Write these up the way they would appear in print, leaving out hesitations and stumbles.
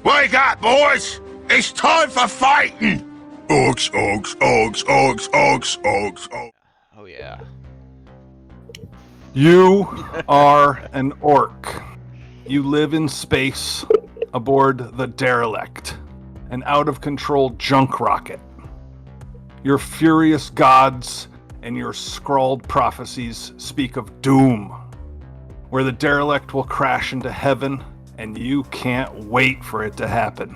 Wake up, boys! It's time for fighting! Orcs, orcs, orcs, orcs, orcs, orcs, orcs. Oh yeah. You are an orc. You live in space aboard the Derelict, an out-of-control junk rocket. Your furious gods and your scrawled prophecies speak of doom, where the Derelict will crash into heaven, and you can't wait for it to happen.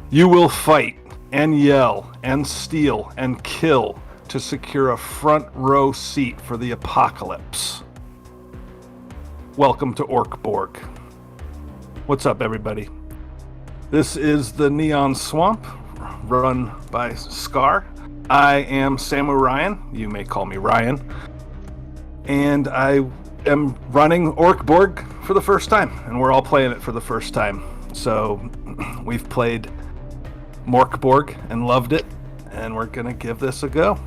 You will fight and yell and steal and kill to secure a front row seat for the apocalypse. Welcome to Orc Borg. What's up, everybody? This is the Neon Swamp, run by Scar. I am Samu Ryan. You may call me Ryan. And I am running Orc Borg for the first time, and we're all playing it for the first time. So we've played Orc Borg and loved it, and we're gonna give this a go.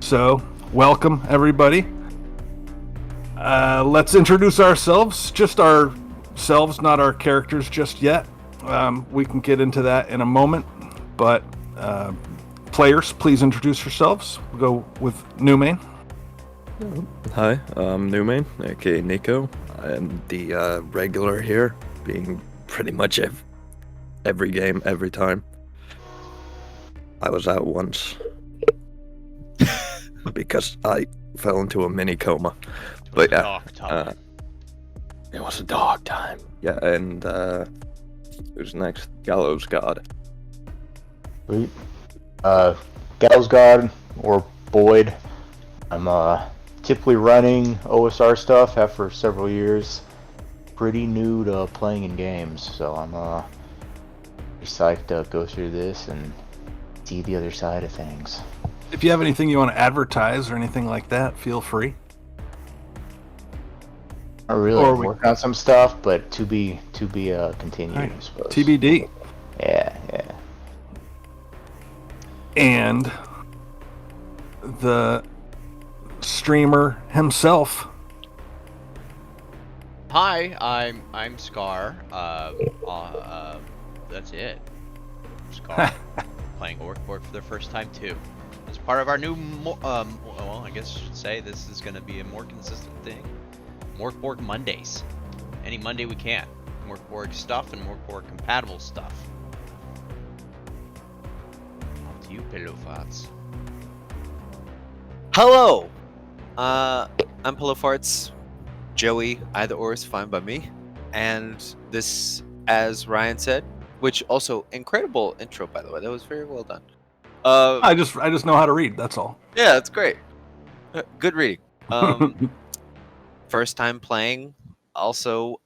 So, welcome everybody. Let's introduce ourselves, just ourselves, not our characters just yet. We can get into that in a moment, but players, please introduce yourselves. We'll go with Newmain. Hi, I'm Newmain, aka Nico. I'm the regular here, being pretty much every game, every time. I was out once because I fell into a mini coma. But yeah, it was a dog time. Yeah, and who's next? Gallows God. Sweet. Gallows God or Boyd. I'm typically running OSR stuff, have for several years. Pretty new to playing in games, so I'm excited to go through this and see the other side of things. If you have anything you want to advertise or anything like that, feel free. I really work on some stuff, but to be continued, Right. I suppose. TBD. Yeah. And the streamer himself. Hi, I'm Scar. That's it. Scar. Playing Orc Borg for the first time too. It's part of our new, well, I guess I should say this is going to be a more consistent thing. Orc Borg Mondays. Any Monday we can. Orc Borg stuff and Orc Borg compatible stuff. On to you, Pillow Farts. Hello! I'm Pillow Farts. Joey, either or is fine by me. And this, as Ryan said, which also, incredible intro, by the way. That was very well done. I just know how to read, that's all. Yeah, that's great. Good reading. First time playing. Also,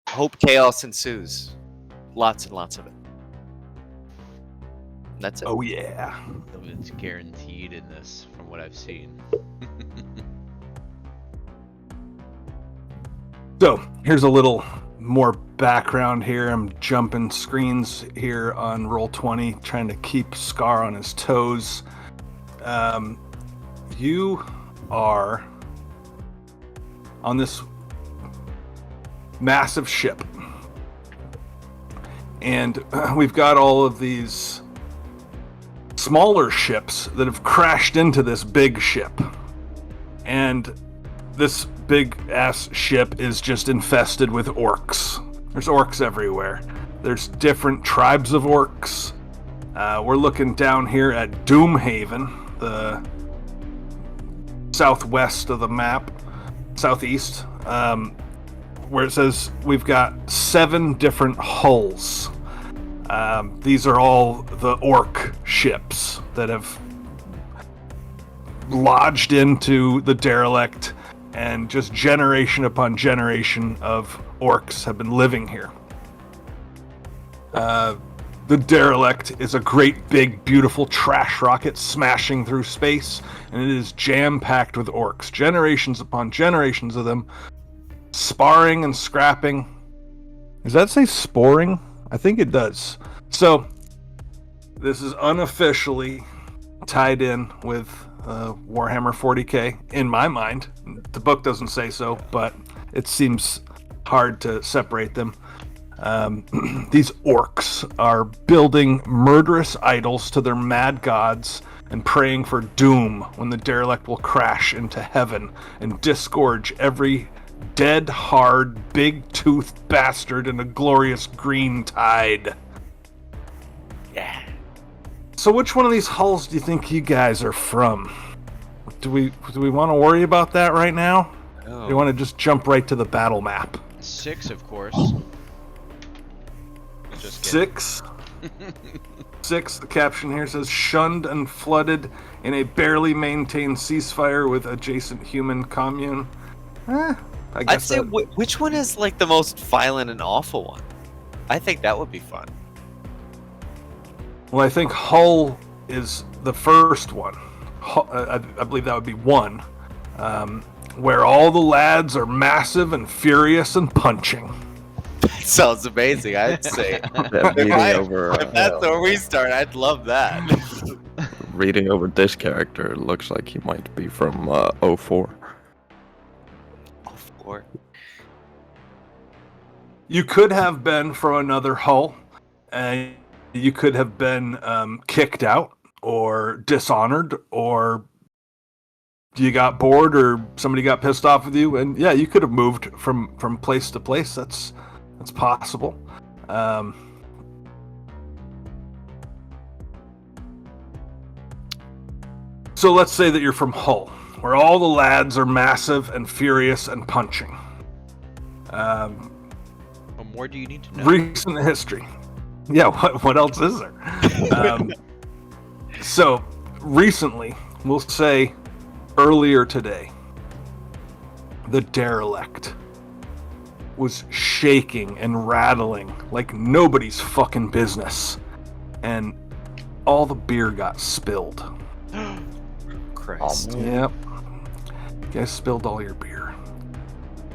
hope chaos ensues. Lots and lots of it. That's it. Oh yeah. It's guaranteed in this, from what I've seen. So, here's a little more background here. I'm jumping screens here on Roll20, trying to keep Scar on his toes. You are on this massive ship. And we've got all of these smaller ships that have crashed into this big ship. And this big ass ship is just infested with orcs. There's orcs everywhere. There's different tribes of orcs. We're looking down here at Doomhaven, the southwest of the map, southeast, where it says we've got 7 different hulls. These are all the orc ships that have lodged into the Derelict, and just generation upon generation of orcs have been living here. The Derelict is a great, big, beautiful trash rocket smashing through space, and it is jam-packed with orcs. Generations upon generations of them, sparring and scrapping. Does that say sporing? I think it does. So, this is unofficially tied in with Warhammer 40k, in my mind. The book doesn't say so, but it seems hard to separate them. These orcs are building murderous idols to their mad gods and praying for doom when the derelict will crash into heaven and disgorge every dead, hard, big-toothed bastard in a glorious green tide. Yeah. So which one of these hulls do you think you guys are from? Do we want to worry about that right now? Oh. Or do you want to just jump right to the battle map? 6, of course. Just kidding. 6. 6, the caption here says, shunned and flooded in a barely maintained ceasefire with adjacent human commune. I I'd guess say that, which one is like the most violent and awful one? I think that would be fun. well, I think Hull is the first one. I believe that would be 1, where all the lads are massive and furious and punching. Sounds amazing. I'd say if that's where we start, I'd love that. Reading over this character, it looks like he might be from 04. Or You could have been from another Hull, and you could have been kicked out or dishonored, or you got bored, or somebody got pissed off with you, and yeah, you could have moved from place to place. That's possible. So let's say that you're from Hull, where all the lads are massive and furious and punching. What more do you need to know? Recent history. Yeah, what else is there? So, recently, we'll say earlier today, the Derelict was shaking and rattling like nobody's fucking business. And all the beer got spilled. Christ. Yep. You guys spilled all your beer.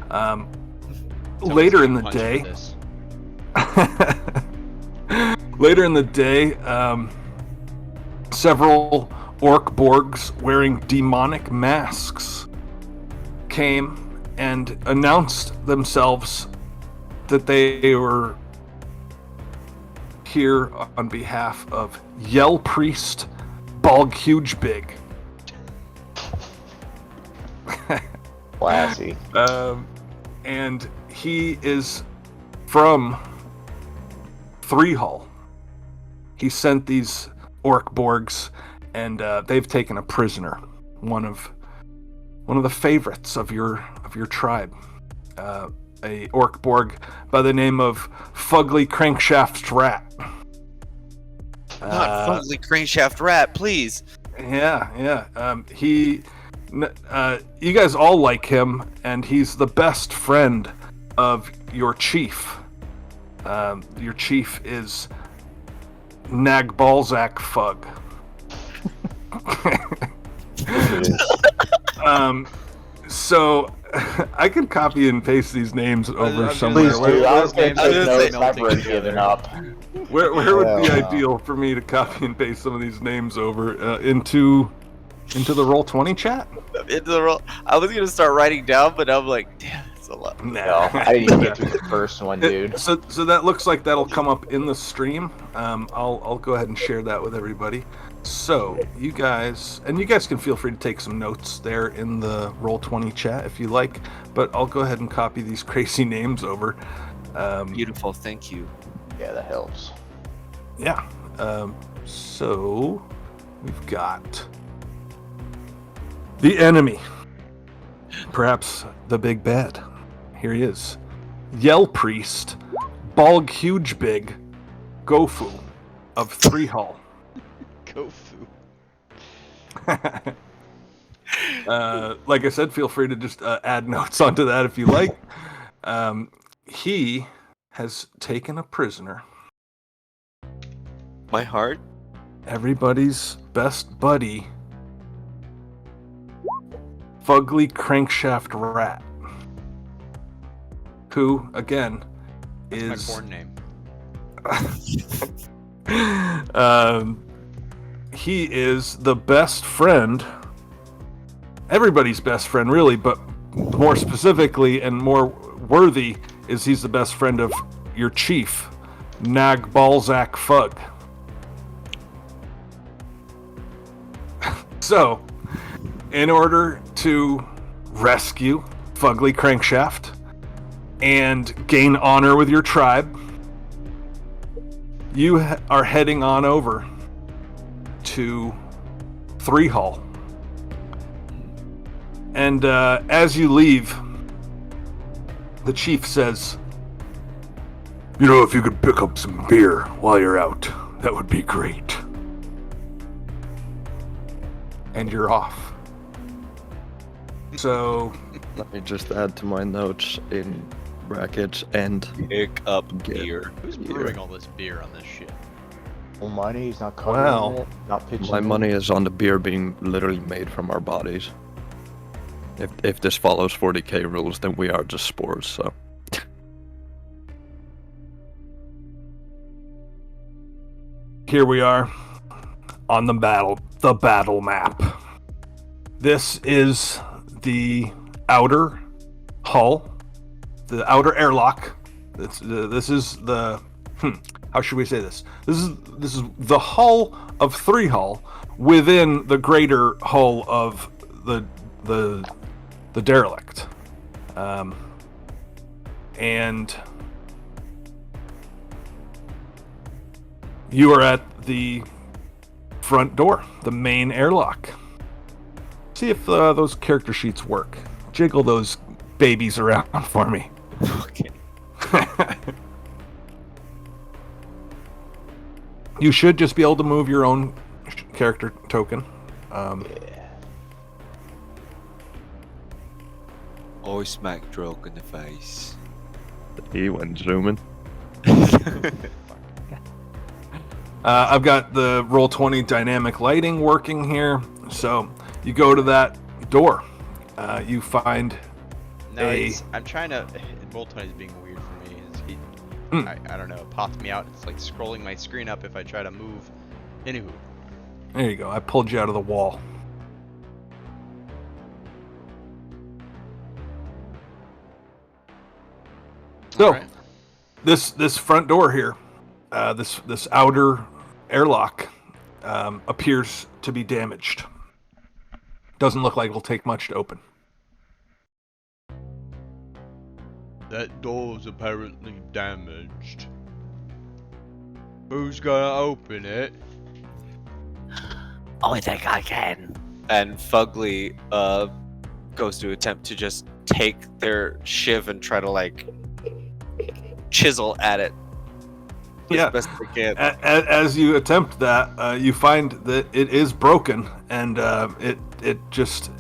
Someone's Later in getting the punched day... for this. Later in the day, several Orc Borgs wearing demonic masks came and announced themselves that they were here on behalf of Yell Priest Balg Huge Big. Classy. And he is from Hull. He sent these Orc Borgs, and they've taken a prisoner, one of the favorites of your tribe, a Orc Borg by the name of Fugly Crankshaft Rat. Not Fugly Crankshaft Rat, please. Yeah. You guys all like him, and he's the best friend of your chief. Your chief is Nag Balzac Fug. So I can copy and paste these names over somewhere. Please do. I was going to I was take gonna notes. say- I've already given up. Where would be Yeah. ideal for me to copy and paste some of these names over into the Roll20 chat? Into the roll. I was gonna start writing down, but I'm like, damn, it's a lot. No, I didn't even get through the first one, dude. So that looks like that'll come up in the stream. I'll go ahead and share that with everybody. So you guys can feel free to take some notes there in the Roll20 chat if you like. But I'll go ahead and copy these crazy names over. Beautiful, thank you. Yeah, that helps. Yeah. So we've got the enemy, perhaps the big bad. Here he is. Yell Priest, Balg Huge Big, Gofu of 3 Hull. Gofu. Like I said, feel free to just add notes onto that if you like. He has taken a prisoner. My heart. Everybody's best buddy, Fugly Crankshaft Rat, who, again, That's is... my porn name. He is the best friend, everybody's best friend, really, but more specifically and more worthy, is he's the best friend of your chief, Nag Balzac Fug. So, in order to rescue Fugly Crankshaft and gain honor with your tribe, you are heading on over to 3 Hall. And as you leave, the chief says, You know, if you could pick up some beer while you're out, that would be great. and you're off. So, Let me just add to my notes in brackets and Pick up Get- gear. Who's brewing all this beer on this shit? No money, he's not covering Wow. it, not pitching my it. money is on the beer being literally made from our bodies. If this follows 40k rules, then we are just spores, so. here we are on the battle map. This is the outer hull, the outer airlock. This is the how should we say this? This is the hull of 3 Hull within the greater hull of the Derelict, and you are at the front door, the main airlock. See if those character sheets work. Jiggle those babies around for me. Okay. You should just be able to move your own character token. Always smack Droke in the face. He went zooming. I've got the Roll20 dynamic lighting working here. So you go to that door. You find No, a... I'm trying to. Roll20 is being weird for me. I don't know. It popped me out. It's like scrolling my screen up if I try to move. Anywho. There you go. I pulled you out of the wall. So, Alright. this front door here, this outer airlock, appears to be damaged. Doesn't look like it'll take much to open. That door's apparently damaged. Who's gonna open it? I think I can. And Fugly goes to attempt to just take their shiv and try to like chisel at it. Yeah. As best they can. As you attempt that, you find that it is broken, and it just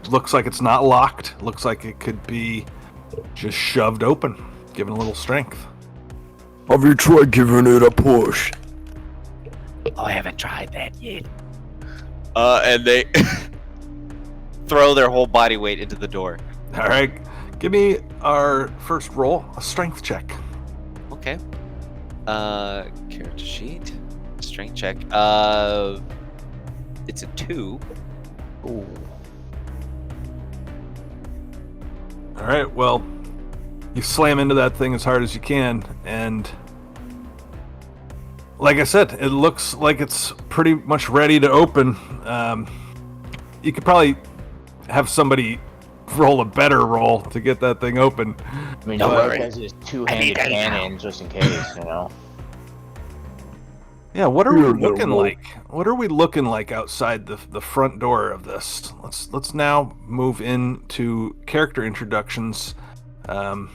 looks like it's not locked. Looks like it could be just shoved open, given a little strength. Have you tried giving it a push? I haven't tried that yet. And they throw their whole body weight into the door. All right, give me our first roll, a strength check. Okay. Character sheet. Strength check. It's a 2. Ooh. All right, well, you slam into that thing as hard as you can, and like I said, it looks like it's pretty much ready to open. You could probably have somebody roll a better roll to get that thing open. I mean, Don't Orc worry. has his two-handed cannon just in case, you know. Yeah, what are we You're the looking roll. like? What are we looking like outside the front door of this? Let's now move into character introductions, and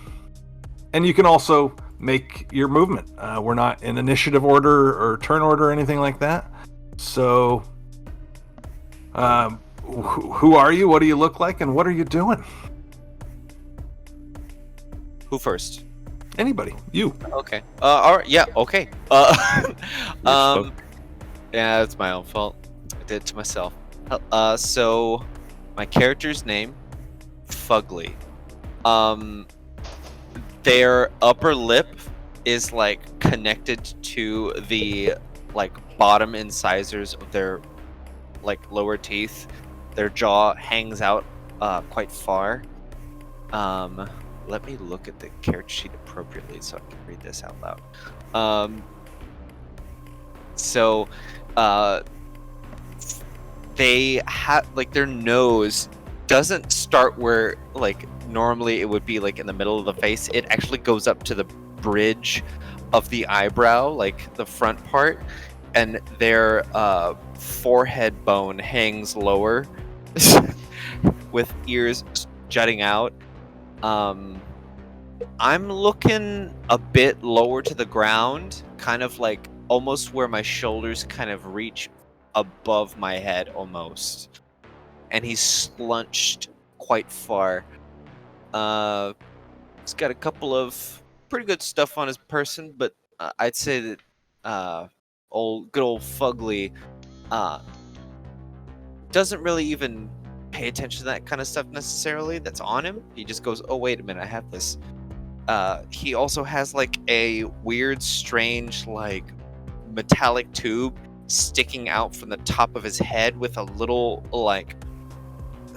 you can also make your movement. We're not in initiative order or turn order or anything like that. So, who are you? What do you look like? And what are you doing? Who first? Anybody? You? Okay. Alright, yeah, okay. Yeah, that's my own fault. I did it to myself. So my character's name, Fugly. Their upper lip is like connected to the like bottom incisors of their like lower teeth. Their jaw hangs out quite far. let me look at the character sheet appropriately so I can read this out loud. They have like their nose doesn't start where like normally it would be like in the middle of the face. It actually goes up to the bridge of the eyebrow, like the front part, and their forehead bone hangs lower with ears jutting out. I'm looking a bit lower to the ground, kind of like almost where my shoulders kind of reach above my head almost. And he's slunched quite far. He's got a couple of pretty good stuff on his person, but I'd say that good old Fugly doesn't really even pay attention to that kind of stuff necessarily that's on him. He just goes, oh, wait a minute, I have this. He also has like a weird, strange, like metallic tube sticking out from the top of his head with a little like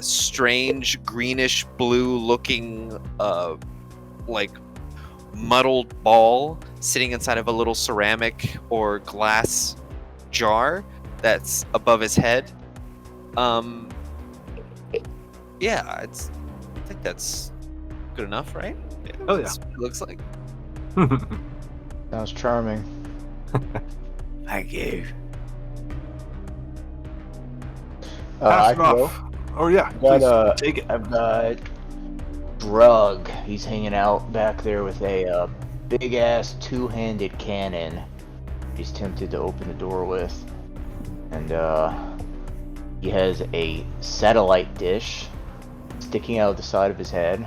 strange greenish blue looking like muddled ball sitting inside of a little ceramic or glass jar that's above his head. Yeah, I think that's good enough, right? Yeah, Oh, yeah. that's what it looks like. Sounds charming. Thank you. Pass I it can go. off. Oh yeah, Got, please take it. I've got Drug. He's hanging out back there with a big ass two-handed cannon. He's tempted to open the door with, and he has a satellite dish sticking out the side of his head,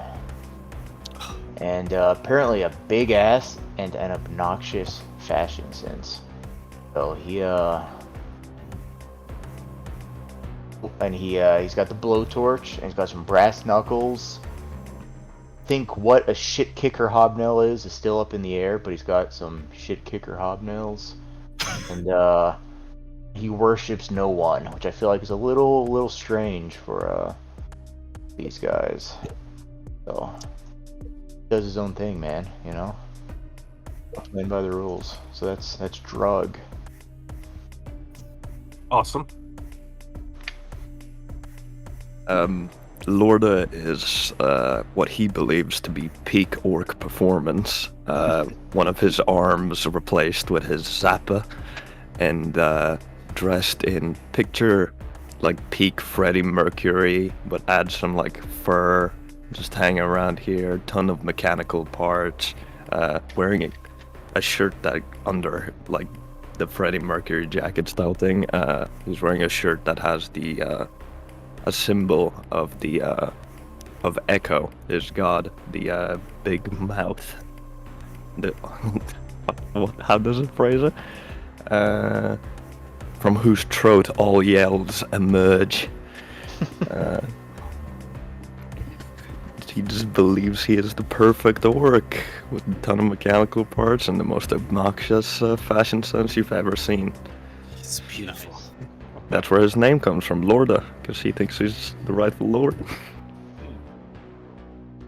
and apparently a big ass and an obnoxious fashion sense. So he's got the blowtorch, and he's got some brass knuckles. Think what a shit kicker hobnail is still up in the air, but he's got some shit kicker hobnails, and he worships no one, which I feel like is a little strange for these guys. So does his own thing, man. You know, playing by the rules. So that's Drug. Awesome. Lorda is what he believes to be peak orc performance. One of his arms replaced with his zappa, and dressed in picture like peak Freddie Mercury, but add some like fur, just hanging around here, ton of mechanical parts, wearing a shirt that under like the Freddie Mercury jacket style thing. He's wearing a shirt that has the a symbol of the of Echo, his god, the big mouth. How does it phrase it? From whose throat all yells emerge. He just believes he is the perfect orc with a ton of mechanical parts and the most obnoxious fashion sense you've ever seen. It's beautiful. That's where his name comes from, Lorda, because he thinks he's the rightful lord.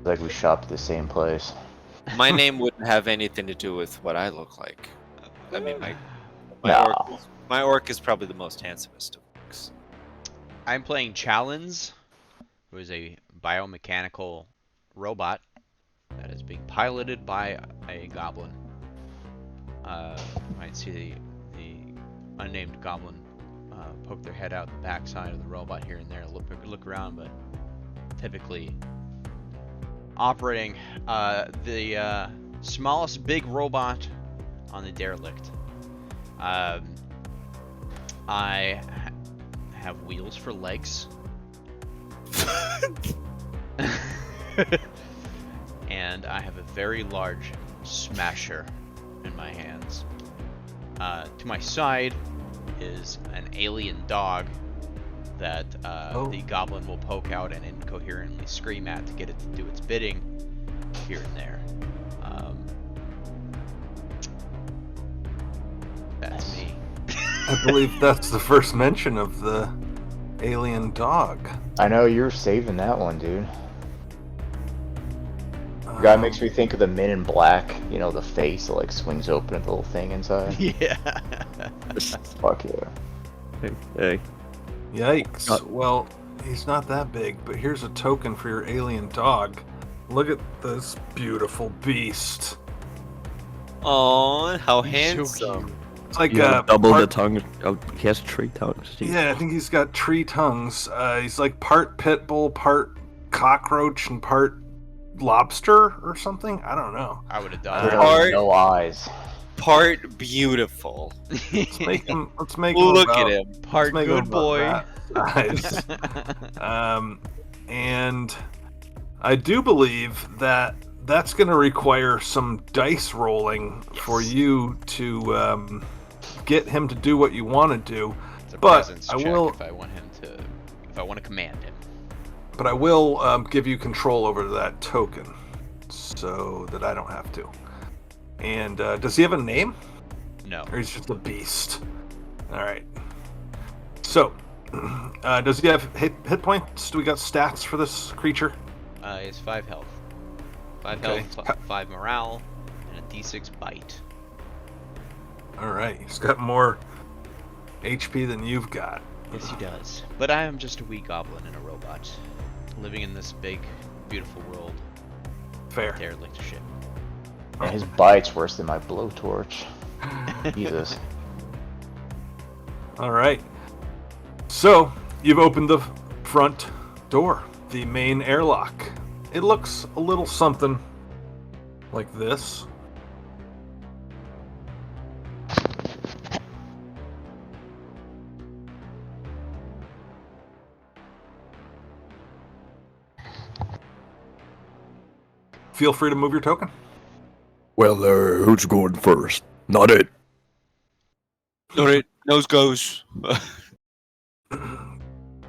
Like we shop at the same place. My name wouldn't have anything to do with what I look like. I mean, my orc is probably the most handsomest of orcs. I'm playing Challenge, who is a biomechanical robot that is being piloted by a goblin. You might see the unnamed goblin poke their head out the backside of the robot here and there, look around, but typically operating the smallest big robot on the Derelict. I have wheels for legs. And I have a very large smasher in my hands. To my side is an alien dog that the goblin will poke out and incoherently scream at to get it to do its bidding here and there. That's me. I believe that's the first mention of the alien dog. I know you're saving that one, dude. Guy makes me think of the Men in Black. You know, the face that like swings open and the little thing inside. Yeah. Fuck yeah. Hey. Yikes. Uh, Well, he's not that big, but here's a token for your alien dog. Look at this beautiful beast. Oh, how He's so handsome! cute. It's like You have double the part- tongue. Oh, he has 3 tongues. Jeez. Yeah, I think he's got 3 tongues. He's like part pit bull, part cockroach, and part lobster or something. I don't know. I would have Literally done Art- no eyes. Part beautiful. Let's make it. him. Let's make him Look about- at him. Part let's make him good about boy. that size. And I do believe that that's going to require some dice rolling for Yes. you to get him to do what you want to do. It's a But presence I check will- if I want him to, if I want to command him. But I will give you control over that token, so that I don't have to. And does he have a name, No. or he's just a beast? All right. So, does he have hit points? Do we got stats for this creature? He has 5 health. 5 Okay. health, 5 morale, and a d6 bite. All right, he's got more HP than you've got. Yes, he does. But I am just a wee goblin and a robot, living in this big, beautiful world. Fair. Derelict ship. And his bite's worse than my blowtorch. Jesus. All right. So you've opened the front door, the main airlock. It looks a little something like this. Feel free to move your token. Well, who's going first? Not it. Alright, nose goes.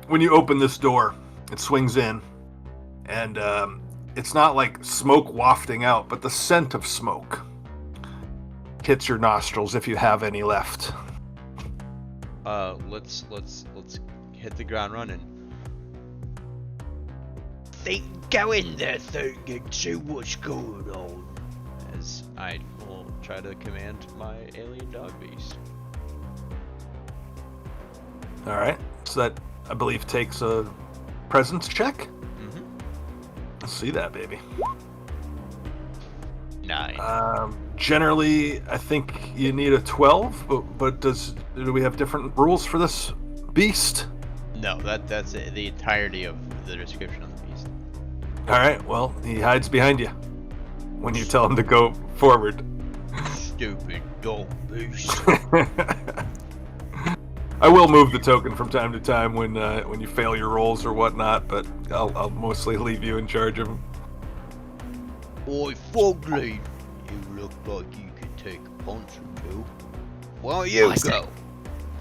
When you open this door, it swings in, and it's not like smoke wafting out, but the scent of smoke hits your nostrils if you have any left. Let's hit the ground running. Go in there, thing, and see what's going on. As I will try to command my alien dog beast. All right, so that I believe takes a presence check. Mm-hmm. Let's see that, baby. 9. Generally, I think you need a 12, but do we have different rules for this beast? No, that's it, the entirety of the description of the beast. All right, well, he hides behind you when you tell him to go forward. Stupid dog beast. I will move the token from time to time when you fail your rolls or whatnot, but I'll mostly leave you in charge of them. Oi, Fogly, you look like you could take a punch or two. Why don't you I say- go?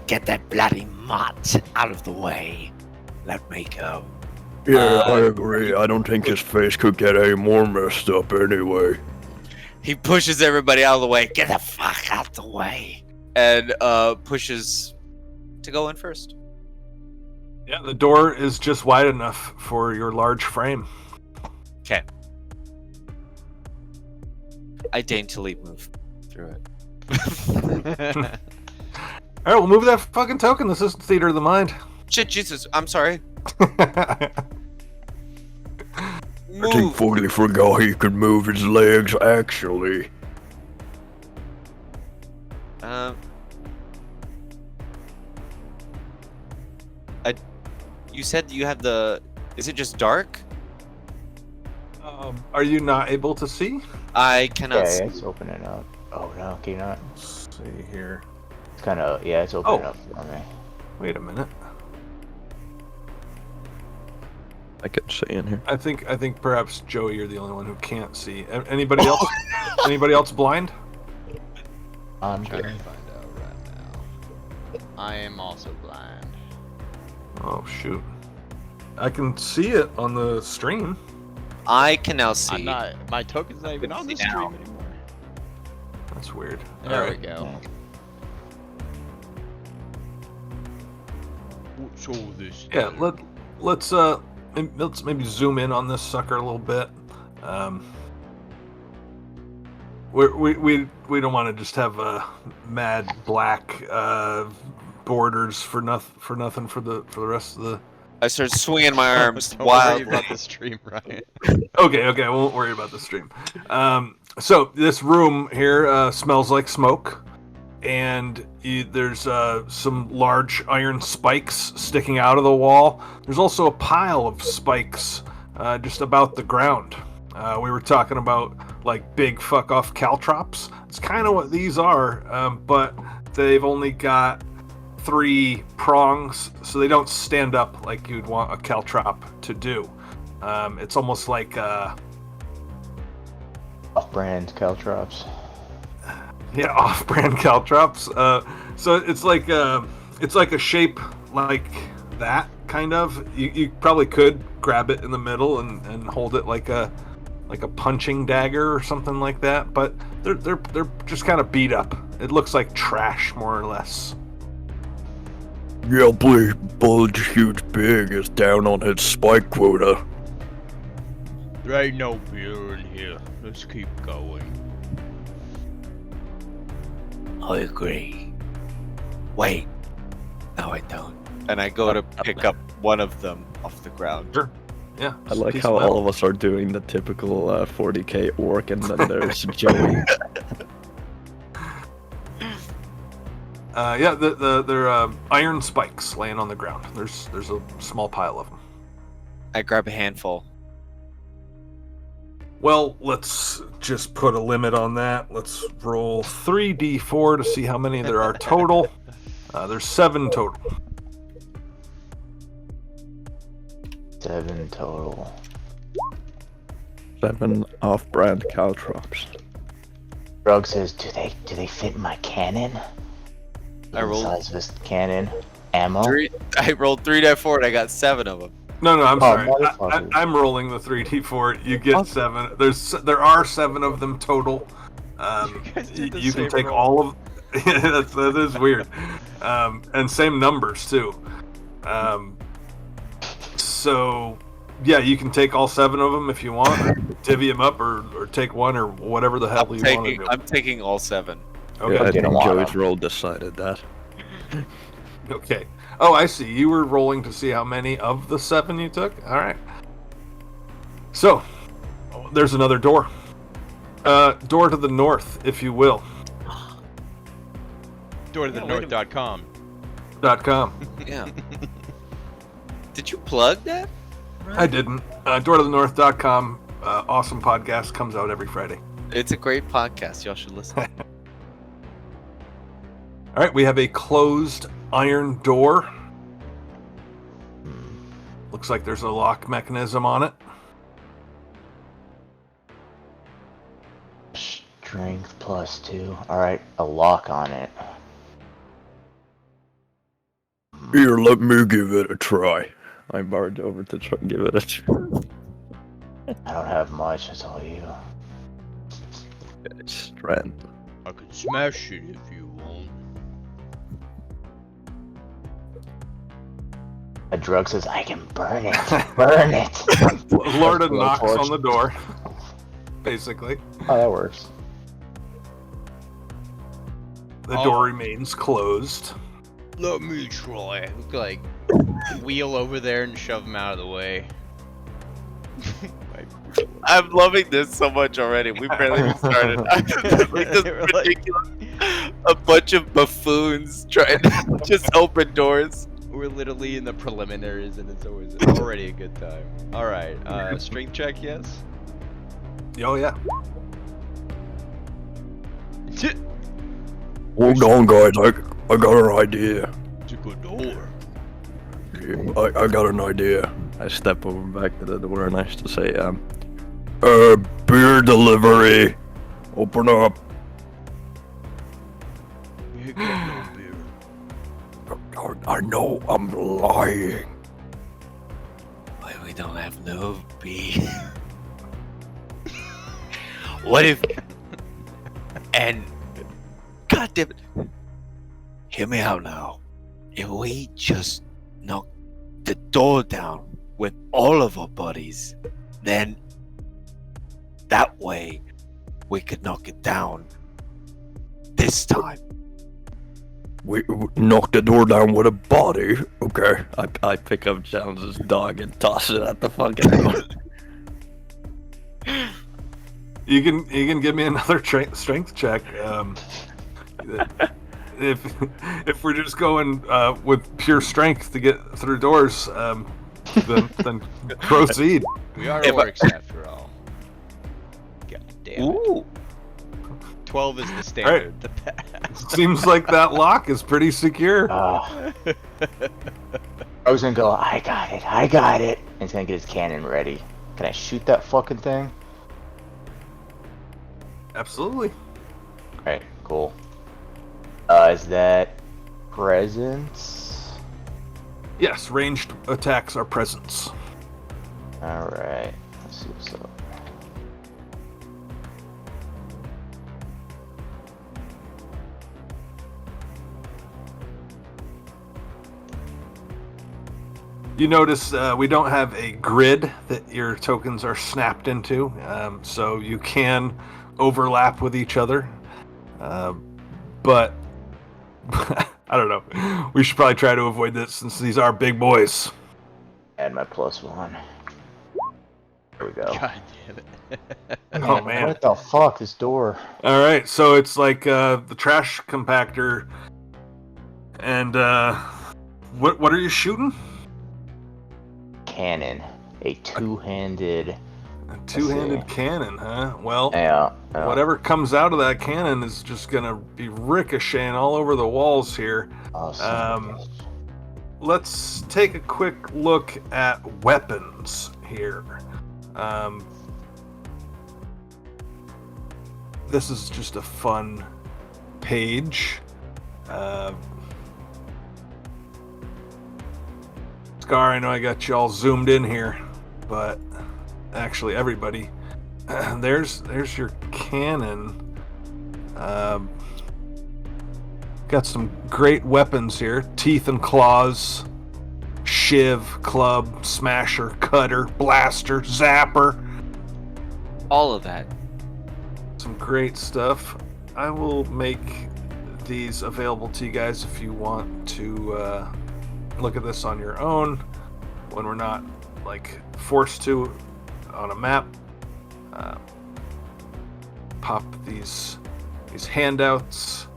Get that bloody mutt out of the way. Let me go. Yeah, I agree. I don't think his face could get any more messed up anyway. He pushes everybody out of the way. Get the fuck out the way. And pushes to go in first. Yeah, the door is just wide enough for your large frame. Okay. I daintily move through it. All right, we'll move that fucking token. This isn't theater of the mind. Shit, Jesus, I'm sorry. I think Move. Foggy forgot he could move his legs, actually. You said you have the. Is it just dark? Are you not able to see? I cannot Okay, see. it's opening up. Oh no, can you not? Let's see here. It's kind of, yeah, it's opening Oh. up for me. Wait a minute. I can see in here. I think perhaps Joey, you're the only one who can't see. Anybody else? Anybody else blind? I'm Trying good. to find out right now. I am also blind. Oh shoot! I can see it on the stream. I can now see. I'm not. My token's not even on the see now. stream anymore. That's weird. There All we right. go. What's all this? Yeah. Let's maybe zoom in on this sucker a little bit. We don't want to just have mad black borders for nothing for the rest of the. I start swinging my arms Don't worry wildly. about the stream, Ryan. Okay, I won't worry about the stream. So this room here smells like smoke, and there's some large iron spikes sticking out of the wall. There's also a pile of spikes just about the ground. We were talking about like big fuck off caltrops. It's kind of what these are, but they've only got 3 prongs, so they don't stand up like you'd want a caltrop to do. It's almost like Off-brand caltrops. yeah, off-brand caltrops. So it's like a shape like that kind of. You probably could grab it in the middle and hold it like a punching dagger or something like that. But they're just kind of beat up. It looks like trash more or less. Yeah, please, Bulge Huge Pig is down on his spike quota. There ain't no beer in here. Let's keep going. I agree. Wait. No, I don't. And I go to pick up one of them off the ground. Sure. Yeah. I like piece how of metal. all of us are doing the typical 40k orc, and then there's Joey. Yeah, they're iron spikes laying on the ground. There's a small pile of them. I grab a handful. Well, let's just put a limit on that. Let's roll 3d4 to see how many there are total. There's 7 total. 7 total. 7 off-brand caltrops. Drug says, do they fit in my cannon? I rolled- the size of this cannon. Ammo? I rolled 3d4 and I got 7 of them. No, I'm Oh, sorry. motherfucker. I'm rolling the 3d4. You get 7. There are 7 of them total. You guys did the You can same take roll. all of. that is weird. And same numbers too. So yeah, you can take all 7 of them if you want. Or divvy them up, or take one, or whatever the hell you want to do. I'm taking all 7. Okay. Yeah, I didn't think want Joey's them. roll decided that. Okay. Oh, I see. You were rolling to see how many of the 7 you took? Alright. So, there's another door. Door to the north, if you will. DoorToTheNorth.com. .com. Yeah. Did you plug that? I didn't. DoorToTheNorth.com. Awesome podcast. Comes out every Friday. It's a great podcast. Y'all should listen. Alright, we have a closed iron door. Looks like there's a lock mechanism on it. Strength +2. Alright, a lock on it. Here, let me give it a try. I barged over to try and give it a try. I don't have much, it's all you. It's strength. I could smash it if you want. A drug says, I can burn it. Burn it. Lorda knocks Blowtorch. on the door. Basically. Oh, that works. The door remains closed. Let me try. Like, wheel over there and shove him out of the way. I'm loving this so much already. We barely even started. Like this We're like- ridiculous. A bunch of buffoons trying to just open doors. We're literally in the preliminaries, and it's already a good time. All right, strength check, yes. Oh, yeah. Hold on, guys. I got an idea. It's a good door. I got an idea. I step over back to the door and I used to say, beer delivery. Open up. We ain't got no beer. I know I'm lying. Why we don't have no beer? What if? And God damn it! Hear me out now. If we just knock the door down with all of our bodies, then that way we could knock it down. This time. We knock the door down with a body. Okay. I pick up Jones's dog and toss it at the fucking door. You can give me another strength check. If we're just going with pure strength to get through doors, then proceed. We are orcs after all. God damn it. Ooh. 12 is the standard. The pass. Seems like that lock is pretty secure. I was gonna go, I got it, and he's gonna get his cannon ready. Can I shoot that fucking thing? Absolutely. Alright, cool. Is that presence? Yes, ranged attacks are presence. Alright, let's see what's up. You notice we don't have a grid that your tokens are snapped into, so you can overlap with each other. But I don't know. We should probably try to avoid this since these are big boys. Add my +1. There we go. God damn it. Oh man! What the fuck, this door? All right, so it's like the trash compactor, and what are you shooting? Cannon. A two-handed... A two-handed cannon, huh? Well, Yeah. whatever comes out of that cannon is just gonna be ricocheting all over the walls here. Awesome. Let's take a quick look at weapons here. This is just a fun page. Scar, I know I got you all zoomed in here, but actually everybody, there's your cannon. Got some great weapons here: teeth and claws, shiv, club, smasher, cutter, blaster, zapper. All of that. Some great stuff. I will make these available to you guys if you want to look at this on your own when we're not like forced to on a map. Pop these handouts.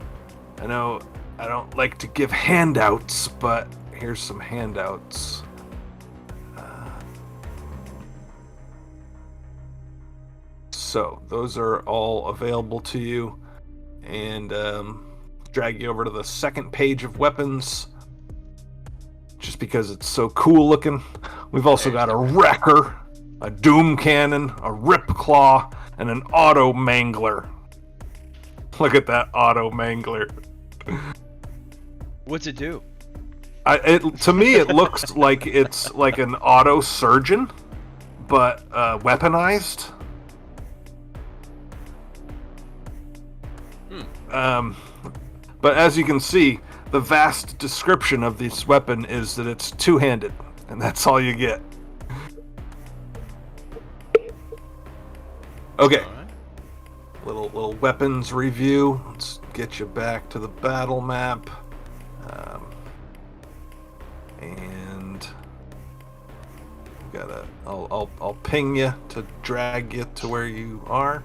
I know I don't like to give handouts, but here's some handouts. So those are all available to you, and drag you over to the second page of weapons, just because it's so cool looking. We've also got a wrecker, a doom cannon, a rip claw, and an auto mangler. Look at that auto mangler. What's it do? To me, it looks like it's like an auto surgeon, but weaponized. But as you can see, the vast description of this weapon is that it's two-handed, and that's all you get. Okay. Little weapons review. Let's get you back to the battle map. And I'll ping you to drag you to where you are.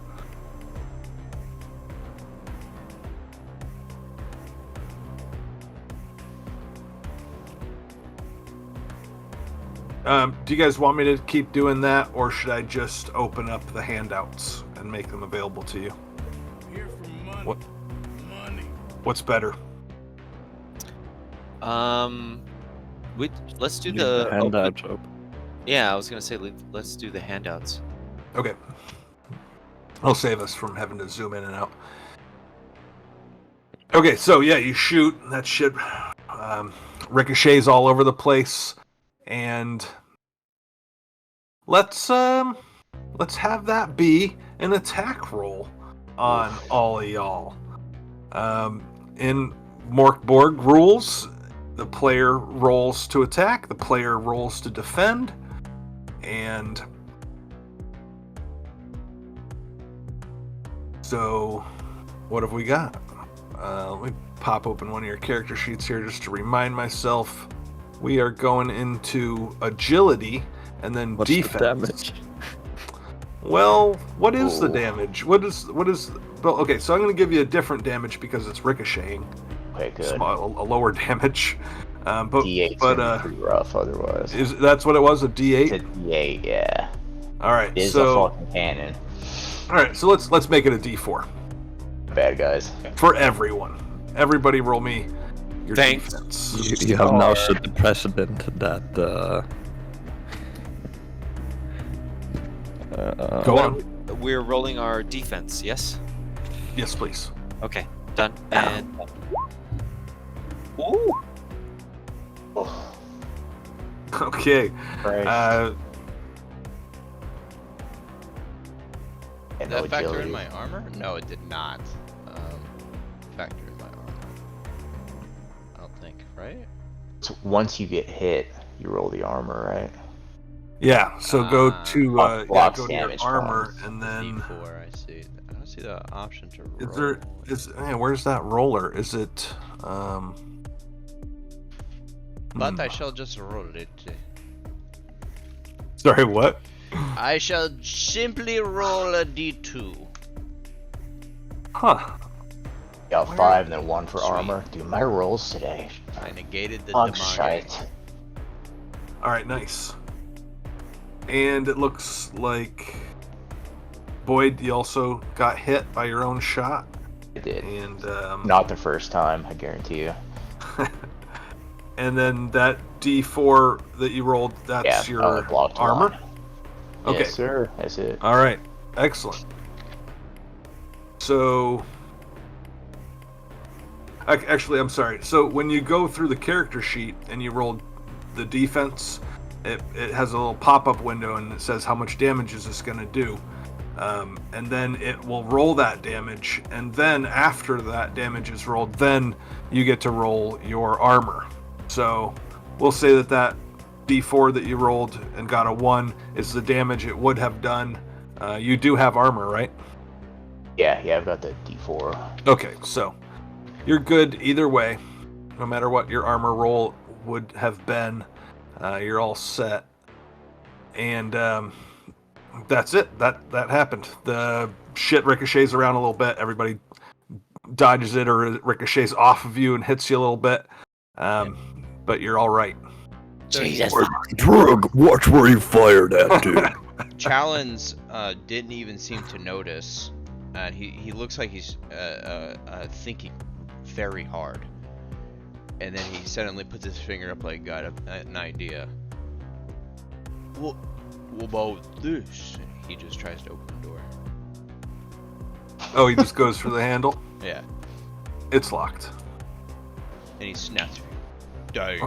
Do you guys want me to keep doing that, or should I just open up the handouts and make them available to you? Here for money. What? Money. What's better? Let's do Leave the handouts up. Yeah, I was gonna say let's do the handouts. Okay. I'll save us from having to zoom in and out. Okay, so yeah, you shoot, that shit ricochets all over the place, and let's have that be an attack roll on all of y'all. In Orc Borg rules, the player rolls to attack, the player rolls to defend, and So, what have we got? Let me pop open one of your character sheets here just to remind myself. We are going into agility and then What's defense. the damage? Well, what is the Ooh. damage? What is? Well, okay, so I'm going to give you a different damage because it's ricocheting. Okay, good. A lower damage. But D8's but gonna be pretty rough otherwise. that's what it was, a It's D8. a D8, yeah. All right, It is so a fucking cannon. all right, so let's make it a D4 Bad guys. for everyone. Everybody, roll me your Thanks. defense. You have now set the precedent that Go on. We're rolling our defense, yes? Yes, please. Okay, done. And ooh, Okay. Right. And Did that no factor agility. in my armor? No, it did not. Factor in my armor. I don't think, right? So once you get hit, you roll the armor, right? Yeah. So go to blocks go to your damage armor bonus. and then D4, I see. I don't see the option to roll. is there where's that roller? Is it But I shall just roll it. Sorry, what? I shall simply roll a D2. Huh. Got Where- 5 and then 1 for Sweet. armor. Dude, my rolls today. I negated the On damage. shite. All right, nice. And it looks like Boyd, you also got hit by your own shot, I did. and Not the first time, I guarantee you. and then that D4 that you rolled, that's Yeah, your blocked armor. one. Okay. Yes, sir. That's it. All right, excellent. So, actually, I'm sorry. So when you go through the character sheet and you roll the defense, it has a little pop-up window and it says how much damage is this going to do. And then it will roll that damage, and then after that damage is rolled, then you get to roll your armor. So we'll say that D4 that you rolled and got a 1 is the damage it would have done. You do have armor, right? Yeah, I've got the D4. Okay, so you're good either way. No matter what your armor roll would have been, you're all set. And that's it. That happened. The shit ricochets around a little bit. Everybody dodges it, or it ricochets off of you and hits you a little bit. But you're all right. Jesus. Drug, watch where you fired at, dude. Challen's didn't even seem to notice. He looks like he's thinking very hard. And then he suddenly puts his finger up like, got an idea. What about this? And he just tries to open the door. Oh, he just goes for the handle? Yeah. It's locked. And he snaps. Die.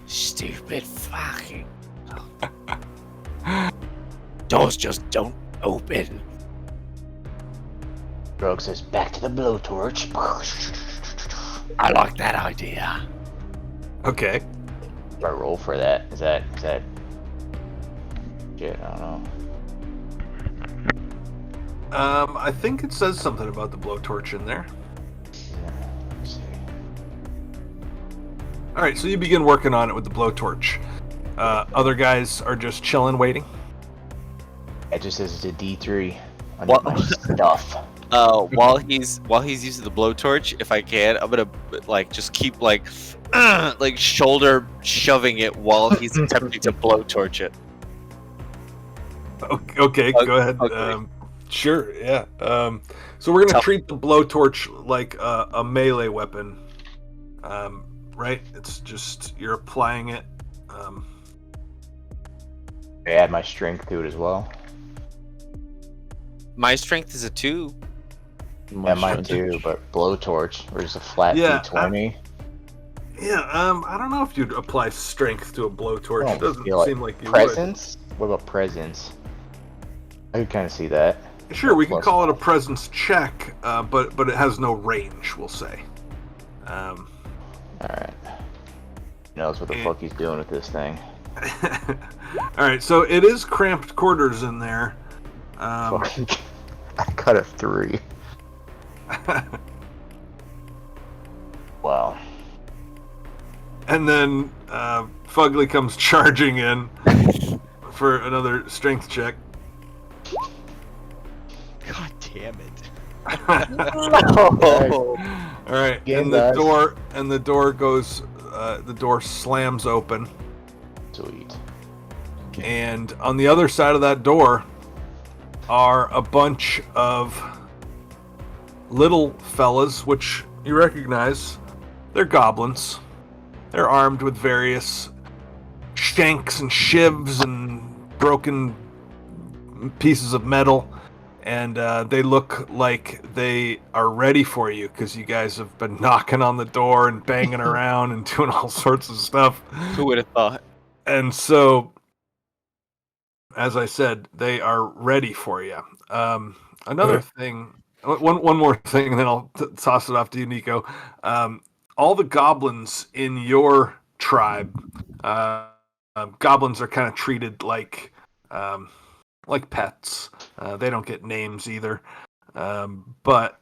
Stupid fucking. Doors just don't open. Drug says, back to the blowtorch. I like that idea. Okay. I roll for that. Is that shit, I don't know. I think it says something about the blowtorch in there. Let's see. All right, so you begin working on it with the blowtorch. Other guys are just chilling, waiting. It just says it's a D3 on What? my stuff. while he's using the blowtorch, if I can, I'm gonna just keep shoulder shoving it while he's attempting to blowtorch it. Okay, go ahead. okay. Sure, yeah. So we're gonna Tell- treat the blowtorch like a melee weapon, right? It's just you're applying it. I add my strength to it as well. My strength is a 2. Yeah, mine too, but blowtorch, or just a flat Yeah, D20. Yeah, I don't know if you'd apply strength to a blowtorch. I It don't doesn't feel seem like you presence? What about presence? I could kind of see that. would. Sure, we can Plus- call it a presence check, but it has no range, we'll say. Alright. He knows what the Yeah. fuck he's doing with this thing. All right, so it is cramped quarters in there. Fucking- I got a 3. Wow. And then Fugly comes charging in for another strength check. God damn it. Oh. All right, Again, and guys. the door goes. The door slams open, Sweet. and on the other side of that door are a bunch of little fellas, which you recognize. They're goblins. They're armed with various shanks and shivs and broken pieces of metal. And they look like they are ready for you because you guys have been knocking on the door and banging around and doing all sorts of stuff. Who would have thought? And so, as I said, they are ready for you. Another thing, one more thing, and then I'll toss it off to you, Nico. All the goblins in your tribe, goblins are kind of treated like pets. They don't get names either. But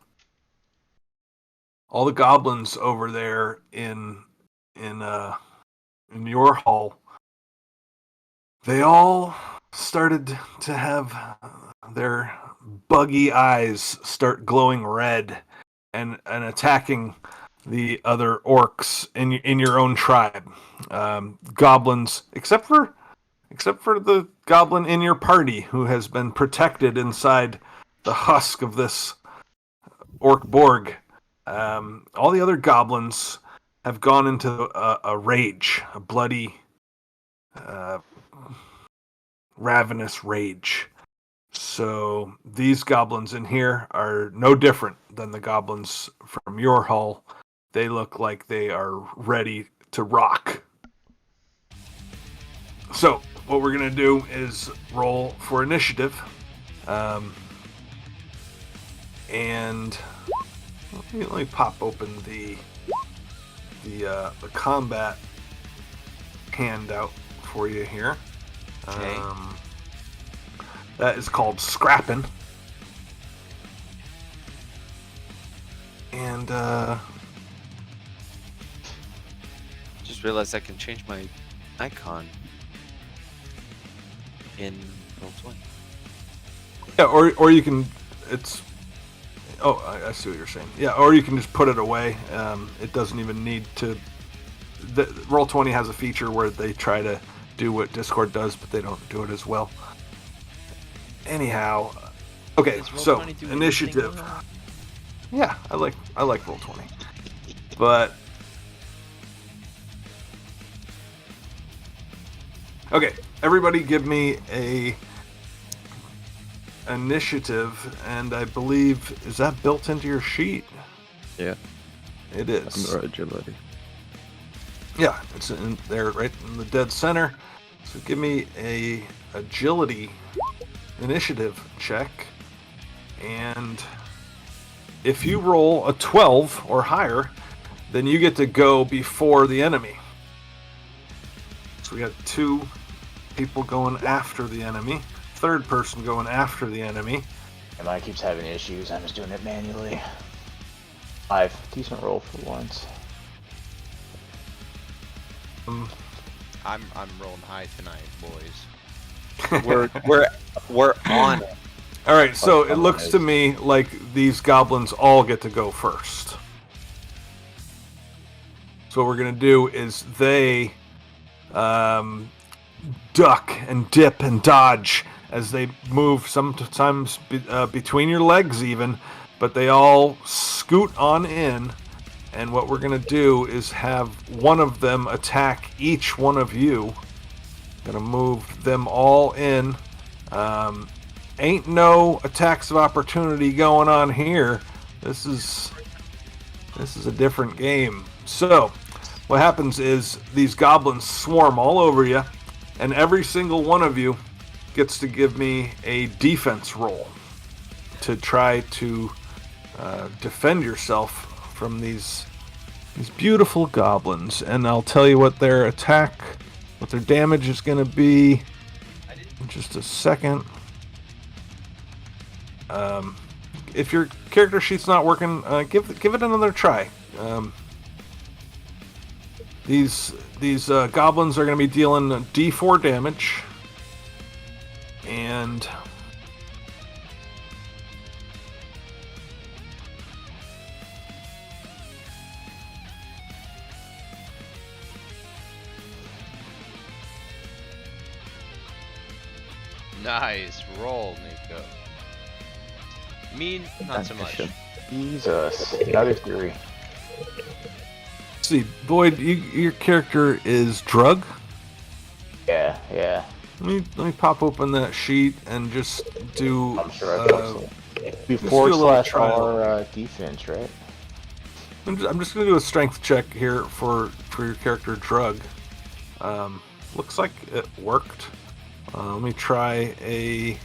all the goblins over there in your hall, they all started to have their buggy eyes start glowing red and attacking the other orcs in your own tribe. Goblins, except for the goblin in your party who has been protected inside the husk of this Orc Borg. All the other goblins have gone into a rage, a bloody, ravenous rage. So these goblins in here are no different than the goblins from your hall. They look like they are ready to rock. So what we're gonna do is roll for initiative, and let me pop open the combat handout for you here. Okay. That is called scrapping, and Just realized I can change my icon in Roll20. yeah, or you can. It's. Oh, I see what you're saying. Yeah, or you can just put it away. It doesn't even need to. Roll20 has a feature where they try to do what Discord does, but they don't do it as well. Anyhow, okay. Does So Roll20 do initiative. anything? Yeah, I like Roll20, but okay. Everybody, give me a initiative, and I believe is that built into your sheet? Yeah, It is. under agility. Yeah, it's in there, right in the dead center. So give me a agility initiative check, and if you roll a 12 or higher, then you get to go before the enemy. So we got 2 people going after the enemy, third person going after the enemy. And mine keeps having issues. I'm just doing it manually. 5. Decent roll for once. I'm rolling high tonight, boys. We're on it. All right, so it someone looks to is. me like these goblins all get to go first. So what we're gonna do is they duck and dip and dodge as they move, sometimes between your legs even, but they all scoot on in. And what we're gonna do is have one of them attack each one of you. Gonna move them all in. Ain't no attacks of opportunity going on here. This is a different game. So what happens is these goblins swarm all over you, and every single one of you gets to give me a defense roll to try to defend yourself from these beautiful goblins. And I'll tell you what their attack, what their damage is going to be in just a second. If your character sheet's not working, give it another try. These goblins are going to be dealing D4 damage, and Nice roll, Nico. Me, not so much. Jesus, another 3. see, Boyd, your character is drug. Yeah. Let me pop open that sheet and just do. I'm sure I think so. Before do a little slash trial. R defense, right? I'm just gonna do a strength check here for your character drug. Looks like it worked. Let me try a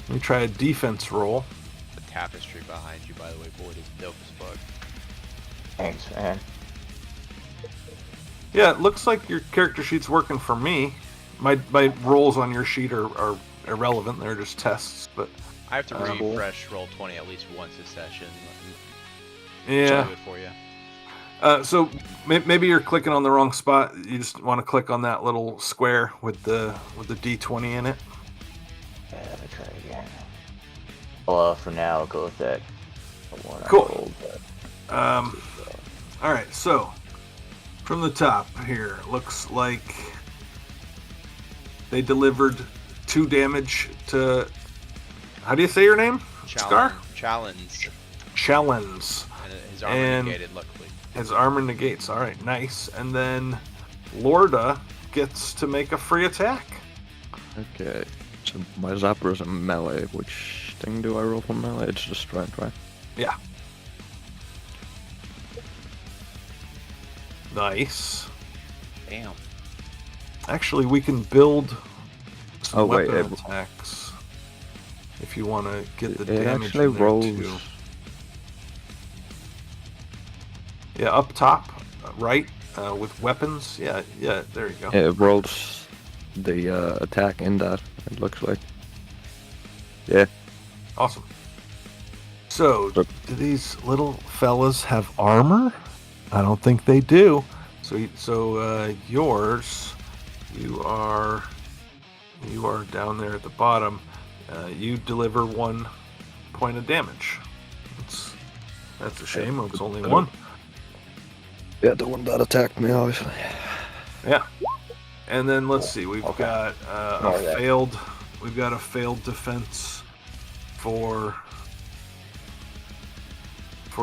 defense roll. The tapestry behind you, by the way, Boyd, is dope as fuck. Thanks, man. Yeah, it looks like your character sheet's working for me. My rolls on your sheet are irrelevant. They're just tests, but I have to Cool. refresh roll 20 at least once a session. yeah. Do it for you. So maybe you're clicking on the wrong spot. You just want to click on that little square with the D20 in it. Yeah, let me try again. Well, for now, I'll go with that. One I Cool. rolled, but- All right, so from the top here, looks like they delivered 2 damage to. How do you say your name? Scar? Challenge. Challenge. And his armor And- negated, luckily. His armor negates. All right, nice. And then Lorda gets to make a free attack. Okay, so my zapper is a melee. Which thing do I roll for melee? It's just strength, right? Yeah. Nice. Damn. Actually, we can build some Oh, wait, weapon it- attacks if you want to get the It damage actually in there rolls. too. Yeah, up top, right, with weapons. Yeah, there you go. It rolls the attack in that. It looks like. Yeah. Awesome. So, But- do these little fellas have armor? I don't think they do. So yours, you are down there at the bottom. You deliver 1 point of damage. That's a shame. It's only 1. Yeah, the one that attacked me, obviously. Yeah. And then let's see. We've got Ignore that. We've got a failed defense for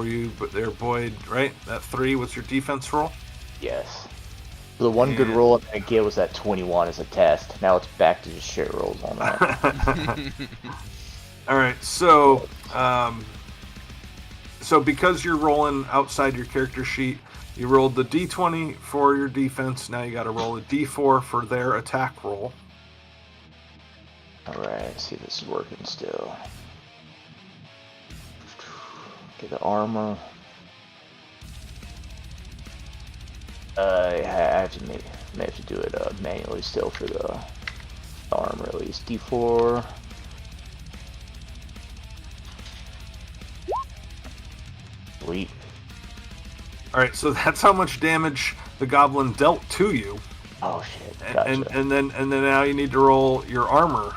you, but there, Boyd, right? That 3 was your defense roll. Yes. The one good And- roll I'm gonna get was that 21 as a test. Now it's back to just shit rolls on that. All right, so because you're rolling outside your character sheet, you rolled the D20 for your defense. Now you got to roll a D4 for their attack roll. Alright, let's see if this is working still. Get the armor. I have to may have to do it manually still for the armor at least. D4. Sweet. All right, so that's how much damage the goblin dealt to you, Oh shit. Gotcha. and then now you need to roll your armor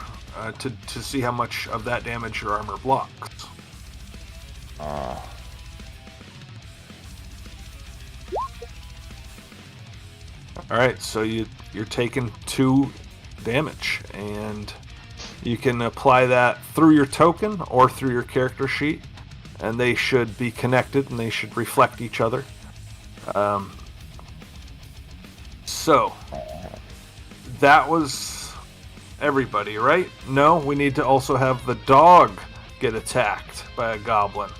to see how much of that damage your armor blocks. All right, so you're taking 2 damage, and you can apply that through your token or through your character sheet, and they should be connected and they should reflect each other. So that was everybody, right? No, we need to also have the dog get attacked by a goblin.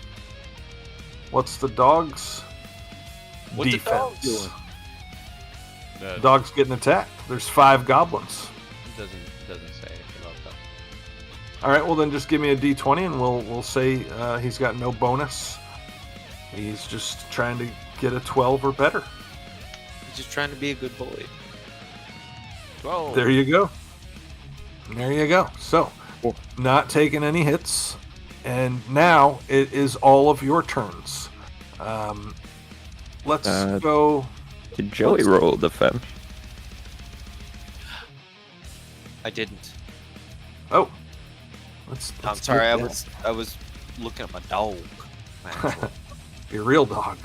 What's the dog's What's the defense? dog doing? The dog's getting attacked. There's 5 goblins. Doesn't say anything about that. All right, well then just give me a D20 and we'll say he's got no bonus. He's just trying to get a 12 or better. He's just trying to be a good boy. 12. There you go. There you go. So not taking any hits. And now it is all of your turns. Let's go. Did Joey roll defense? I didn't. Oh, I'm sorry. I was looking at my dog. My actual- your real dog.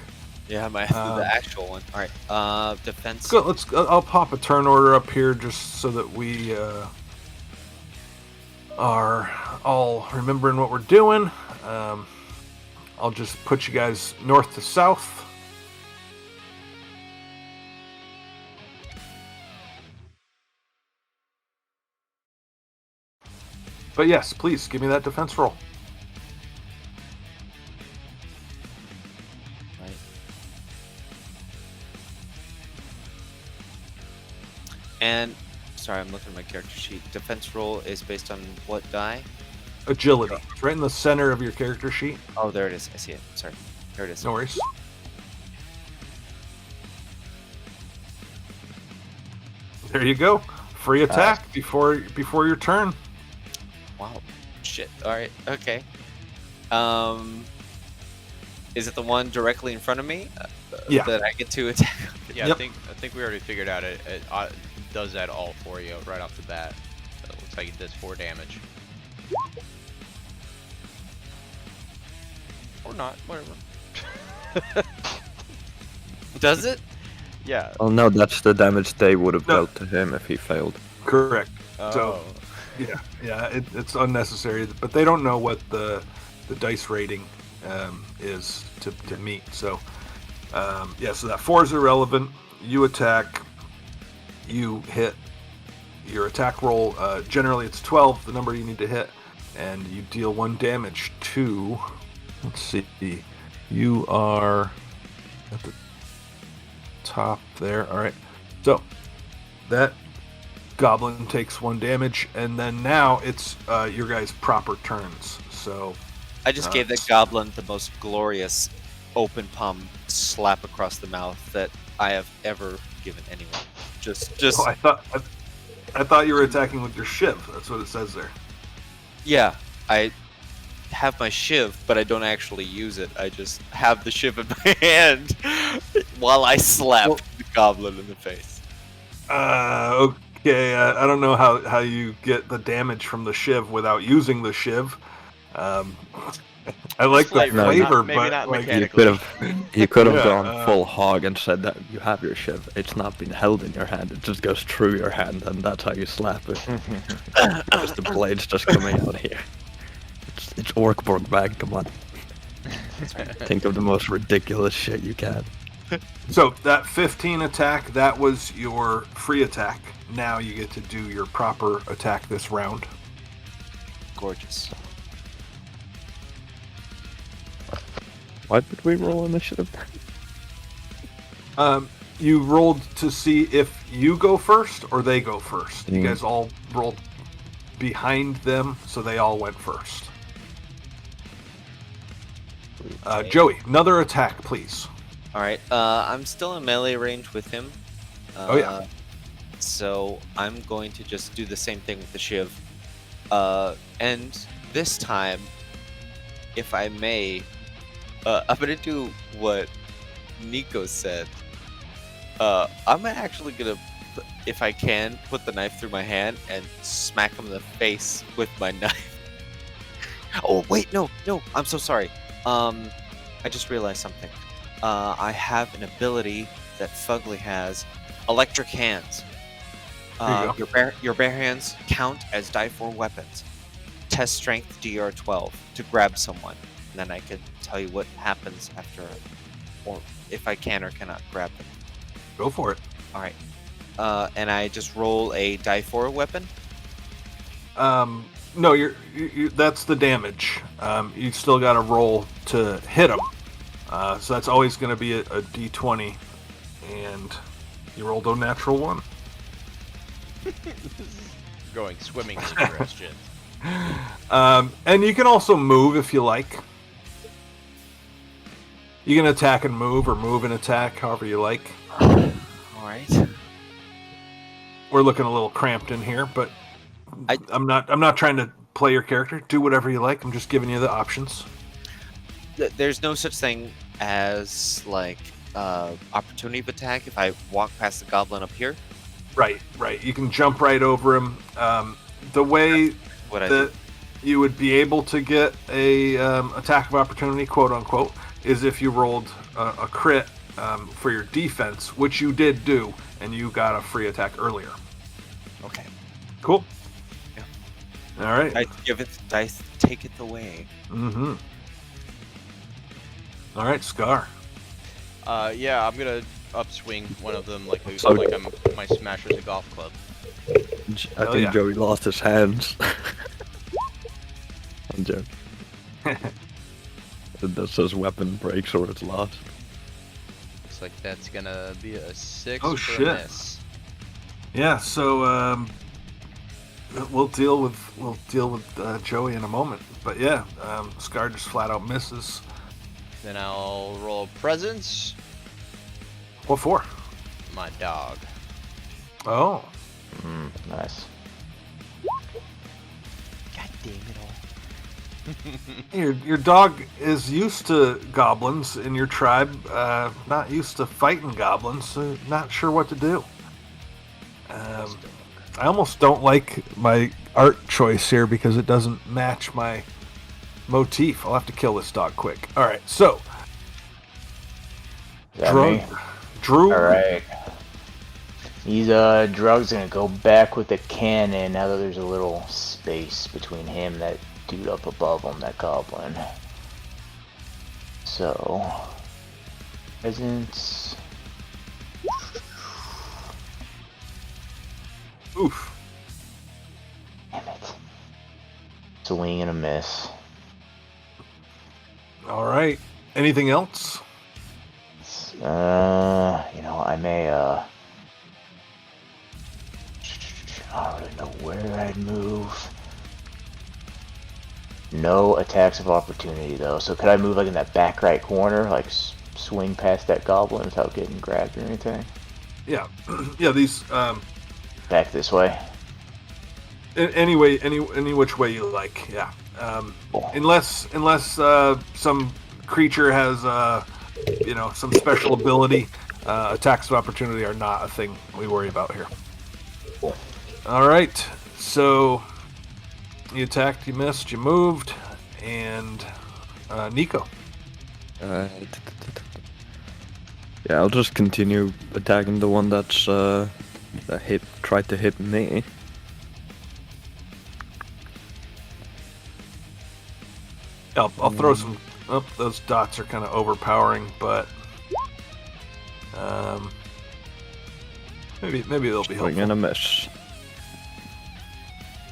yeah, the actual one. All right. Defense. Let's go. I'll pop a turn order up here just so that we are all remembering what we're doing. I'll just put you guys north to south. But yes, please give me that defense roll. Right. And sorry, I'm looking at my character sheet. Defense roll is based on what die? Agility. It's right in the center of your character sheet. Oh, there it is. I see it. Sorry. There it is. No worries. There you go. Free attack before your turn. Wow. Shit. All right. Okay. Is it the one directly in front of me? Yeah. That I get to attack? Yeah, Yep. I think we already figured out it does that all for you right off the bat. So it looks like it does 4 damage. Or not, whatever. Does it? Yeah. Oh no, that's the damage they would have No. dealt to him if he failed. Correct. Oh. So, yeah, it's unnecessary, but they don't know what the dice rating is to meet. So, so that 4 is irrelevant. You attack, you hit your attack roll. Generally, it's 12, the number you need to hit, and you deal 1 damage to. Let's see. You are at the top there. All right. So that Goblin takes 1 damage, and then now it's your guys' proper turns. So I just gave that goblin the most glorious open palm slap across the mouth that I have ever given anyone. Just oh, I thought you were attacking with your shiv. That's what it says there. yeah, I have my shiv, but I don't actually use it. I just have the shiv in my hand while I slap the goblin in the face. Okay. I don't know how you get the damage from the shiv without using the shiv. I like the Flavor, flavor, maybe but not like, mechanically. You could have Yeah, gone full hog and said that you have your shiv. It's not been held in your hand. It just goes through your hand, and that's how you slap it. Just the blades just coming out here. It's Orc Borg bag. Come on. Think of the most ridiculous shit you can. So that 15 attack, that was your free attack. Now you get to do your proper attack this round. Gorgeous. Why did we roll initiative? You rolled to see if you go first or they go first. You Mm. guys all rolled behind them, so they all went first. Joey, another attack, please. All right. I'm still in melee range with him. Oh, yeah. So I'm going to just do the same thing with the shiv. And this time, if I may, I'm gonna do what Nico said. I'm actually gonna, if I can, put the knife through my hand and smack him in the face with my knife. Oh wait, no, I'm so sorry. I just realized something. I have an ability that Fugly has, Electric Hands. There you go. Your bare hands count as die 4 weapons. Test strength DR12 to grab someone, and then I can tell you what happens after, or if I can or cannot grab them. Go for it. All right. And I just roll a die 4 weapon. No, you that's the damage. You still got to roll to hit them. So that's always going to be a D20, and you rolled a natural 1. Going swimming in the direction. And you can also move if you like. You can attack and move, or move and attack, however you like. All right. We're looking a little cramped in here, but I'm not trying to play your character. Do whatever you like. I'm just giving you the options. There's no such thing as like opportunity of attack if I walk past the goblin up here. Right. You can jump right over him. The way What I that do. you would be able to get a attack of opportunity, quote unquote, is if you rolled a crit for your defense, which you did do, and you got a free attack earlier. Okay. Cool. Yeah. All right. Dice take it away. Mm-hmm. All right, Scar. Yeah, I'm gonna upswing one of them like my smasher's a golf club. I think yeah. Joey lost his hands. I'm joking. That's his weapon breaks or it's lost. Looks like that's gonna be a 6 Oh, for shit. a miss. Yeah. So we'll deal with Joey in a moment. But yeah, Scar just flat out misses. Then I'll roll presence. What for? My dog. Oh. Nice. God damn it all. Your dog is used to goblins in your tribe, not used to fighting goblins, so not sure what to do. I almost don't like my art choice here because it doesn't match my motif. I'll have to kill this dog quick. Alright, so. Is that me? Drew. Alright. He's Drug's gonna go back with the cannon now that there's a little space between him and that dude up above him, that goblin. So presence. Oof. Damn it. Swing and a miss. Alright. Anything else? I may I don't really know where I'd move. No attacks of opportunity though, so could I move like in that back right corner, like swing past that goblin without getting grabbed or anything? Yeah. Yeah, these Back this way. any which way you like, yeah. Unless some creature has some special ability, attacks of opportunity are not a thing we worry about here. Cool. All right, so you attacked, you missed, you moved, and Nico. Yeah, I'll just continue attacking the one that's that tried to hit me. I'll throw some. Oh, those dots are kind of overpowering, but maybe they'll be Swing helpful. and a miss.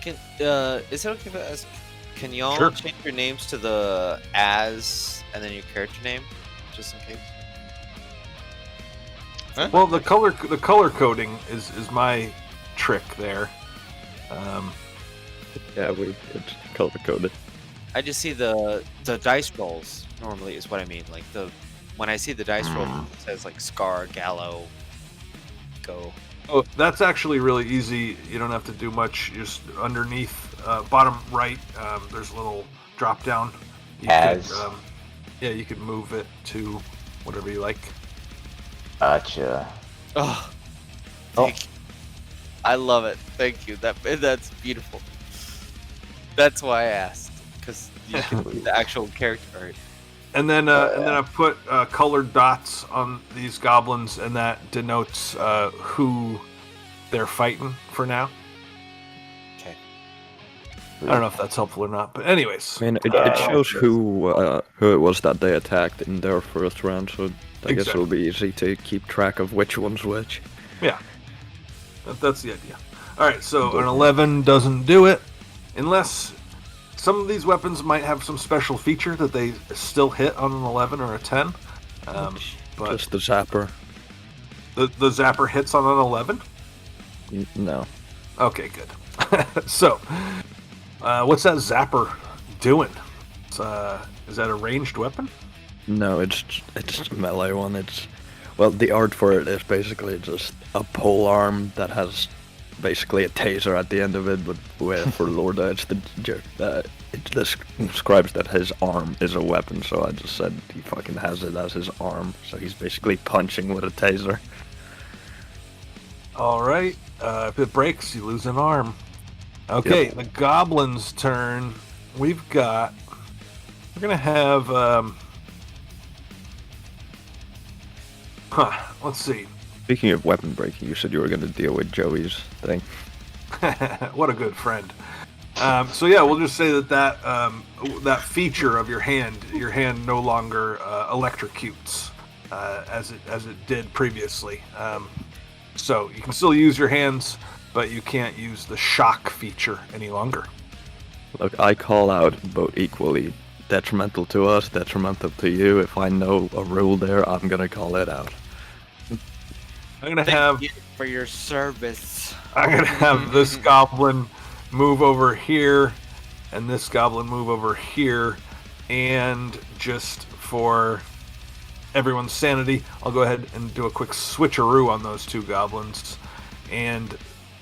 Is it okay if I ask? Can y'all Sure. change your names to the as and then your character name, just in case? Well, the color coding is my trick there. Yeah, it's color coded. I just see the dice rolls normally is what I mean. Like when I see the dice roll, it says like Scar, Gallo, Go. Oh, that's actually really easy. You don't have to do much. Just underneath, bottom right, there's a little drop down. You could move it to whatever you like. Gotcha. Oh, thank you. I love it. Thank you. That's beautiful. That's why I asked, because you can put the actual character art. And then I put colored dots on these goblins, and that denotes who they're fighting for now. Okay. I don't know if that's helpful or not, but anyways. I mean, it shows who it was that they attacked in their first round, so I guess it'll be easy to keep track of which one's which. Yeah, that's the idea. All right, so an 11 doesn't do it, unless some of these weapons might have some special feature that they still hit on an 11 or a 10. But Just the zapper. the zapper hits on an 11. No. Okay, good. So, what's that zapper doing? Is that a ranged weapon? No, it's a melee one. The art for it is basically just a pole arm that has basically a taser at the end of it, but where for Lorda it describes that his arm is a weapon, so I just said he fucking has it as his arm, so he's basically punching with a taser. All right. If it breaks, you lose an arm. Okay, Yep. the Goblin's turn. We're gonna have let's see. Speaking of weapon breaking, you said you were going to deal with Joey's thing. What a good friend. So yeah, we'll just say that feature of your hand no longer electrocutes as it did previously. So you can still use your hands, but you can't use the shock feature any longer. Look, I call out both equally detrimental to us, detrimental to you. If I know a rule there, I'm going to call it out. I'm gonna have for your service. this goblin move over here, and this goblin move over here, and just for everyone's sanity, I'll go ahead and do a quick switcheroo on those two goblins. And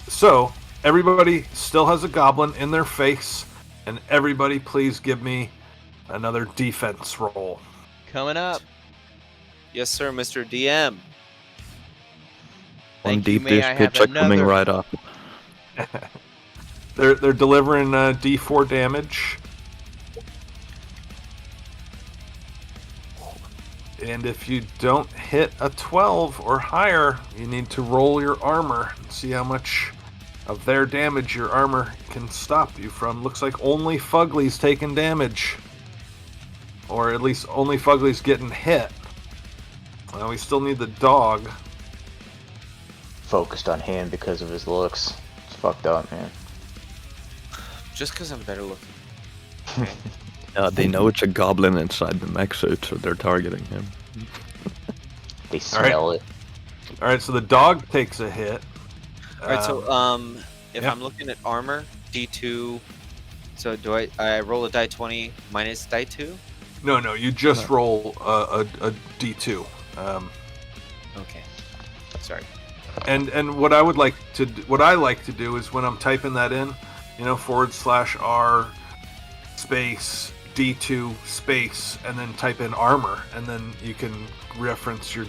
so everybody still has a goblin in their face, and everybody please give me another defense roll. Coming up. Yes, sir, Mr. DM. On Thank you, deep may dish I have pitch are coming another? right up. They're delivering D4 damage. And if you don't hit a 12 or higher, you need to roll your armor and see how much of their damage your armor can stop you from. Looks like only Fugly's taking damage. Or at least only Fugly's getting hit. Well, we still need the dog. Focused on him because of his looks. It's fucked up, man. Just because I'm better looking. They know it's a goblin inside the mech suit, so they're targeting him. They smell it. All right, so the dog takes a hit. All right, so if yeah. I'm looking at armor, D2. So do I roll a die 20 minus die 2? No, you just roll a D2. Okay. Sorry. And what I like to do is when I'm typing that in, /R space D2 space and then type in armor, and then you can reference your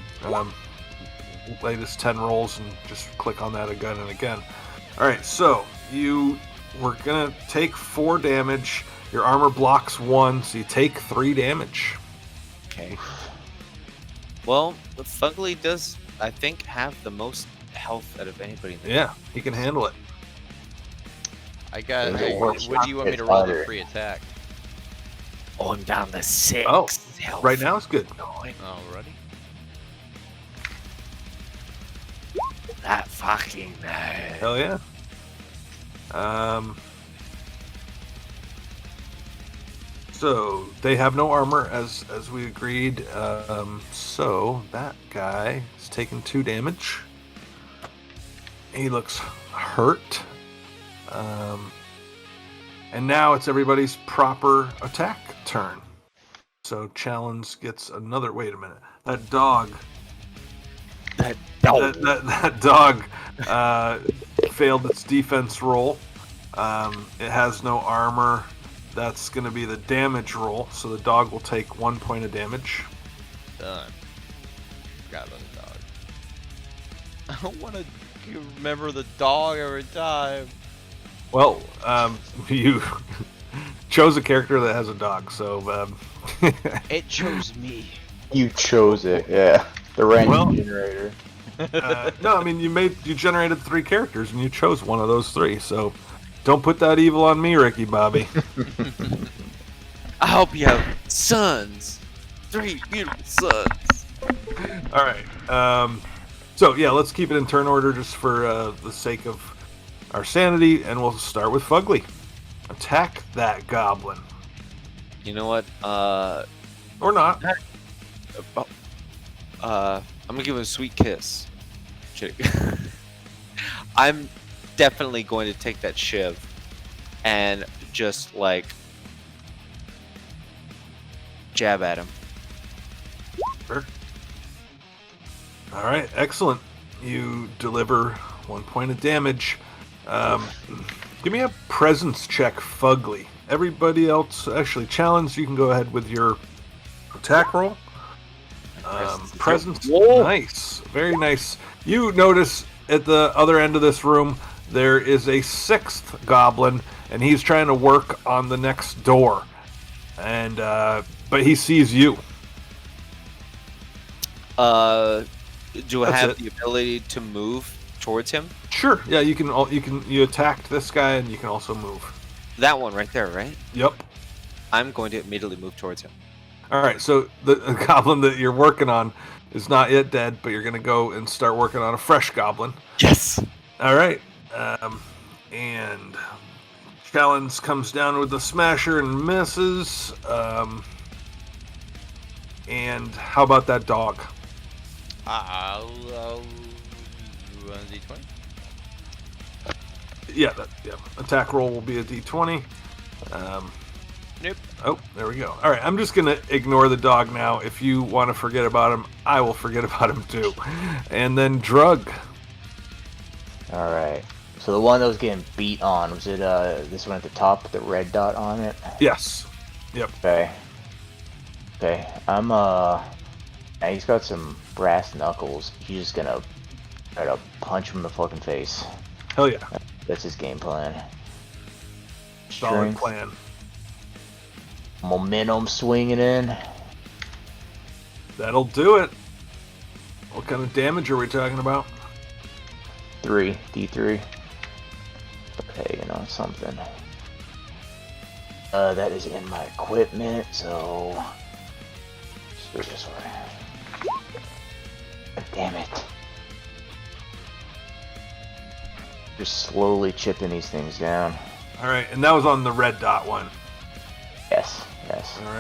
latest 10 rolls and just click on that again and again. All right, so we're gonna take 4 damage. Your armor blocks 1, so you take 3 damage. Okay. Well, the Fugly does, I think, have the most health out of anybody in the Yeah, he can handle it. I got. There's a What workshop do you want me to that's roll the harder. free attack? Oh, I'm down to 6. Oh, health. right now it's good. Alrighty. That fucking nice. Hell yeah. So they have no armor as we agreed. So that guy is taking 2 damage. He looks hurt. And now it's everybody's proper attack turn. So Challenge gets another. Wait a minute. That dog. That dog. That dog failed its defense roll. It has no armor. That's going to be the damage roll. So the dog will take 1 point of damage. Done. Forgot about the dog. I don't want to remember the dog every time. Well, you chose a character that has a dog, so It chose me. You chose it, yeah. The random Well- generator. no, I mean you generated 3 characters and you chose one of those 3. So don't put that evil on me, Ricky Bobby. I hope you have sons. 3 beautiful sons. All right. So yeah, let's keep it in turn order just for the sake of our sanity, and we'll start with Fugly. Attack that goblin, You know what? or not. I'm gonna give him a sweet kiss. Kidding. I'm definitely going to take that shiv and just like jab at him. Sure. All right, excellent. You deliver 1 point of damage. Give me a presence check, Fugly. Everybody else, actually, Challenge, you can go ahead with your attack roll. Presence, nice. Very nice. You notice at the other end of this room, there is a 6th goblin, and he's trying to work on the next door. And, but he sees you. Do I That's have it. the ability to move towards him? Sure. Yeah, you attacked this guy, and you can also move. That one right there, right? Yep. I'm going to immediately move towards him. All right, so the goblin that you're working on is not yet dead, but you're going to go and start working on a fresh goblin. Yes. All right. And Challenge comes down with the smasher and misses. And how about that dog? I'll D20. Yeah, attack roll will be a d20. Nope. Oh, there we go. All right, I'm just going to ignore the dog now. If you want to forget about him, I will forget about him too. And then Drug. Alright. So the one that was getting beat on, was it this one at the top with the red dot on it? Yes. Yep. Okay. Okay. He's got some brass knuckles. He's just gonna try to punch him in the fucking face. Hell yeah. That's his game plan. Solid Strength, plan. momentum swinging in. That'll do it. What kind of damage are we talking about? 3, D3. Okay, something. That is in my equipment, so let's do it this way. God damn it. Just slowly chipping these things down. All right, and that was on the red dot one. Yes. All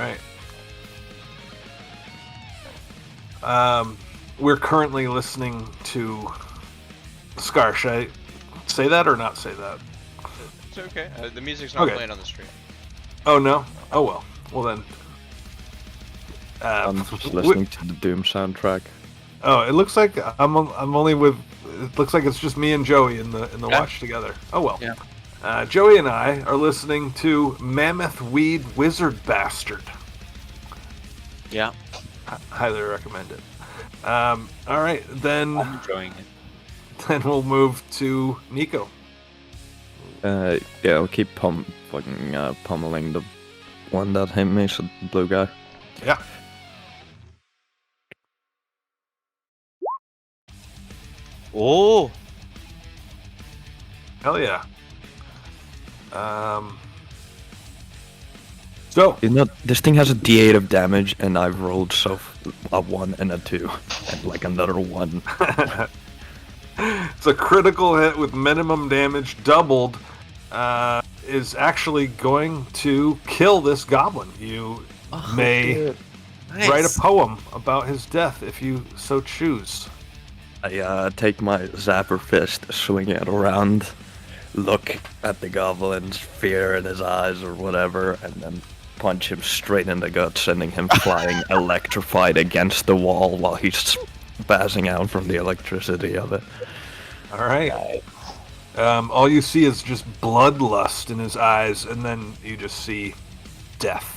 right. We're currently listening to Scar. Should I say that or not say that? It's okay. The music's not Okay. playing on the stream. Oh no. Oh well. Well then. I'm just listening to the Doom soundtrack. Oh, it looks like I'm only with. It looks like it's just me and Joey in the Yeah. watch together. Oh well. Yeah. Joey and I are listening to Mammoth Weed Wizard Bastard. Yeah. Highly recommend it. All right, then I'm enjoying it. then we'll move to Nico. Yeah, I'll keep pummeling the one that hit me, so the blue guy. Yeah. Oh. Hell yeah. So You know, this thing has a D8 of damage, and I've rolled a 1 and a 2, and like another 1. it's a critical hit with minimum damage doubled. Is actually going to kill this goblin. You may Nice. write a poem about his death if you so choose. I take my zapper fist, swing it around, look at the goblin's fear in his eyes or whatever, and then punch him straight in the gut, sending him flying electrified against the wall while he's spazzing out from the electricity of it. All right. All you see is just bloodlust in his eyes, and then you just see death.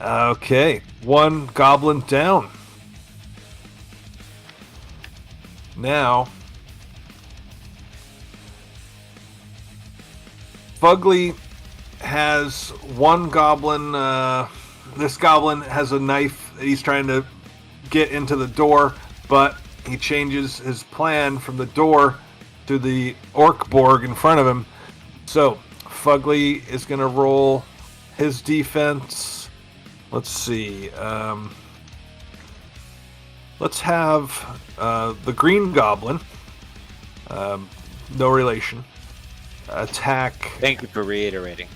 Okay, one goblin down. Now, Fugly has one goblin. This goblin has a knife that he's trying to get into the door, but he changes his plan from the door to the Orc Borg in front of him. So, Fugly is going to roll his defense. Let's see. Let's have the Green Goblin, no relation, attack. Thank you for reiterating.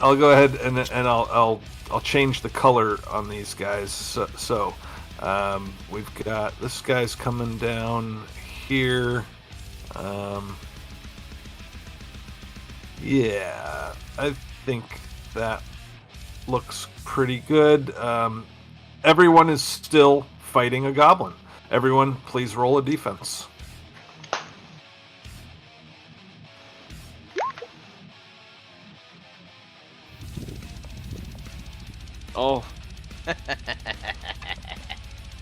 I'll go ahead and I'll change the color on these guys. So we've got this guy's coming down here. Yeah, I think that looks pretty good. Everyone is still fighting a goblin. Everyone, please roll a defense. Oh,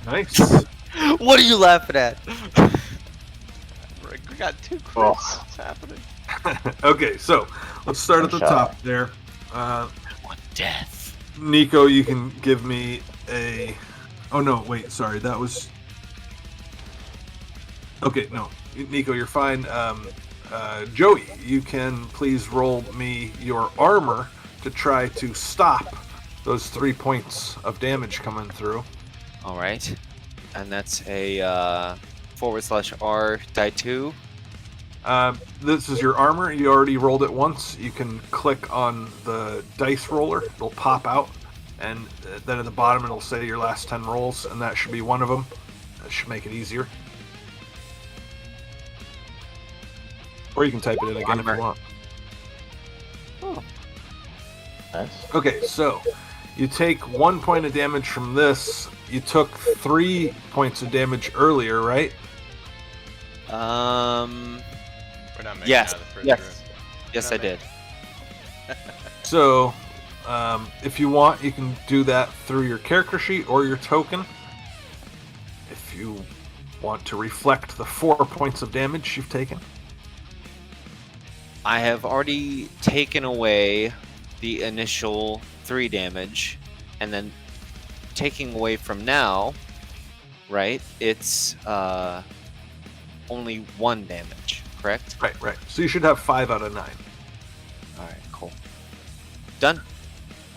Nice. what are you laughing at? We got 2 crits. Oh. What's happening? Okay, so let's start at the Shot. top there. One death. Nico, you can give me a. Oh no, wait, sorry, that was. Okay, no, Nico, you're fine. Joey, you can please roll me your armor to try to stop those 3 points of damage coming through. All right, and that's a /R die 2. This is your armor. You already rolled it once. You can click on the dice roller. It'll pop out, and then at the bottom it'll say your last 10 rolls, and that should be one of them. That should make it easier. Or you can type it in again if you want. Nice. Okay, so you take 1 point of damage from this. You took 3 points of damage earlier, right? We're not making Yes, it out of the first yes. room. Yes, We're I not did. So, if you want, you can do that through your character sheet or your token. If you want to reflect the 4 points of damage you've taken. I have already taken away the initial 3 damage, and then taking away from now, right? It's only 1 damage, correct? Right. So you should have 5 out of 9. All right, cool. Done.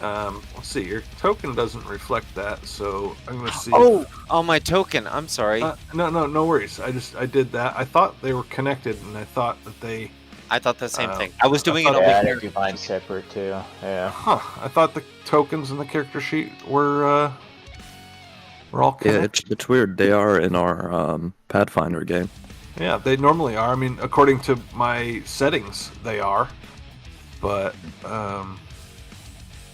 Let's see. Your token doesn't reflect that, so I'm gonna see. Oh, my token. I'm sorry. No worries. I did that. I thought they were connected, and I thought that they. I thought the same thing. I was doing it thought- on Yeah, I my didn't do mine separate too. Yeah. I thought the tokens in the character sheet were all Yeah, connected. it's weird. They are in our Pathfinder game. Yeah, they normally are. I mean, according to my settings, they are. But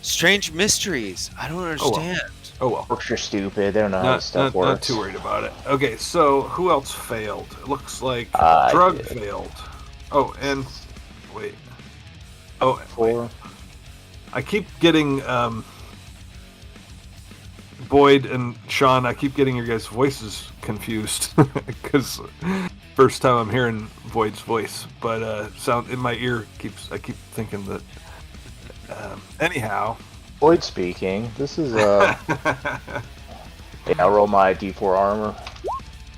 Strange mysteries. I don't understand. oh well. Orcs are stupid. They don't know how this Not stuff works. not too worried about it. Okay, so who else failed? It looks like I Drug did. failed. Oh, and wait. Oh, wait. 4. I keep getting Boyd and Sean. I keep getting your guys' voices confused because first time I'm hearing Boyd's voice, but sound in my ear I keep thinking that. Anyhow. Boyd speaking. This is Yeah, I'll roll my D4 armor.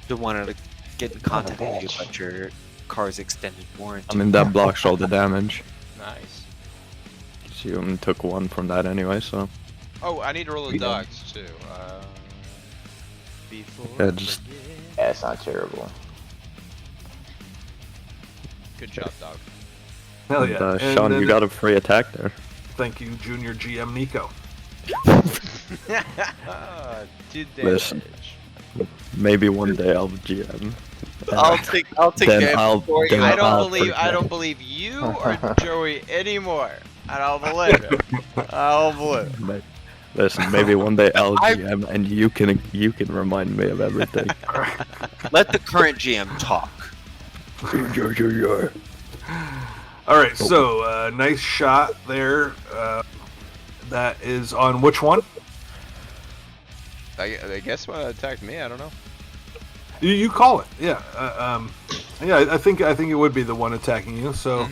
Just wanted to get in contact with you bitch. about your car's extended warranty. I mean, that blocks all the damage. Nice. So you only took 1 from that anyway, so. Oh, I need to roll the Yeah. dogs too. Before Yeah, I just- forget. Yeah, it's not terrible. Good job, dog. Hell And, yeah. And Sean, then- you got a free attack there. Thank you, Junior GM Nico. 2 Listen. damage. Maybe one day I'll GM. I'll take Then that I'll- for you. then I I'll don't believe you or Joey anymore. I don't believe it. I don't believe it. Listen, maybe one day I'll I- GM and you can remind me of everything. Let the current GM talk. All right, so nice shot there. That is on which one? I guess when it attacked me, I don't know. You call it, yeah. Yeah, I think it would be the one attacking you. So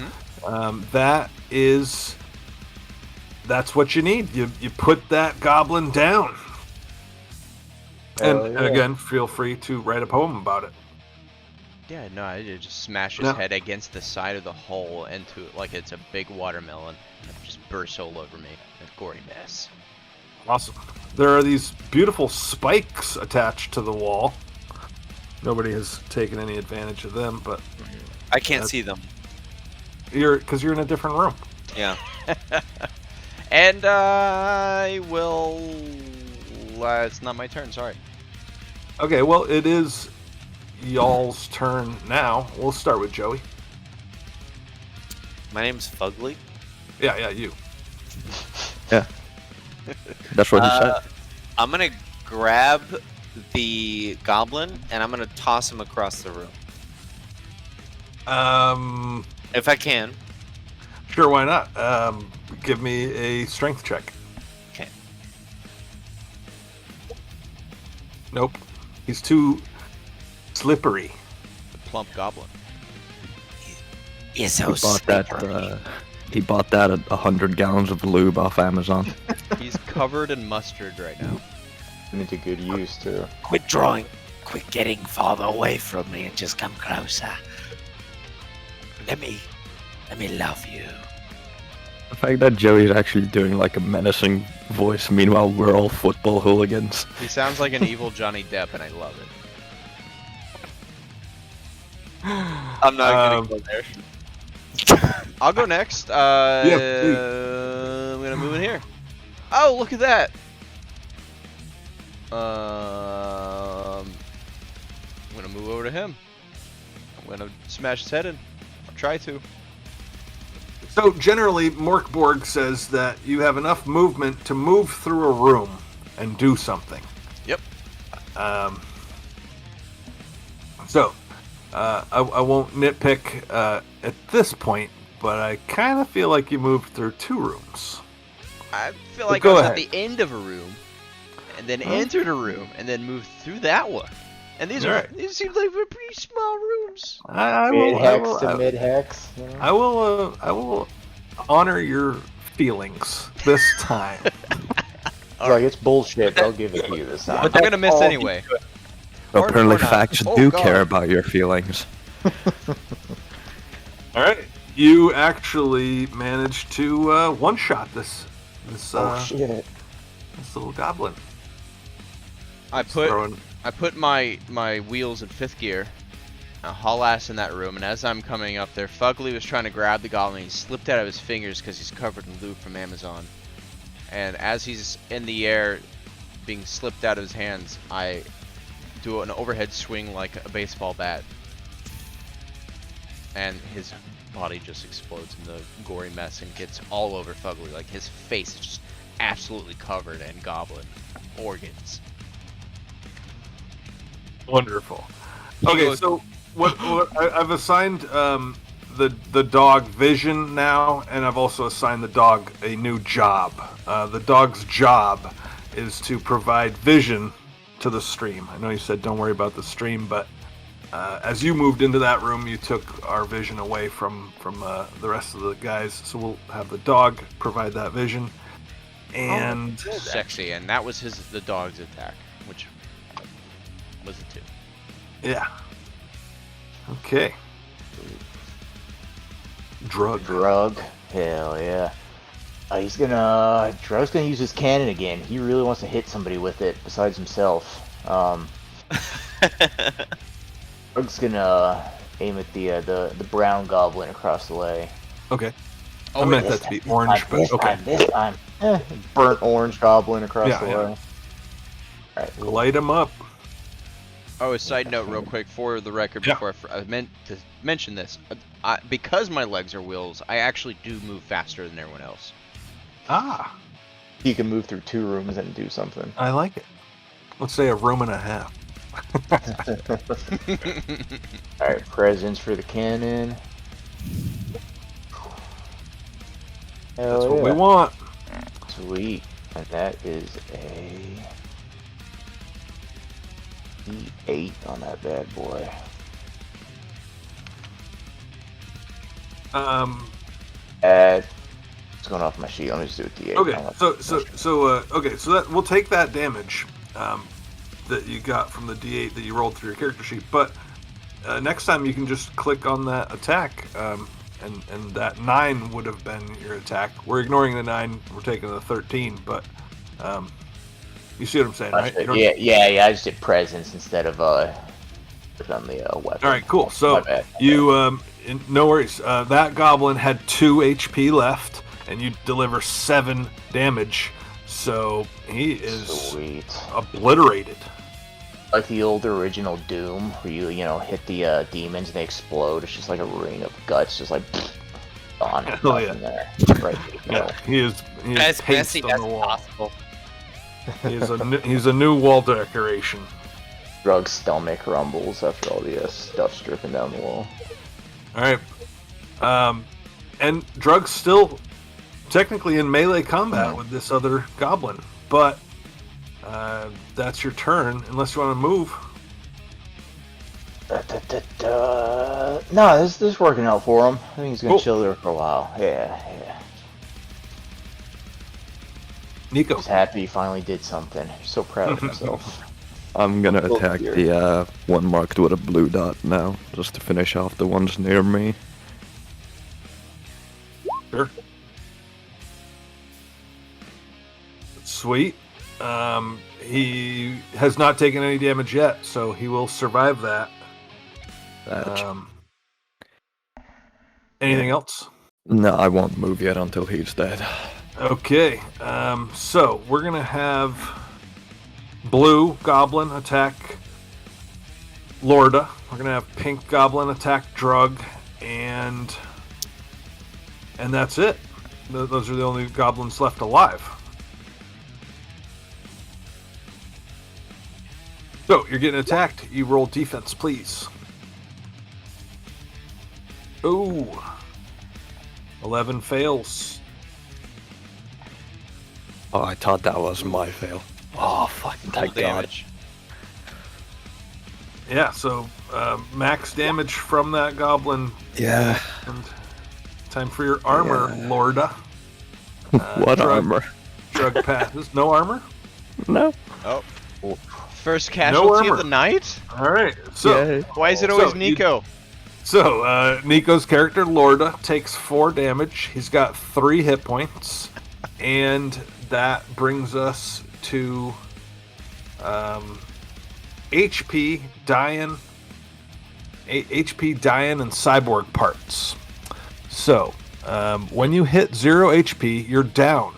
that's what you need. You put that goblin down. Hell And yeah. again, feel free to write a poem about it. Yeah, no, I did just smash his No. head against the side of the hole into it like it's a big watermelon. It just burst all over me. A gory mess. Awesome. There are these beautiful spikes attached to the wall. Nobody has taken any advantage of them, but I can't see them. because you're in a different room. Yeah. And I will. It's not my turn. Sorry. Okay, well, it is y'all's turn now. We'll start with Joey. My name's Fugly. Yeah, you. That's what he said. I'm gonna grab the goblin and I'm gonna toss him across the room. If I can. Sure, why not? Give me a strength check. Okay. Nope. He's too slippery. The plump goblin. You're so He bought that at 100 gallons of lube off Amazon. He's covered in mustard right now. Into good use too. Quit drawing. Quit getting farther away from me and just come closer. Let me love you. The fact that Joey's actually doing like a menacing voice, meanwhile we're all football hooligans. He sounds like an evil Johnny Depp, and I love it. I'm not gonna go there. I'll go next. please. I'm gonna move in here. Oh, look at that. I'm gonna move over to him. I'm gonna smash his head in. I'll try to. So generally, Orc Borg says that you have enough movement to move through a room and do something. Yep. I won't nitpick at this point, but I kind of feel like you moved through 2 rooms. I feel like I Go was ahead. at the end of a room, and then entered a room, and then moved through that one. And these these seem like pretty small rooms. I will honor your feelings this time. Like it's bullshit. I'll give it to you this time. I'm gonna miss anyway. Or- Apparently or not. facts Oh, do God. care about your feelings. All right, you actually managed to one-shot this shit. this little goblin. I Throwing- put my wheels in 5th gear. I haul ass in that room, and as I'm coming up there, Fugly was trying to grab the goblin. He slipped out of his fingers because he's covered in lube from Amazon. And as he's in the air, being slipped out of his hands, I do an overhead swing like a baseball bat, and his body just explodes in the gory mess and gets all over Fugly. Like his face is just absolutely covered in goblin organs. Wonderful. Okay, so what I've assigned the dog vision now, and I've also assigned the dog a new job. The dog's job is to provide vision to the stream. I know you said don't worry about the stream, but as you moved into that room, you took our vision away from the rest of the guys. So we'll have the dog provide that vision, and Sexy, and that was the dog's attack, which was a 2. yeah. Okay. Drug. Hell yeah. Drug's gonna use his cannon again. He really wants to hit somebody with it besides himself. Drug's gonna aim at the brown goblin across the way. Okay. Oh, I meant wait, that to be orange, but okay. This time. Burnt orange goblin across Yeah, the yeah. way. Alright, cool. Light him up. Oh, a side note, real quick, for the record, Yeah. before I meant to mention this, because my legs are wheels, I actually do move faster than everyone else. Ah, You can move through 2 rooms and do something. I like it. Let's say a room and a half. Alright, presents for the cannon. Hell That's what we yeah. want. Sweet. And that is a D8 on that bad boy. It's going off my sheet. Let me just do a D8. Okay, so that we'll take that damage that you got from the D8 that you rolled through your character sheet. But next time you can just click on that attack, and that 9 would have been your attack. We're ignoring the 9. We're taking the 13. But you see what I'm saying, right? You don't- Yeah. I just did presents instead of put on the weapon. All right, cool. My So bad. you, no worries. That goblin had 2 HP left, and you deliver 7 damage. So he is Sweet. obliterated. Like the old original Doom, where you hit the demons and they explode. It's just like a ring of guts, just like gone. Hell yeah. Nothing there. Right. Yeah, he is As paste messy on as the wall. possible. He's a new wall decoration. Drug's stomach rumbles after all the stuff's dripping down the wall. All right, and Drug's still technically in melee combat with this other goblin, but That's your turn, unless you want to move. No, this is working out for him. I think he's gonna Cool. chill there for a while. Yeah. Nico. He's happy he finally did something. He's so proud of himself. I'm gonna Oh, attack dear. the one marked with a blue dot now, just to finish off the ones near me. Sure. Sweet. He has not taken any damage yet, so he will survive that. Anything else? No, I won't move yet until he's dead. Okay. So we're gonna have Blue Goblin attack Lorda. We're gonna have Pink Goblin attack Drug, and that's it. Those are the only goblins left alive. So, you're getting attacked. You roll defense, please. Ooh. 11 fails. Oh, I thought that was my fail. Oh, fucking Full thank God. damage. Yeah, so max damage from that goblin. Yeah. And time for your armor, Yeah. Lorda. What drug- armor? Drug passes. No armor? No. Oh. First casualty armor. of the night? Alright, so... Yay. Why is it always So, you- Nico? So, Nico's character, Lorda, takes 4 damage. He's got 3 hit points. And that brings us to HP, Dian, and cyborg parts. So, when you hit 0 HP, you're down.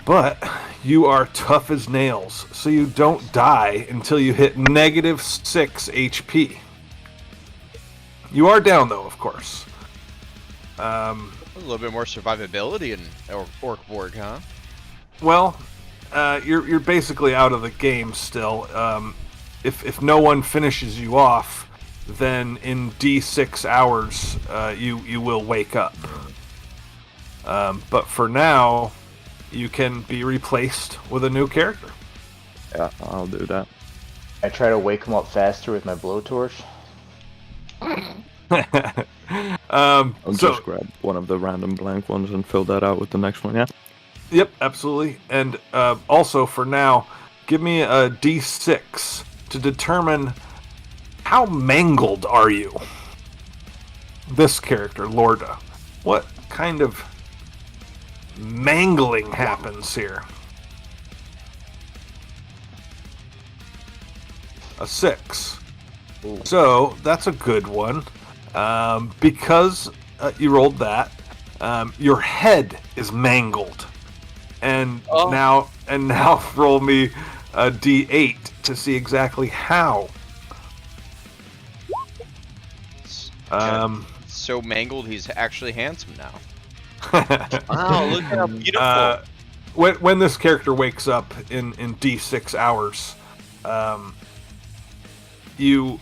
But you are tough as nails, so you don't die until you hit -6 HP. You are down, though, of course. A little bit more survivability in Orc Borg, huh? Well, you're basically out of the game still. If no one finishes you off, then in D6 hours you will wake up. But for now, you can be replaced with a new character. Yeah, I'll do that. I try to wake him up faster with my blowtorch. I'll So, just grab one of the random blank ones and fill that out with the next one, yeah? yep, absolutely. And also for now, give me a D6 to determine how mangled are you. This character, Lorda. What kind of mangling happens here? A 6. So that's a good one. Because you rolled that, your head is mangled. And now roll me a D8 to see exactly how. So mangled, he's actually handsome now. Wow, look how beautiful. When this character wakes up in D6 hours, you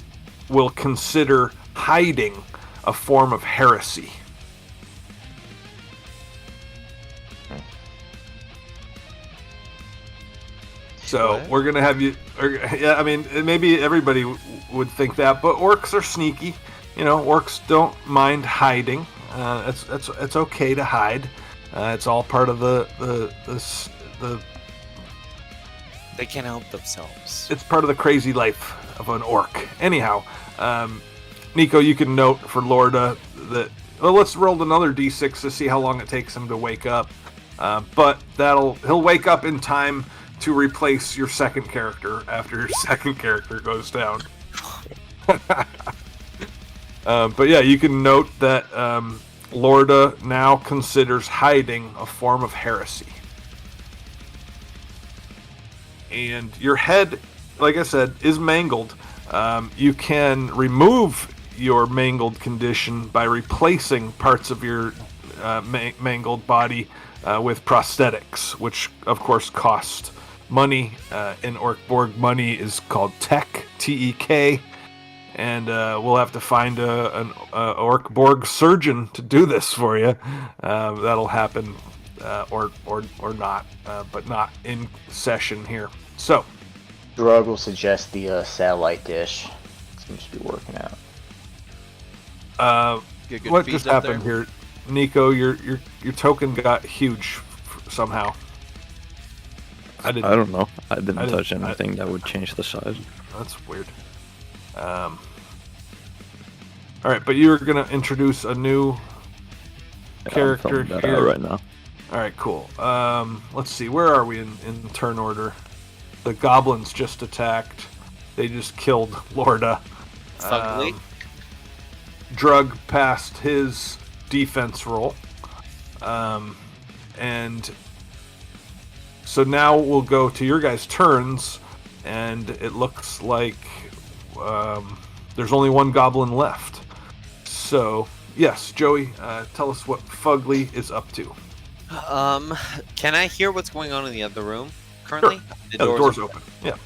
will consider hiding a form of heresy. So What? we're gonna have you. Yeah, I mean, maybe everybody would think that, but orcs are sneaky. You know, orcs don't mind hiding. It's okay to hide. It's all part of the They can't help themselves. it's part of the crazy life of an orc. Anyhow, Nico, you can note for Lorda that. Well, let's roll another d6 to see how long it takes him to wake up. But he'll wake up in time to replace your second character after your second character goes down. But yeah, you can note that Lorda now considers hiding a form of heresy. And your head, like I said, is mangled. You can remove your mangled condition by replacing parts of your mangled body with prosthetics, which of course cost money. In Orc Borg, money is called tech, T-E-K, and we'll have to find an Orc Borg surgeon to do this for you. That'll happen or not, but not in session here. So, Drug will suggest the satellite dish. Seems to be working out. Get good what feeds just up happened there. here, Nico? Your token got huge somehow. I don't know. I didn't I didn't- touch anything that would change the size. That's weird. All right, but you were gonna introduce a new Yeah, character I'm filling that here out right now. All right, cool. Let's see. Where are we in turn order? The goblins just attacked. They just killed Lorda. Fugly. Drug passed his defense roll. And so now we'll go to your guys' turns, and it looks like there's only one goblin left. So, yes, Joey, tell us what Fugly is up to. Can I hear what's going on in the other room currently? Sure. Yeah, the door's open. Yeah.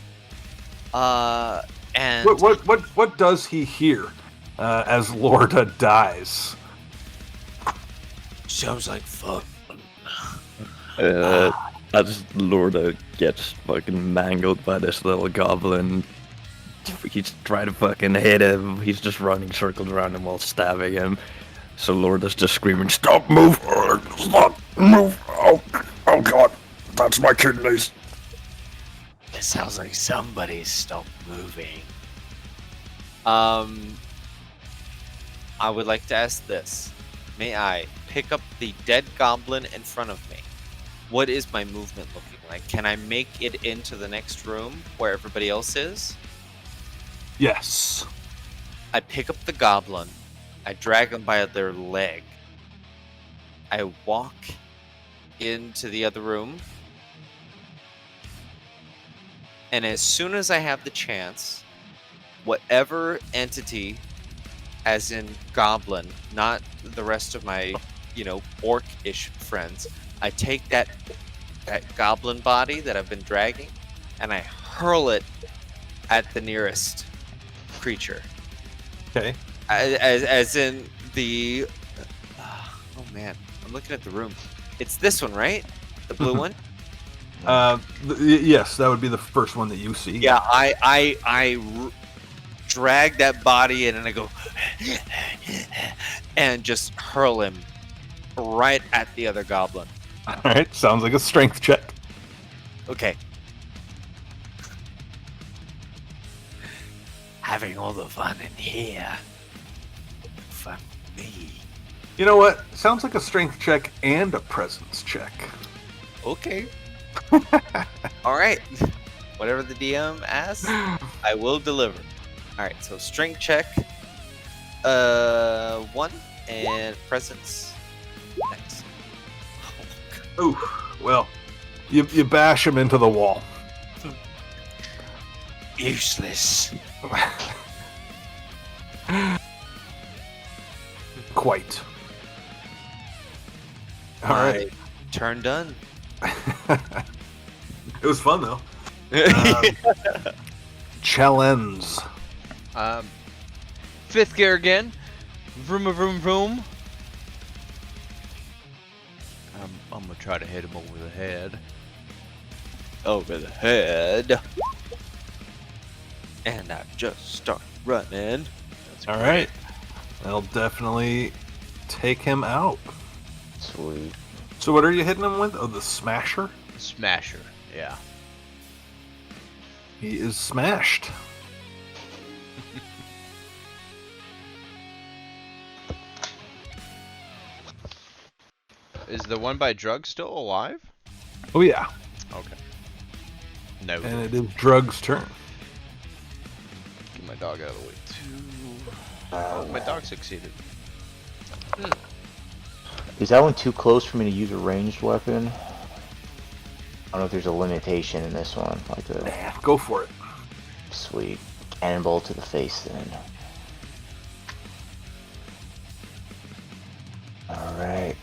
And What does he hear as Lorda dies? Sounds like fun. As Lorda gets fucking mangled by this little goblin, he's trying to fucking hit him. He's just running circles around him while stabbing him. So Lorda's just screaming, "Stop, move! Stop, move! Oh god, that's my kidneys!" It sounds like somebody stopped moving. I would like to ask this. May I pick up the dead goblin in front of me? What is my movement looking like? Can I make it into the next room where everybody else is? Yes. I pick up the goblin. I drag him by their leg. I walk into the other room. And as soon as I have the chance, whatever entity, as in goblin, not the rest of my, orc-ish friends, I take that goblin body that I've been dragging, and I hurl it at the nearest creature. Okay. As in the... oh man, I'm looking at the room. It's this one, right? The blue one? Yes, that would be the first one that you see. Yeah, I drag that body in and I go and just hurl him right at the other goblin. All right. Sounds like a strength check. Okay. Having all the fun in here. Fun me. You know what? Sounds like a strength check and a presence check. Okay. All right. Whatever the DM asks, I will deliver. All right. So strength check, 1, and presence next. Ooh. Well, you bash him into the wall. Useless. Quite. All right. Turn done. It was fun though. Challenge. Fifth gear again. Vroom, vroom, vroom. I'm gonna try to hit him over the head. Over the head. And I just start running. All right. That'll definitely take him out. Sweet. So what are you hitting him with? Oh, the smasher? Smasher. Yeah. He is smashed. Is the one by Drug still alive? Oh yeah. Okay. No. And it is Drug's turn. Get my dog out of the way too. Oh, my dog succeeded. Is that one too close for me to use a ranged weapon? I don't know if there's a limitation in this one. Like a Go for it. sweet cannonball to the face then. Alright.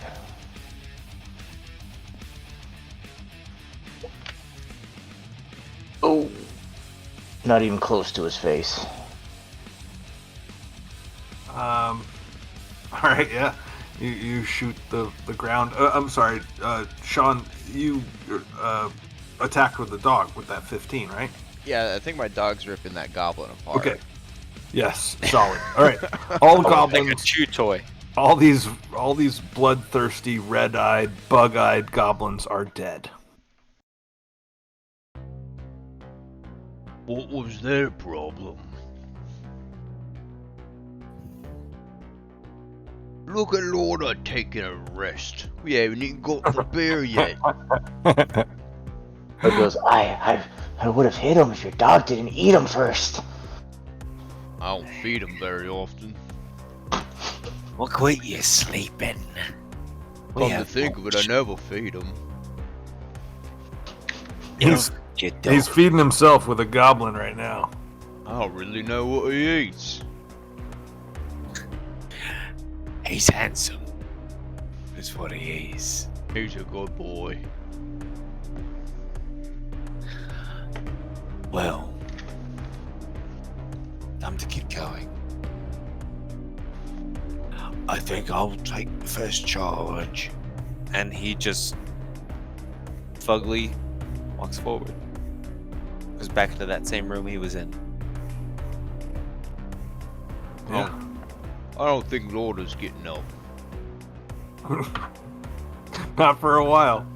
Oh. Not even close to his face. All right, yeah. You shoot the ground. I'm sorry, Sean. You attacked with the dog with that 15, right? Yeah, I think my dog's ripping that goblin apart. Okay. Yes, solid. All right. All Like a goblins, chew toy. all these bloodthirsty, red-eyed, bug-eyed goblins are dead. What was their problem? Look at Lorda taking a rest. We haven't even got the bear yet. He goes, I would have hit him if your dog didn't eat him first. I don't feed them very often. Look where you're sleeping. We Come to have think of it, I never feed them. He's You don't. he's feeding himself with a goblin right now. I don't really know what he eats. He's handsome. That's what he is. He's a good boy. Well, time to keep going. I think I'll take the first charge. And he just fugly walks forward. Goes back into that same room he was in. Yeah. I don't think Lorda's getting up. Not for a while.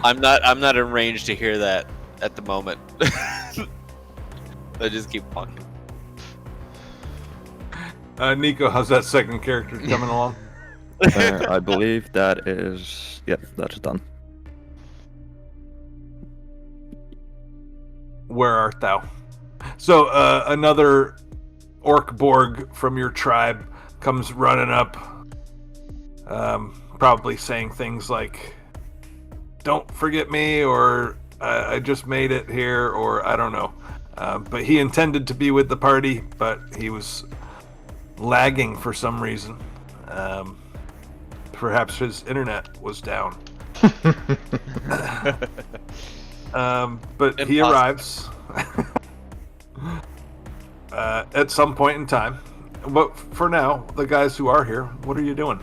I'm not in range to hear that at the moment. I just keep walking. Nico, how's that second character coming along? I believe that is... Yep, that's done. Where art thou? So another Orc Borg from your tribe comes running up, probably saying things like, "Don't forget me," or "I just made it here," or I don't know. But he intended to be with the party, but he was lagging for some reason. Perhaps his internet was down. But he Impossible. arrives at some point in time. But for now, the guys who are here, what are you doing?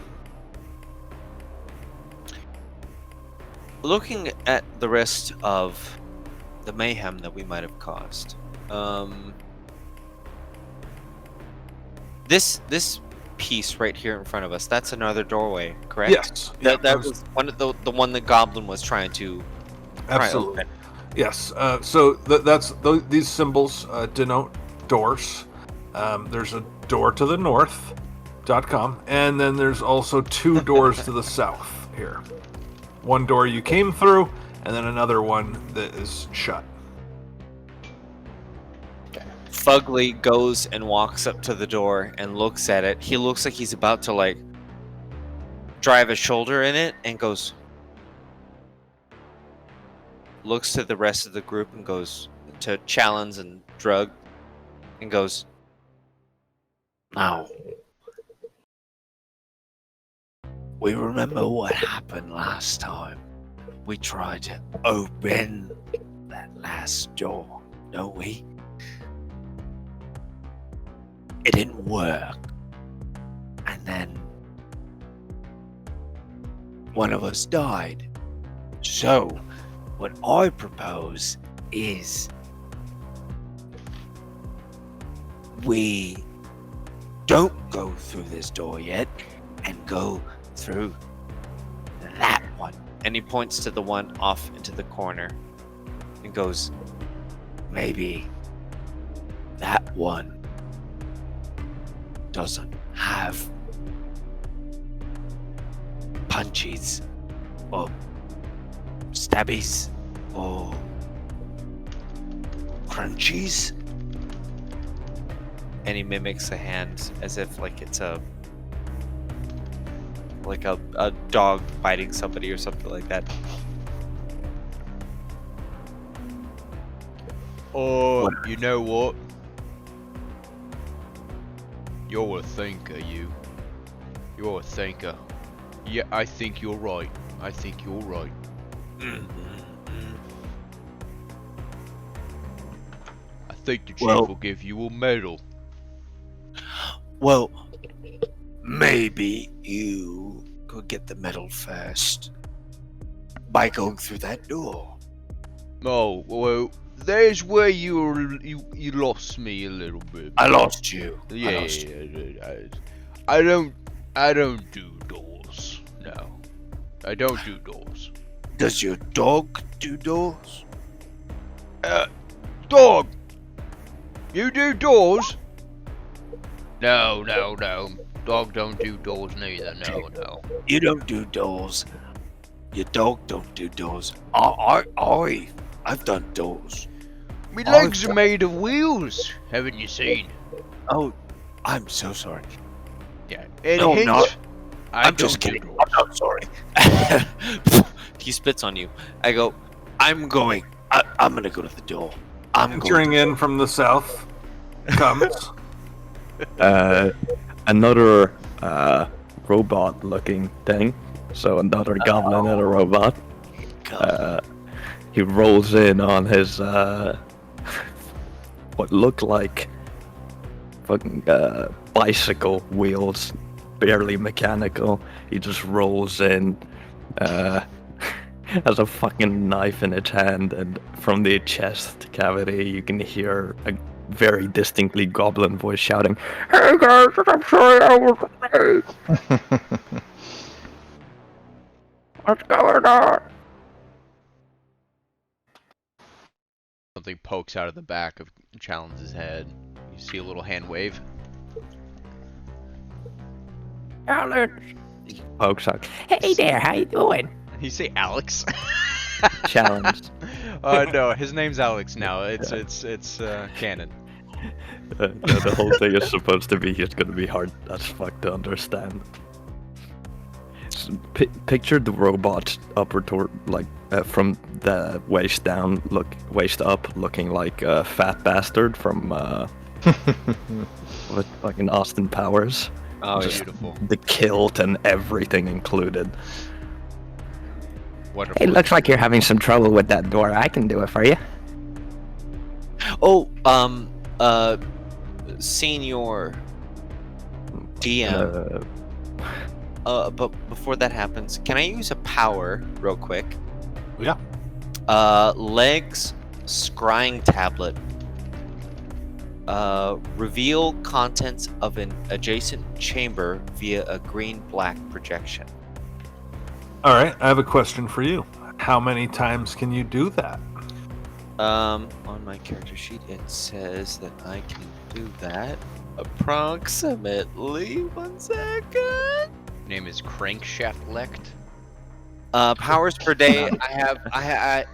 Looking at the rest of the mayhem that we might have caused. This piece right here in front of us, that's another doorway, correct? Yes. Yeah, That was one of the one the goblin was trying to absolutely. Yes. So these symbols denote doors. There's a door to the north.com, and then there's also two doors to the south here. One door you came through, and then another one that is shut. Fugly goes and walks up to the door and looks at it. He looks like he's about to like drive a shoulder in it and goes, looks to the rest of the group and goes to Challenge and Drug and goes, Now, we remember what happened last time. We tried to open that last door, don't we? It didn't work. And then one of us died. So, what I propose is we don't go through this door yet and go through that one. and he points to the one off into the corner and goes, Maybe that one doesn't have punchies or stabbies or crunchies. and he mimics a hand as if like it's a dog biting somebody or something like that. Oh, you know what? You're a thinker, you. You're a thinker. Yeah, I think you're right. I think you're right. I think the chief will give you a medal. Well, maybe you go get the metal first. By going through that door. Oh, well, there's where you lost me a little bit. I lost you. Yeah. I don't do doors. No. I don't do doors. Does your dog do doors? Dog! You do doors? No. Dog don't do doors neither. No. You don't do doors. Your dog don't do doors. I've done doors. My legs are made of wheels. Haven't you seen? Oh, I'm so sorry. Yeah. And No, hint, not. I I'm just don't do kidding. doors. I'm not sorry. He spits on you. I go, I'm going. I'm gonna go to the door. I'm going. Entering in from the south comes. Another robot-looking thing. So another goblin and a robot. He rolls in on his what look like fucking bicycle wheels, barely mechanical. He just rolls in, has a fucking knife in its hand, and from the chest cavity you can hear a very distinctly goblin voice shouting, "Hey guys, I'm sorry I was late. What's going on?" Something pokes out of the back of Challenge's head. You see a little hand wave. Challenge. He pokes out. Hey there, how you doing? You say Alex? Challenge. No, his name's Alex now. It's canon. No, the whole thing is supposed to be just gonna be hard as fuck to understand. Picture the robot upward toward, like, from the waist down, waist up, looking like a fat bastard from what, fucking Austin Powers. oh, Just Beautiful. the kilt and everything included. Wonderful. It looks like you're having some trouble with that door. I can do it for you. Oh, Senior DM. But before that happens, can I use a power real quick? Yeah. Legs, scrying tablet. Reveal contents of an adjacent chamber via a green-black projection. All right, I have a question for you. How many times can you do that? On my character sheet, it says that I can do that approximately 1 second. Name is Crankshaft Lect. Powers per day. I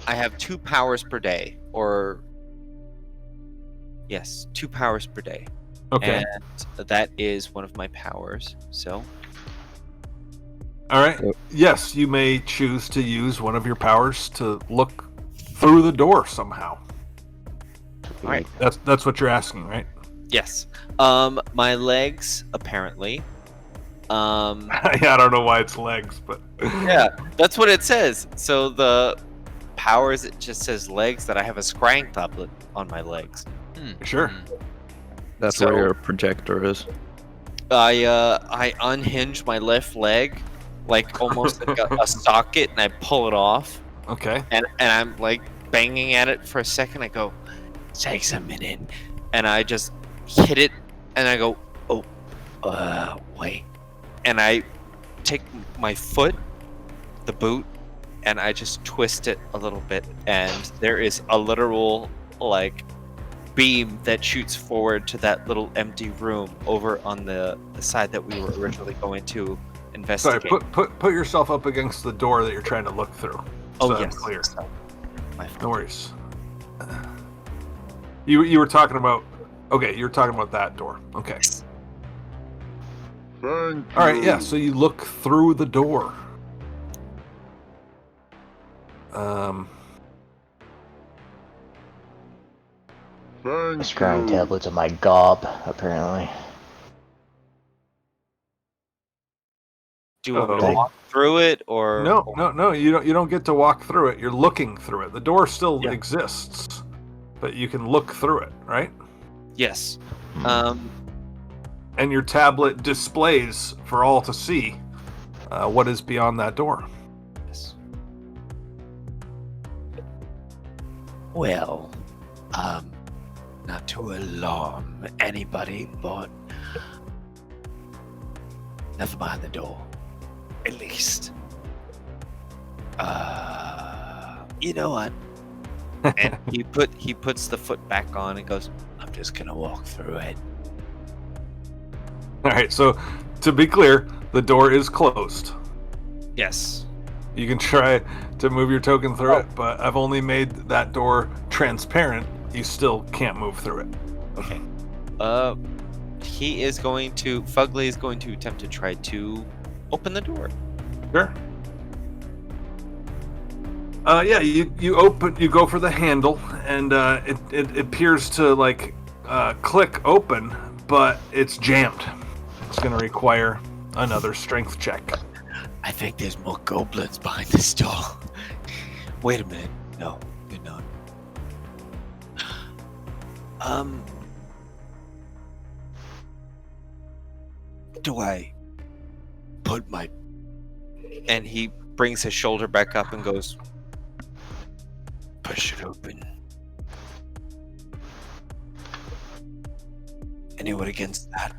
have 2 powers per day, or yes, 2 powers per day. Okay. And that is one of my powers. So All right. Yes, you may choose to use one of your powers to look through the door somehow. all right. That's what you're asking, right? Yes. My legs apparently. I don't know why it's legs, but Yeah, that's what it says. So the powers, it just says legs, that I have a scrying tablet on my legs. sure. That's So- where your projector is. I unhinge my left leg, like almost like a socket, and I pull it off, Okay. and I'm like banging at it for a second. I go, takes a minute, and I just hit it, and I go, wait, and I take my foot, the boot, and I just twist it a little bit, and there is a literal like beam that shoots forward to that little empty room over on the side that we were originally going to Sorry, investigate. put yourself up against the door that you're trying to look through. Oh, So I'm yes. clear. My fault. No worries. You were talking about. Okay, you're talking about that door. Okay. All right. Yeah. So you look through the door. Scrying tablets on my gob, apparently. Do you want me Uh-oh. to walk through it, or No. You don't get to walk through it. You're looking through it. The door still Yeah. exists, but you can look through it, right? Yes. And your tablet displays for all to see what is beyond that door. Yes. Well, not to alarm anybody, but nothing behind the door. At least. You know what? And he puts the foot back on and goes, I'm just gonna walk through it. All right, so to be clear, the door is closed. yes. You can try to move your token through it, but I've only made that door transparent. You still can't move through it. Okay. Fugly is going to attempt to try to open the door. Sure. Yeah, you go for the handle, and it appears to like click open, but it's jammed. It's going to require another strength check. I think there's more goblins behind this door. Wait a minute. No, you're not. Do I put my... And he brings his shoulder back up and goes, push it open? Anyone against that?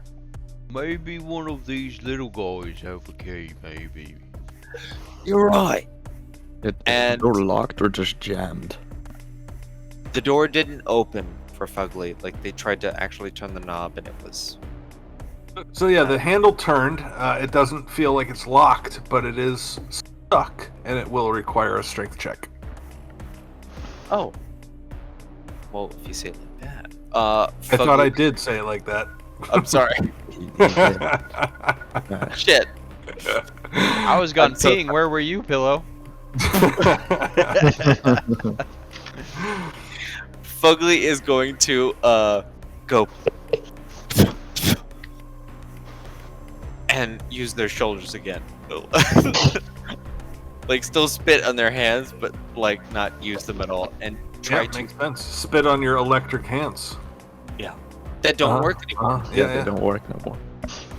Maybe one of these little guys have a key, maybe. You're right. Is And- the door locked or just jammed? the door didn't open for Fugly. Like, they tried to actually turn the knob and it was... So yeah, the handle turned. It doesn't feel like it's locked, but it is stuck, and it will require a strength check. Oh. Well, if you say it like that. I thought I did say it like that. I'm sorry. Shit. I was gone So- peeing. Where were you, Pillow? Fugly is going to go and use their shoulders again. Like, still spit on their hands, but like not use them at all, and try Yeah, to makes sense. Spit on your electric hands. that don't Uh-huh, work anymore. Yeah, They yeah. don't work no more.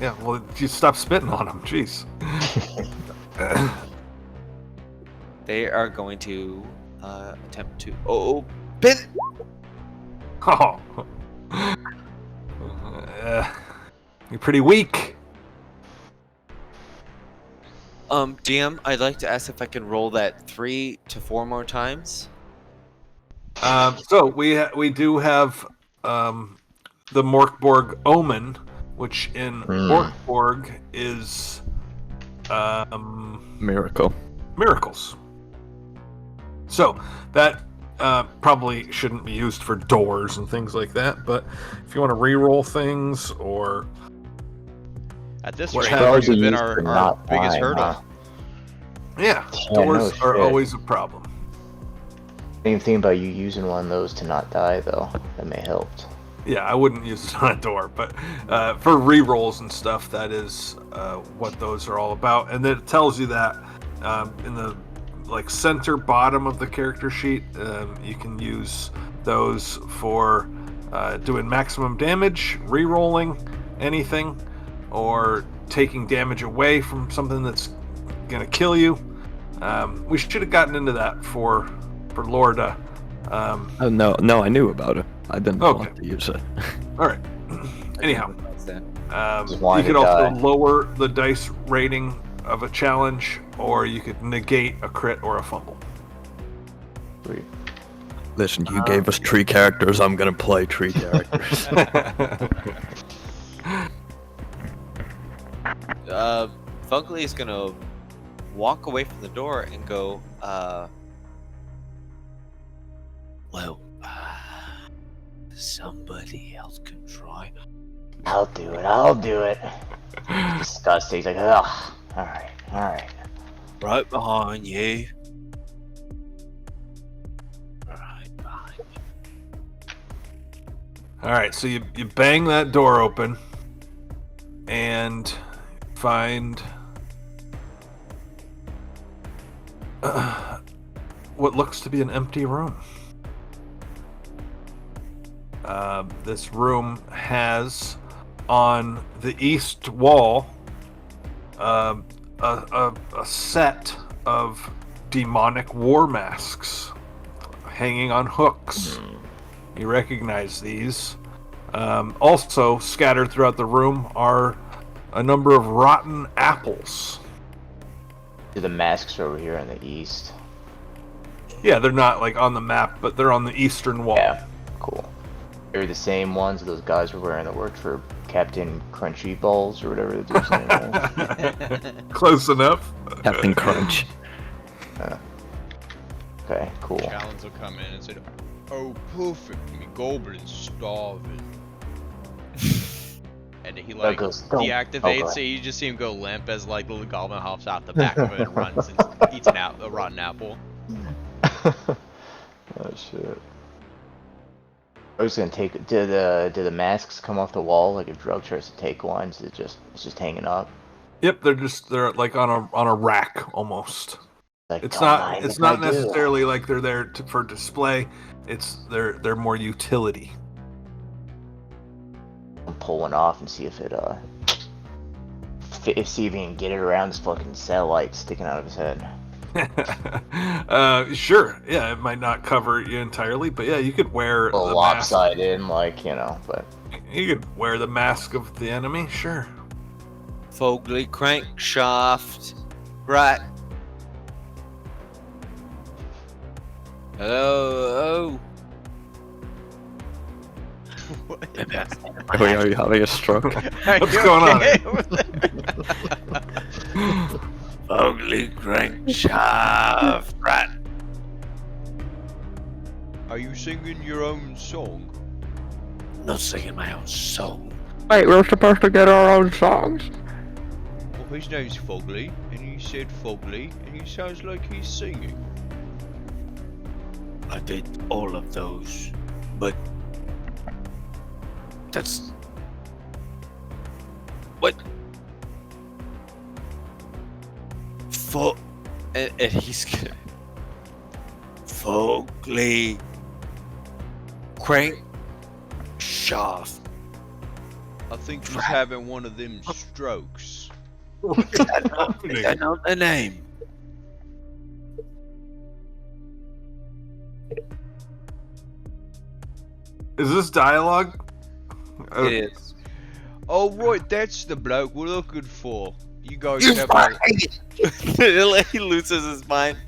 Yeah, well, you stop spitting on them. Jeez. They are going to attempt to open. Oh. You're pretty weak. DM, I'd like to ask if I can roll that 3 to 4 more times. So we do have the Orc Borg Omen, which in Orc Borg is Miracle. miracles. So that probably shouldn't be used for doors and things like that. But if you want to re-roll things or At this What rate, happens it's been is our to not biggest die, hurdle. huh? yeah, Yeah, doors no are shit. always a problem. Same thing about you using one of those to not die, though. That may help. Yeah, I wouldn't use it on a door, but for re-rolls and stuff, that is what those are all about. And it tells you that in the center bottom of the character sheet, you can use those for doing maximum damage, re-rolling anything, or taking damage away from something that's gonna kill you. We should have gotten into that for Lorda. Oh, no, I knew about it. I didn't Okay. want to use it. All right. Anyhow. Just You wanted could to also die. lower the dice rating of a challenge, or you could negate a crit or a fumble. Sweet. Listen, you gave us 3 characters. I'm gonna play 3 characters. Fugly is gonna walk away from the door and go, Well, somebody else can try. I'll do it. Disgusting. He's like, ugh. Alright. Right behind you. Right behind you. All right, so you bang that door open and find what looks to be an empty room. This room has on the east wall a set of demonic war masks hanging on hooks. You recognize these. Also scattered throughout the room are a number of rotten apples. The masks are over here in the east. Yeah, they're not like on the map, but they're on the eastern wall. Yeah, cool. They're the same ones those guys were wearing that worked for Captain Crunchy Balls or whatever the dude's name was. Close enough. Captain Crunch. Okay, cool. Challenge will come in and say, "Oh, perfect, me goblin's starving." And he like deactivates it. You just see him go limp as like the goblin hops out the back of it and runs and eats a rotten apple. Oh shit. I was gonna take. Did the masks come off the wall? Like if Drug tries to take one, it's just hanging up. Yep, they're like on a rack almost. Like, It's don't not mind it's if I not do. necessarily like they're there for display. They're more utility. I'll pull one off and see if it see if he can get it around this fucking satellite sticking out of his head. Sure. Yeah, it might not cover you entirely, but yeah, you could wear A the mask. lopsided, like but You could wear the mask of the enemy. Sure. Fogly crankshaft. Right. Hello. Oh, are you having a stroke? What's going on? Ugly crankshaft. Right. Are you singing your own song? Not singing my own song. Wait, we're supposed to get our own songs? Well, his name's Fogly, and he said Fogly, and he sounds like he's singing. I did all of those, but that's what. And he's gonna. Fogly crank shaft. I think he's having one of them strokes. I know the name. Is this dialogue? It is. Oh, right, that's the bloke we're looking for. You guys You have a... He loses his mind.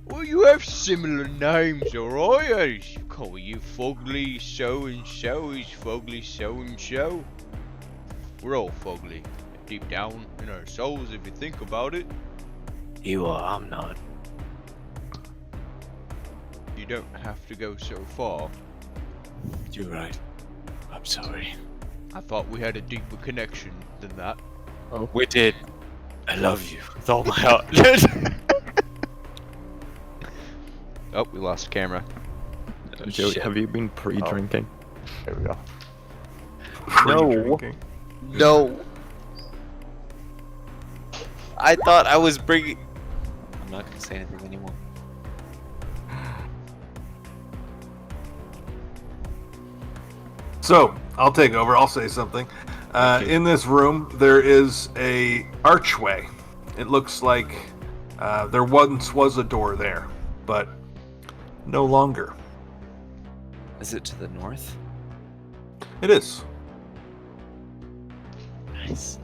Well, you have similar names, alright? I call you Fogly so-and-so, he's Fogly so-and-so. We're all Fogly, deep down in our souls if you think about it. You are. I'm not. You don't have to go so far. You're right. I'm sorry. I thought we had a deeper connection than that. We did. I love you. With all my heart. Oh, we lost camera. Joey, have you been pre-drinking? there we go. Pre-drinking. No. I thought I was bringing. I'm not gonna say anything anymore. So I'll take over. I'll say something. In this room, there is a archway. It looks like there once was a door there, but no longer. Is it to the north? It is. Nice.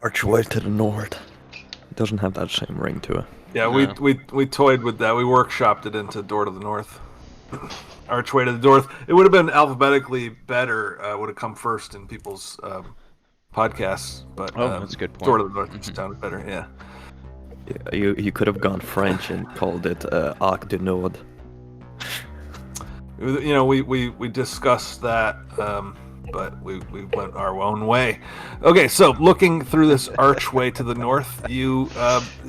Archway to the north. It doesn't have that same ring to it. Yeah, No. we toyed with that. We workshopped it into door to the north. Archway to the north. It would have been alphabetically better. Would have come first in people's podcasts, but That's a good point. door to the north sounded better. Yeah. Yeah, you could have gone French and called it Arc du Nord. You know, we discussed that, but we went our own way. Okay, so looking through this archway to the north, you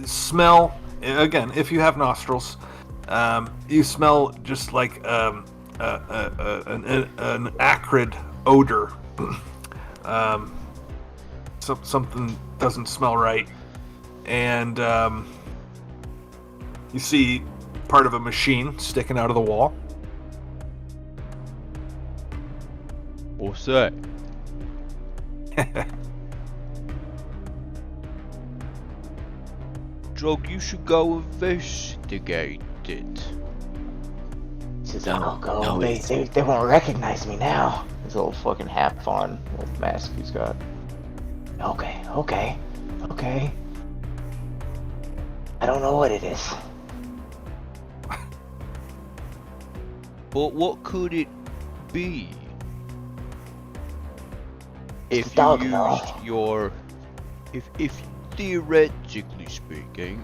smell, again, if you have nostrils, you smell just like an acrid odor. Something doesn't smell right. And you see part of a machine sticking out of the wall. What's that? Drug, you should go investigate it. He says, No, I'll go. no, They won't recognize me now. His little fucking hat on, little mask he's got. Okay. I don't know what it is. But what could it be? It's If a dog, you though. used your... If theoretically speaking,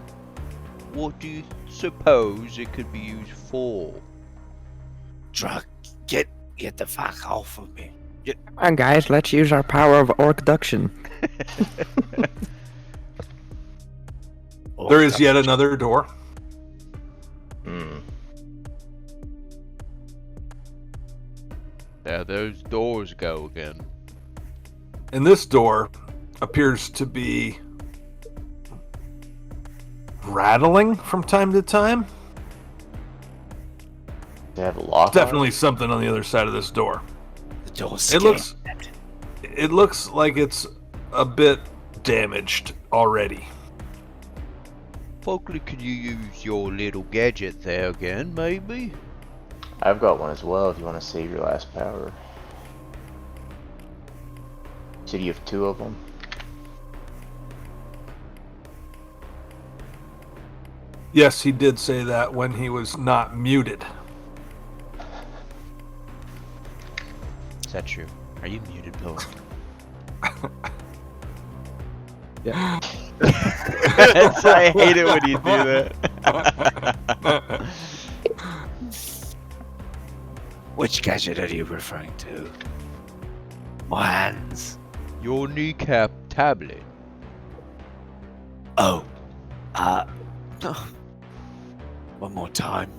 what do you suppose it could be used for? Drug, get the fuck off of me. Come on, guys, let's use our power of orcduction. There is yet another door. There those doors go again. And this door appears to be rattling from time to time. They have a lock. Definitely something on the other side of this door. The door's It looks like it's a bit damaged already. Folkley, could you use your little gadget there again, maybe? I've got one as well if you want to save your last power. You said you have 2 of them. Yes, he did say that when he was not muted. Is that true? Are you muted, Bill? Yeah. I hate it when you do that. Which gadget are you referring to? My hands. Your kneecap tablet. Oh. One more time.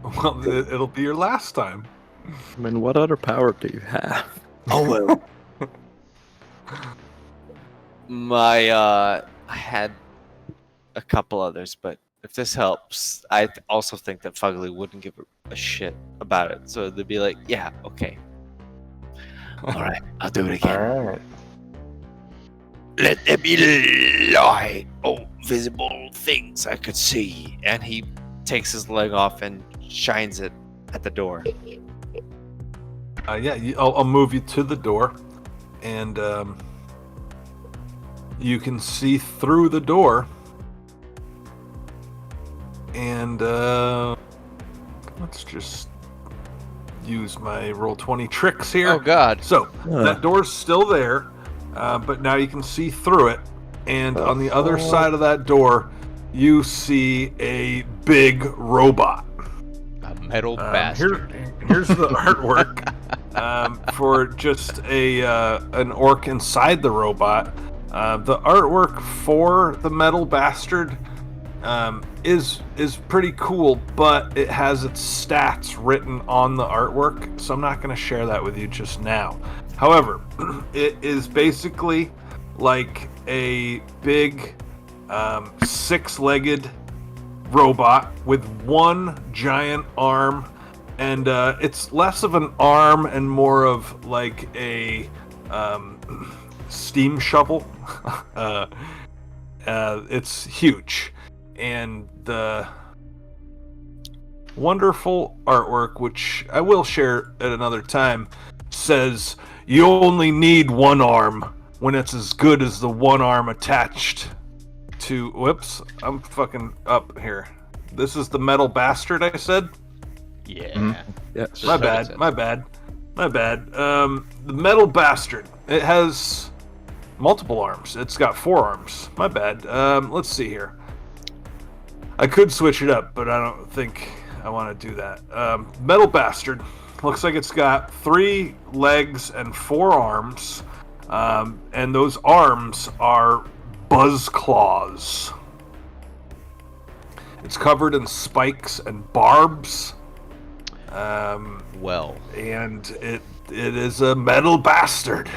Well, it'll be your last time. I mean, what other power do you have? Oh well. I had a couple others, but if this helps, I also think that Fugly wouldn't give a shit about it. So they'd be like, yeah, okay. Alright, I'll do it again. Alright. Let there be light. Oh, visible things I could see. And he takes his leg off and shines it at the door. I'll move you to the door, and you can see through the door. And let's just use my Roll20 tricks here. Oh God! So that door's still there, but now you can see through it. And on the other side of that door, you see a big robot. A metal bastard. Here's the artwork for just an orc inside the robot. The artwork for the metal bastard is pretty cool, but it has its stats written on the artwork, so I'm not going to share that with you just now. However, it is basically like a big 6-legged robot with one giant arm, and it's less of an arm and more of like a steam shovel. It's huge, and the wonderful artwork, which I will share at another time, says you only need one arm when it's as good as the one arm attached to... Whoops, I'm fucking up here. This is the metal bastard, I said? Yeah. Yes. My bad. The metal bastard. It has multiple arms. It's got 4 arms. My bad. Let's see here. I could switch it up, but I don't think I want to do that. Metal bastard. Looks like it's got 3 legs and 4 arms. And those arms are buzz claws. It's covered in spikes and barbs. Well. And it is a metal bastard.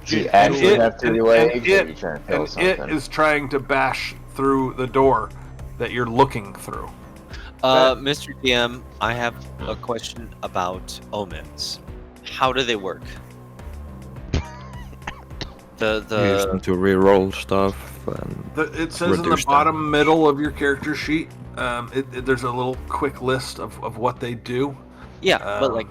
Do you actually have 3 legs, or are you trying to kill It something? is trying to bash through the door that you're looking through. Mr. DM, I have a question about omens. How do they work? Use them to reroll stuff. and It says in the reduce them. bottom middle of your character sheet, there's a little quick list of what they do. Yeah, but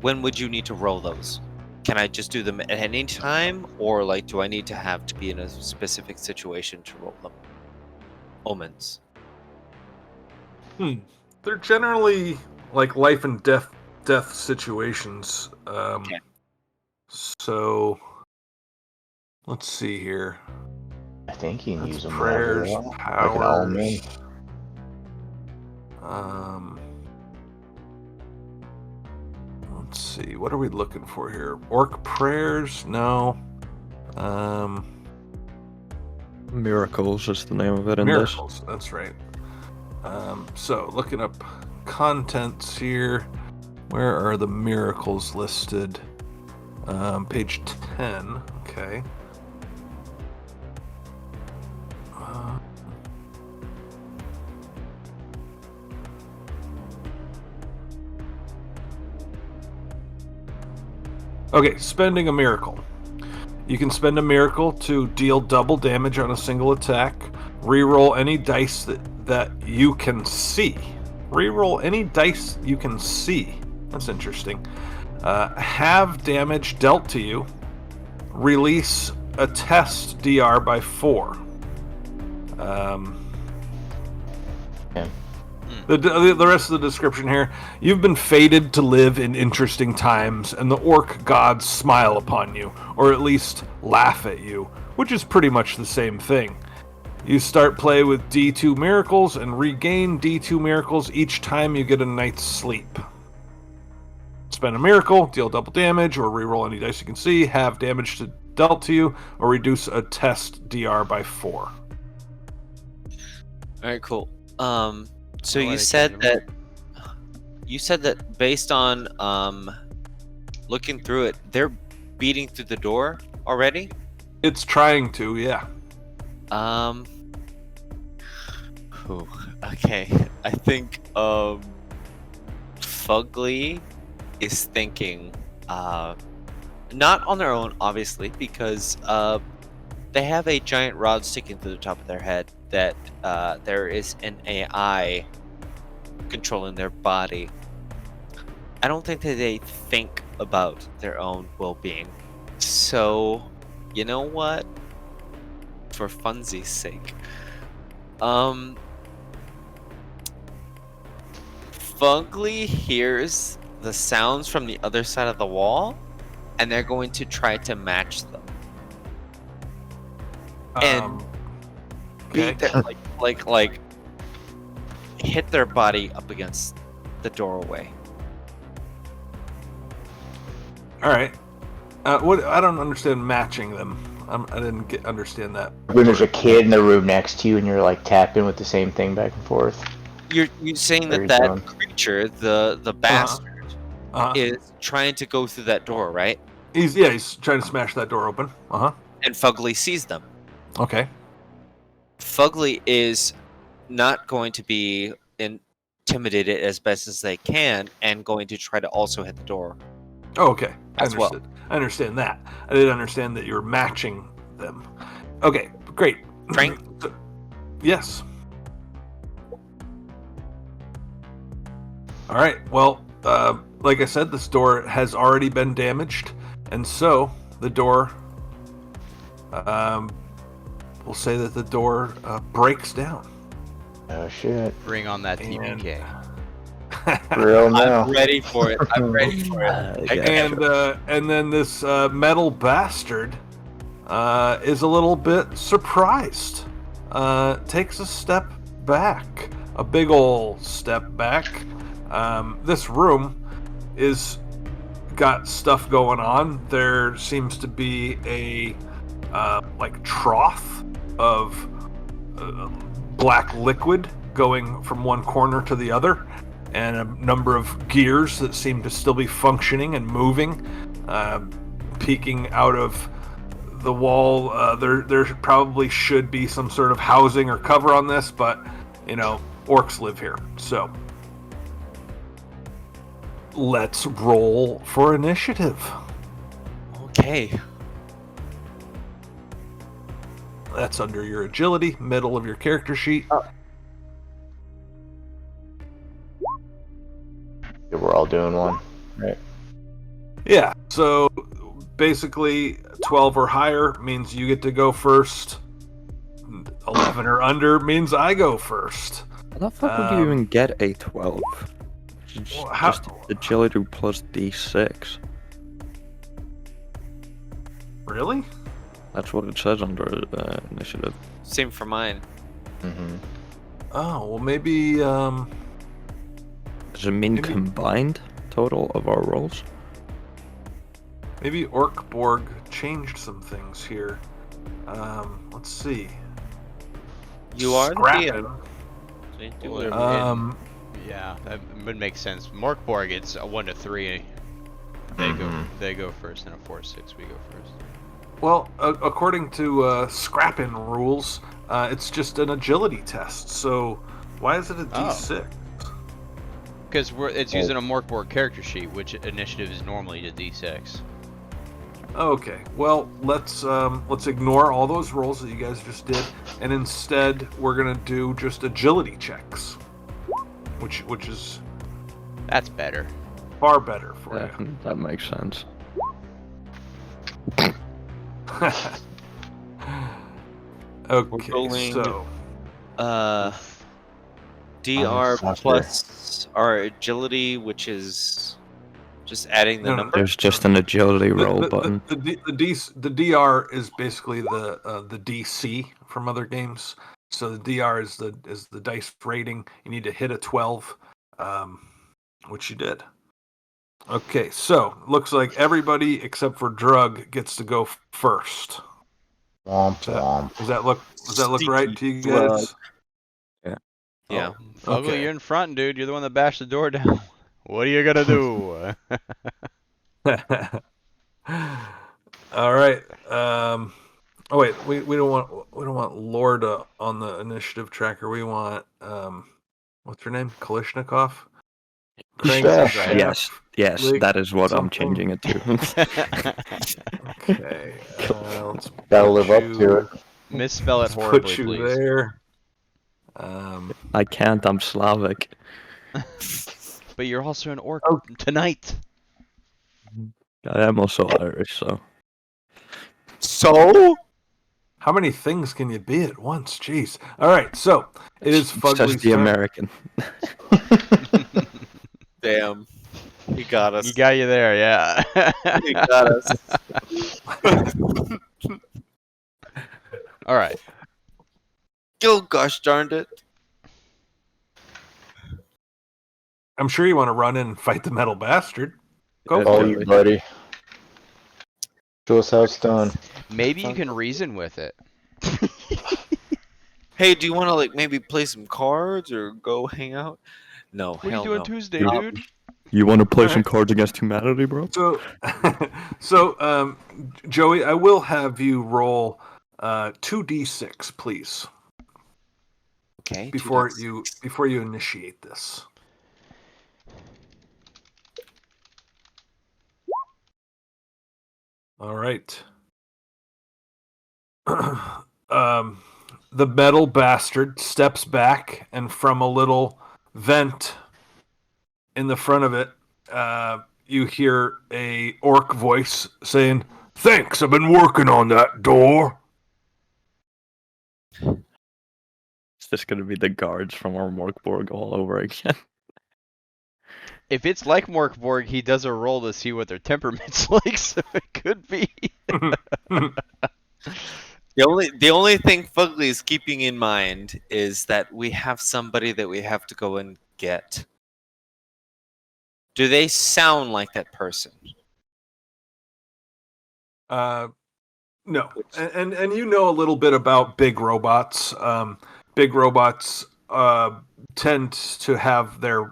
when would you need to roll those? Can I just do them at any time, or like, do I need to have to be in a specific situation to roll them? Omens. They're generally like life and death situations. Okay. So let's see here. I think you can That's use them prayers, whenever you want, powers. like an almond. Let's see. What are we looking for here? Orc prayers? No. Miracles is the name of it in Miracles. That's right. So looking up contents here. Where are the miracles listed? Page 10. Okay. Okay, spending a miracle. You can spend a miracle to deal double damage on a single attack. Reroll any dice that you can see. Reroll any dice you can see. That's interesting. Have damage dealt to you. Release a test DR by 4. The rest of the description here. You've been fated to live in interesting times, and the orc gods smile upon you, or at least laugh at you, which is pretty much the same thing. You start play with D2 miracles and regain D2 miracles each time you get a night's sleep. Spend a miracle, deal double damage, or reroll any dice you can see, have damage dealt to you, or reduce a test DR by 4. Alright, cool. So you said that based on looking through it, they're beating through the door already? It's trying to, yeah. Okay. I think Fugly is thinking not on their own, obviously, because they have a giant rod sticking through the top of their head that there is an AI controlling their body. I don't think that they think about their own well-being. So, you know what? For funsies' sake, Fugly hears the sounds from the other side of the wall, and they're going to try to match them. And okay. beat them, like hit their body up against the doorway. All right. What? I don't understand matching them. I didn't understand that. When there's a kid in the room next to you and you're like tapping with the same thing back and forth. You're saying Very that dumb. creature, the bastard, is trying to go through that door, right? He's trying to smash that door open. And Fugly sees them. Okay. Fugly is not going to be intimidated as best as they can, and going to try to also hit the door. Oh, okay. I As well. understood. I understand that. I didn't understand that you were matching them. Okay, great. Frank? Yes. All right. Well, like I said, this door has already been damaged, and so the door. We'll say that the door breaks down. Oh shit. Bring on that TPK. For real now. I'm ready for it. I'm ready for it. And then this metal bastard is a little bit surprised. Takes a step back, a big ol' step back. This room is got stuff going on. There seems to be a like trough of black liquid going from one corner to the other, and a number of gears that seem to still be functioning and moving, peeking out of the wall. There probably should be some sort of housing or cover on this, but you know, orcs live here, so let's roll for initiative. Okay. That's under your agility, middle of your character sheet. Yeah, we're all doing one, right? Yeah, so basically 12 or higher means you get to go first. 11 or under means I go first. How the fuck would you even get a 12? Well, how- Just agility plus d6. Really? That's what it says under initiative. Same for mine. Mm-hmm. Oh, well maybe Does it mean Maybe- combined total of our rolls? maybe Orc Borg changed some things here. Let's see. You are the Scrapping. DM. So you do whatever. Um, Yeah, that would make sense. Orc Borg, it's a 1 to 3. They go first, and a 4 to 6 we go first. well, according to scrapping rules, it's just an agility test. So why is it a D6? Because it's using a Orc Borg character sheet, which initiative is normally a D6. Okay, well let's ignore all those rolls that you guys just did, and instead we're gonna do just agility checks, which is That's better. far better for Yeah, that makes sense. you. Okay, rolling- so DR sucker. plus our agility, which is just adding the No, no, number. There's just an agility roll button. the DR is basically the DC from other games. So the DR is the dice rating. You need to hit a 12, which you did. Okay, so looks like everybody except for Drug gets to go first. Womp That- womp. Does that look Sneaky right to you Drug. guys? Yeah. Fugly, okay. you're in front, dude. You're the one that bashed the door down. What are you gonna do? All right. Oh wait, we don't want Lorda on the initiative tracker. We want what's her name? Kalishnikov. Crank Chef. Chef. Yes, Lick that is what I'm something. changing it to. Okay. Let's Gotta put live up you- to it. Misspell it let's horribly, put you please. there. I can't, I'm Slavic. But you're also an orc Oh. tonight. I am also Irish, so. So How many things can you be at once? Jeez. All right. So it is It's Fugly's just the turn. American. damn, he got us. He got you there, yeah. He got us. All right. Oh gosh darned it! I'm sure you want to run in and fight the metal bastard. Go Yeah, for Oh, it. you buddy. Show us how it's done. Maybe you can reason with it. Hey, do you want to like maybe play some cards or go hang out? No, What are hell you doing no. Tuesday, Um, dude? You want to play Alright. some Cards Against Humanity, bro? So, Joey, I will have you roll 2d6, please, Okay. before you initiate this. All right. The metal bastard steps back, and from a little vent in the front of it, you hear a orc voice saying, "Thanks, I've been working on that door." Is this going to be the guards from our Orc Borg all over again? If it's like Orc Borg, he does a roll to see what their temperament's like, so it could be. The only thing Fugly is keeping in mind is that we have somebody that we have to go and get. Do they sound like that person? No, and you know a little bit about big robots. Big robots tend to have their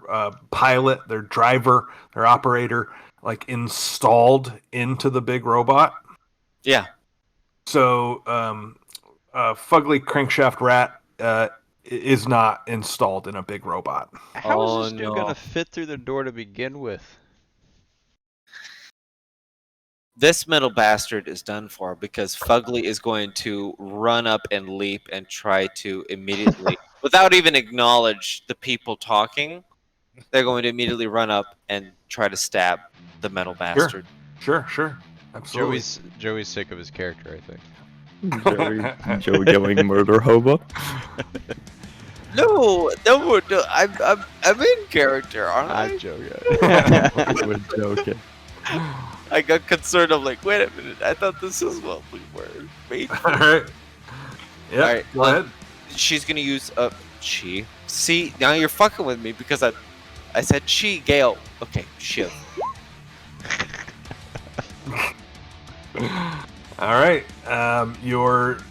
pilot, their driver, their operator, like installed into the big robot. Yeah. So, Fugly Crankshaft Rat is not installed in a big robot. How is Oh, this dude no. gonna fit through the door to begin with? This metal bastard is done for because Fugly is going to run up and leap and try to immediately, without even acknowledge the people talking, they're going to immediately run up and try to stab the metal bastard. Sure. Absolutely. Joey's sick of his character, I think. Joey going murder hobo. No, I'm in character, aren't I? I'm joking. We're joking. I got concerned. I'm like, wait a minute. I thought this is what we were made for. All right. Yeah. All right, Go ahead. She's gonna use she. See, now you're fucking with me because I said she, Gale. Okay, Shiv. All right. Your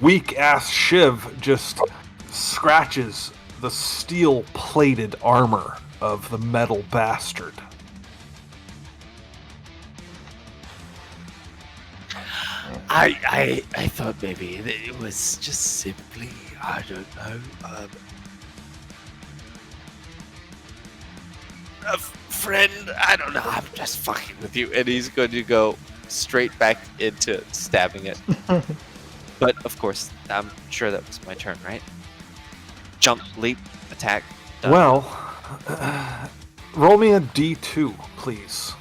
weak ass Shiv just scratches the steel plated armor of the metal bastard. I thought maybe it was just simply, I don't know, A friend, I don't know. I'm just fucking with you, and he's going to go straight back into stabbing it. But of course, I'm sure that was my turn, right? Jump, leap, attack. Done. Well, roll me a d2, please.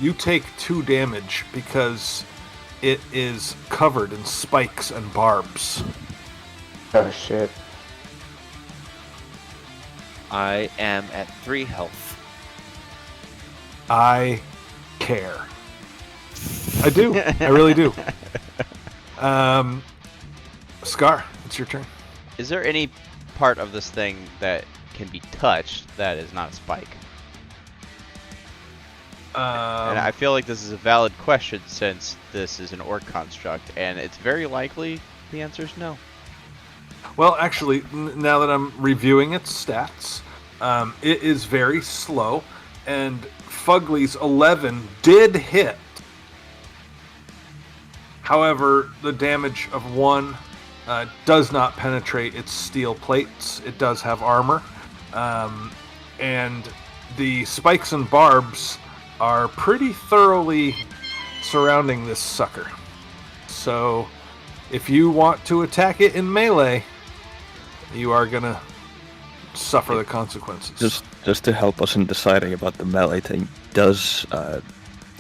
You take 2 damage because it is covered in spikes and barbs. Oh shit. I am at 3 health. I care. I do. I really do. Scar, it's your turn. Is there any part of this thing that can be touched that is not a spike? And I feel like this is a valid question since this is an orc construct, and it's very likely the answer is no. Well, actually, now that I'm reviewing its stats, it is very slow, and Fugly's 11 did hit. However, the damage of 1 does not penetrate its steel plates. It does have armor, and the spikes and barbs are pretty thoroughly surrounding this sucker. So, if you want to attack it in melee, you are gonna suffer the consequences. Just to help us in deciding about the melee thing, does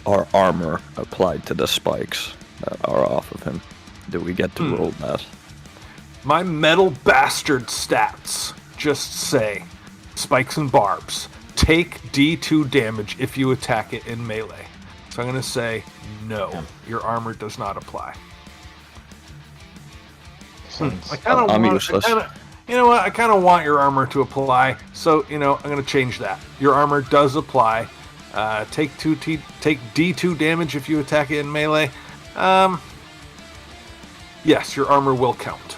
our armor applied to the spikes that are off of him? Do we get to roll that? My metal bastard stats just say spikes and barbs. Take D2 damage if you attack it in melee. So I'm going to say no. Your armor does not apply. I kind of I'm want. useless. You know what? I kind of want your armor to apply. So I'm going to change that. Your armor does apply. Take D2 damage if you attack it in melee. Yes, your armor will count.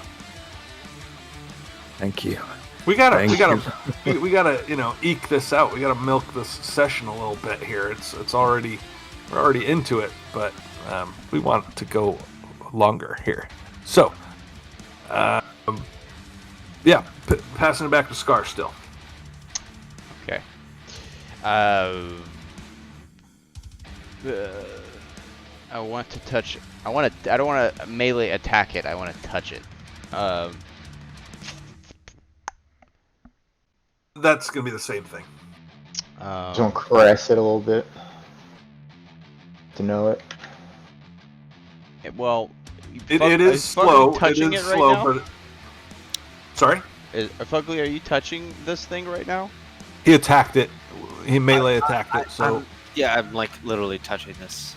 Thank you. We gotta eke this out. We gotta milk this session a little bit here. We're already into it, but we want it to go longer here. So, passing it back to Scar still. Okay. I want to touch. I don't want to melee attack it. I want to touch it. That's gonna be the same thing. Just want to caress it a little bit to know it. Well, It is slow. Touching it is it right slow, now? but sorry, Fugly, are you touching this thing right now? he attacked it. He melee attacked it. So I'm like literally touching this.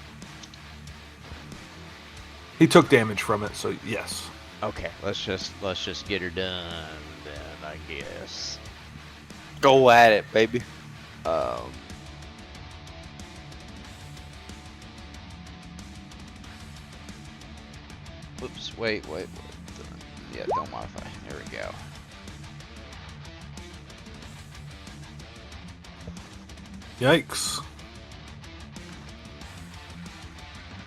he took damage from it. So yes. Okay, let's just get her done then, I guess. Go at it, baby. Oops, wait. Yeah, don't modify. There we go. Yikes.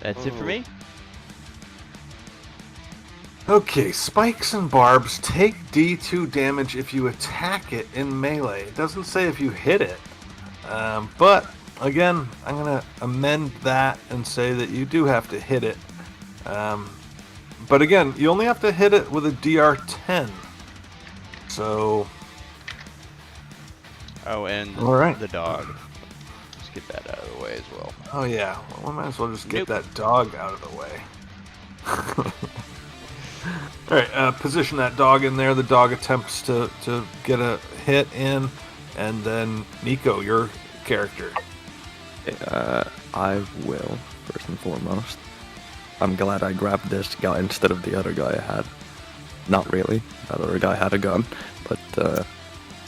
That's it for me. Okay, spikes and barbs take D2 damage if you attack it in melee. It doesn't say if you hit it. But, again, I'm going to amend that and say that you do have to hit it. But again, you only have to hit it with a DR10. So... Oh, and All right. the dog. Let's get that out of the way as well. Oh yeah, well, we might as well just get Nope. that dog out of the way. Alright, position that dog in there. The dog attempts to get a hit in, and then Nico, your character. I will, first and foremost. I'm glad I grabbed this guy instead of the other guy I had. Not really. That other guy had a gun, but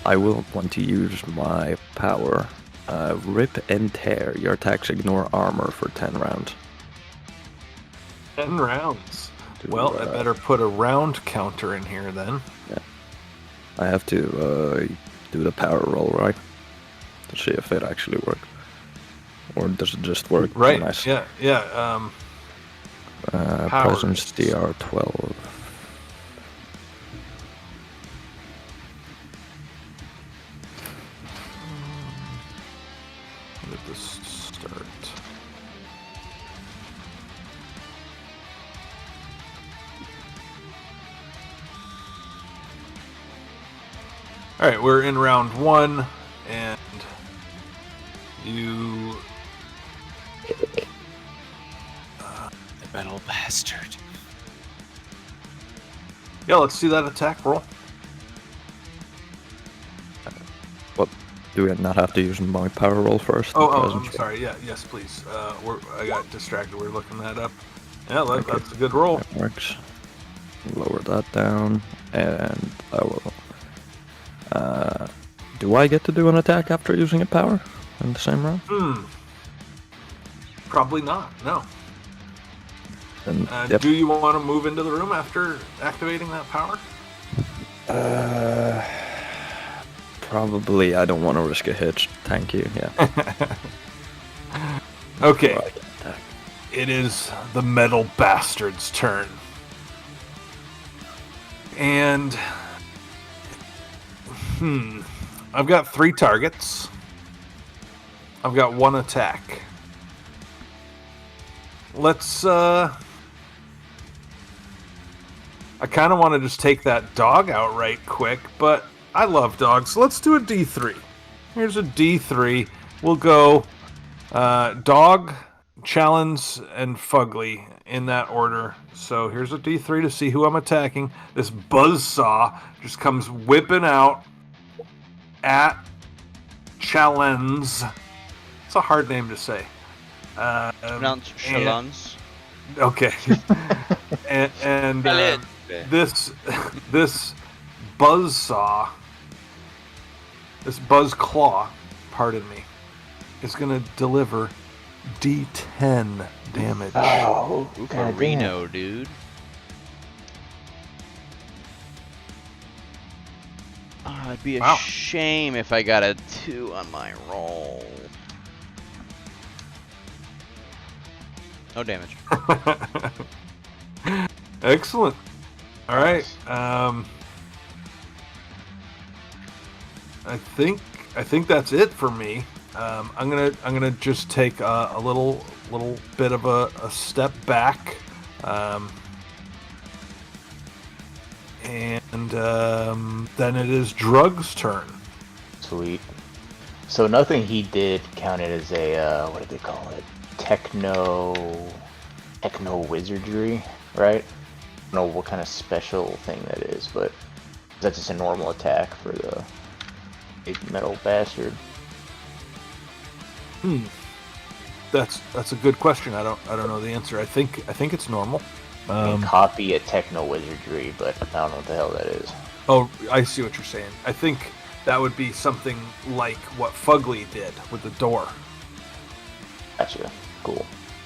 I will want to use my power. Rip and tear. Your attacks ignore armor for 10 rounds. 10 rounds. To, Well, I better put a round counter in here then. I have to do the power roll, right? To see if it actually works. Or does it just work? Right, Nice. yeah. Presence powers. DR12. Let this start. Alright, we're in round 1, and you... The metal bastard. Yeah, let's see that attack roll. What? Do we not have to use my power roll first? Oh, The I'm presence roll? sorry. Yeah, yes, please. I got distracted. We're looking that up. Yeah, Okay. that's a good roll. That works. Lower that down, and I will. Do I get to do an attack after using a power in the same round? Probably not. No. Then, yep. Do you want to move into the room after activating that power? Probably. I don't want to risk a hit. Thank you. Yeah. Okay. Right, attack. It is the metal bastard's turn. And I've got 3 targets. I've got 1 attack. Let's I kind of want to just take that dog out right quick, but I love dogs. So let's do a D3. Here's a D3. We'll go dog, challenge, and fugly in that order. So here's a D3 to see who I'm attacking. This buzzsaw just comes whipping out at challenge. It's a hard name to say. Pronounce Chalons. Okay. and this buzzsaw, this buzz claw, pardon me, is going to deliver D10 damage. Oh, God damn. Reno, dude. Oh, it'd be a Wow. shame if I got a 2 on my roll. No damage. Excellent. All right. I think that's it for me. I'm gonna just take a little bit of a step back, and then it is Drug's turn. Sweet. So nothing he did counted as a, what did they call it? Techno wizardry, right? I don't know what kind of special thing that is, but that's just a normal attack for the big metal bastard. That's a good question. I don't know the answer. I think it's normal. I can copy a techno wizardry, but I don't know what the hell that is. Oh, I see what you're saying. I think that would be something like what Fugly did with the door. Gotcha. Cool.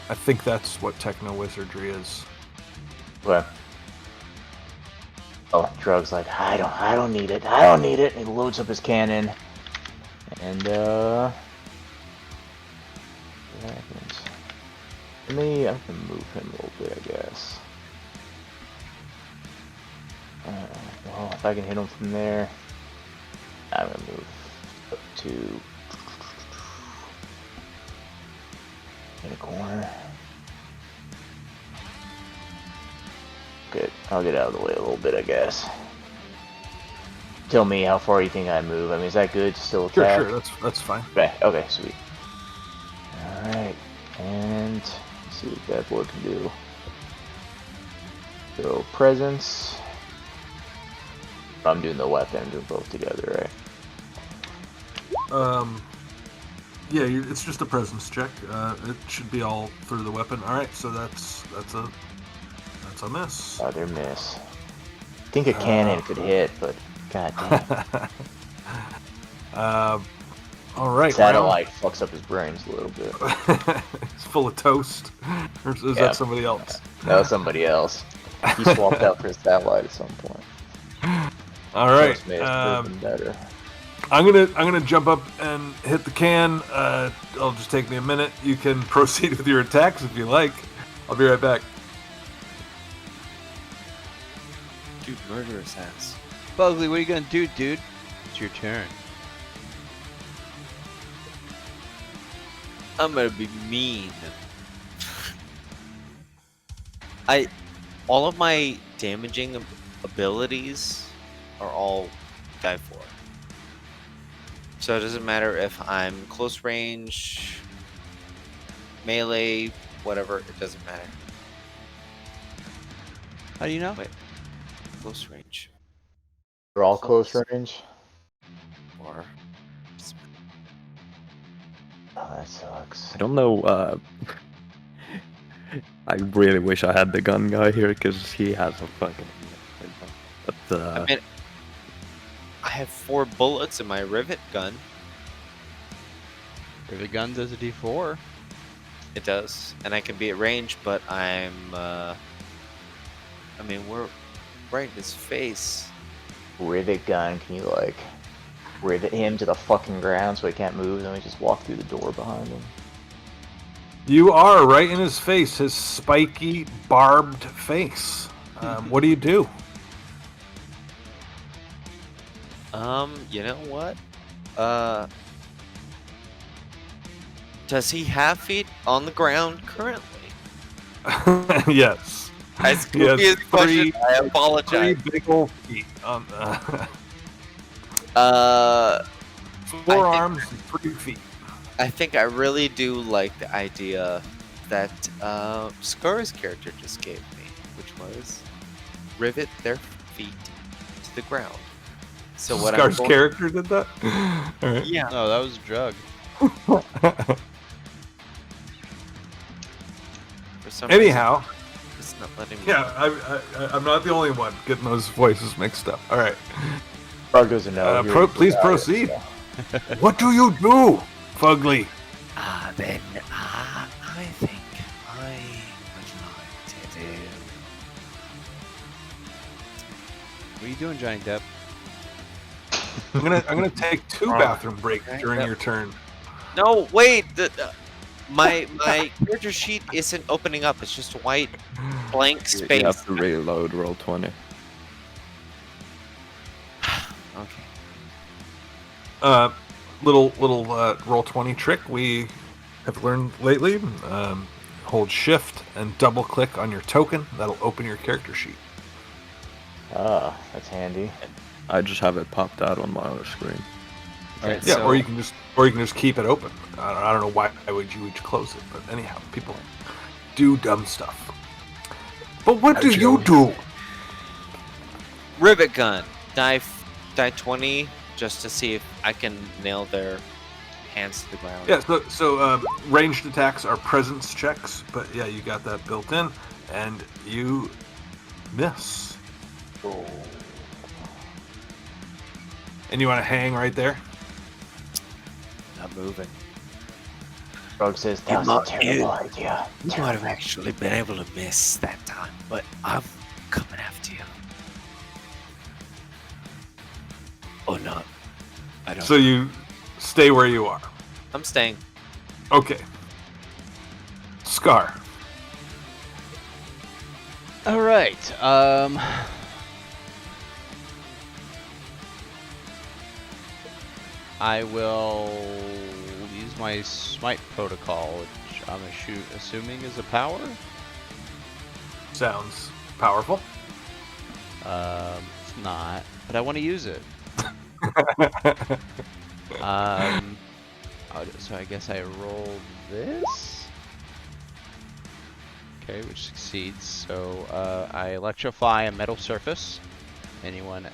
I think that's what techno wizardry is. Okay. Oh, Drug's like, I don't need it. I don't need it. And he loads up his cannon. And, what happens? I can move him a little bit, I guess. Well, if I can hit him from there, I'm gonna move up to in a corner. Good. I'll get out of the way a little bit, I guess. Tell me how far you think I move. I mean, is that good to still attack? Sure, that's fine. Okay, sweet. Alright, and let's see what that boy can do. So, presence. I'm doing the weapon, I'm doing both together, right? Yeah, it's just a presence check. It should be all through the weapon. All right, so that's a miss. Other miss. I think a cannon could hit, but god damn. All right. Satellite fucks up his brains a little bit. It's full of toast. Or is that somebody else? No, somebody else. He swapped out for a satellite at some point. All right. Toast made his prison better. I'm gonna jump up and hit the can. It'll just take me a minute. You can proceed with your attacks if you like. I'll be right back. Dude, murderous ass. Fugly, what are you gonna do, dude? It's your turn. I'm gonna be mean. All of my damaging abilities are all die 4. So it doesn't matter if I'm close range, melee, whatever, it doesn't matter. How do you know? Wait. Close range. They're all close range? Or Oh, that sucks. I don't know. I really wish I had the gun guy here because he has a fucking. But I mean, I have 4 bullets in my rivet gun. Rivet gun does a D4. It does, and I can be at range, but I mean, we're right in his face. Rivet gun, can you like rivet him to the fucking ground so he can't move, then we just walk through the door behind him? You are right in his face, his spiky, barbed face. What do you do? You know what? Does he have feet on the ground currently? Yes. As He has goofy as question, I 3 apologize. big old feet. 4 arms and 3 feet. I think I really do like the idea that Scar's character just gave me, which was rivet their feet to the ground. So what Scar's I'm character did that? All right. Yeah. No, that was a drug. For some Anyhow, reason, it's not letting me. yeah, I'm not the only one getting those voices mixed up. All right. Frog doesn't know. Please proceed. What do you do, Fugly? Then I think I would like to do. What are you doing, Johnny Depp? I'm gonna take 2 bathroom breaks during your turn. No, wait. My character sheet isn't opening up. It's just a white blank you space. have to reload roll 20. Okay. Little roll 20 trick we have learned lately. Hold shift and double click on your token. That'll open your character sheet. Ah, that's handy. I just have it popped out on my other screen. Alright, Yeah, so or you can just keep it open. I don't know why would you each close it, but anyhow, people do dumb stuff. But what do you do? rivet gun. Die 20 just to see if I can nail their hands to the ground. Yeah, so ranged attacks are presence checks, but yeah, you got that built in, and you miss. Oh. And you want to hang right there? Not moving. Frog says that was a terrible idea. You might have actually been able to miss that time, but I'm coming after you. Or not. I don't So you stay where you are. I'm staying. Okay. Scar. All right. I will use my smite protocol, which I'm assuming is a power. Sounds powerful. It's not, but I want to use it. So I guess I roll this. Okay, which succeeds. So I electrify a metal surface. Anyone,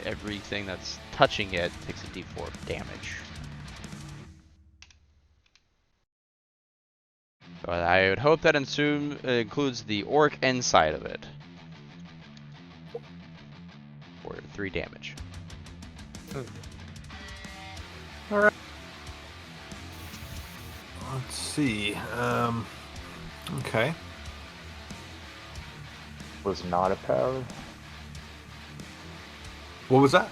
everything that's touching it takes a d4 of damage. So I would hope that includes the orc inside of it. For 3 damage. Alright. Let's see. Okay. Was not a power. What was that?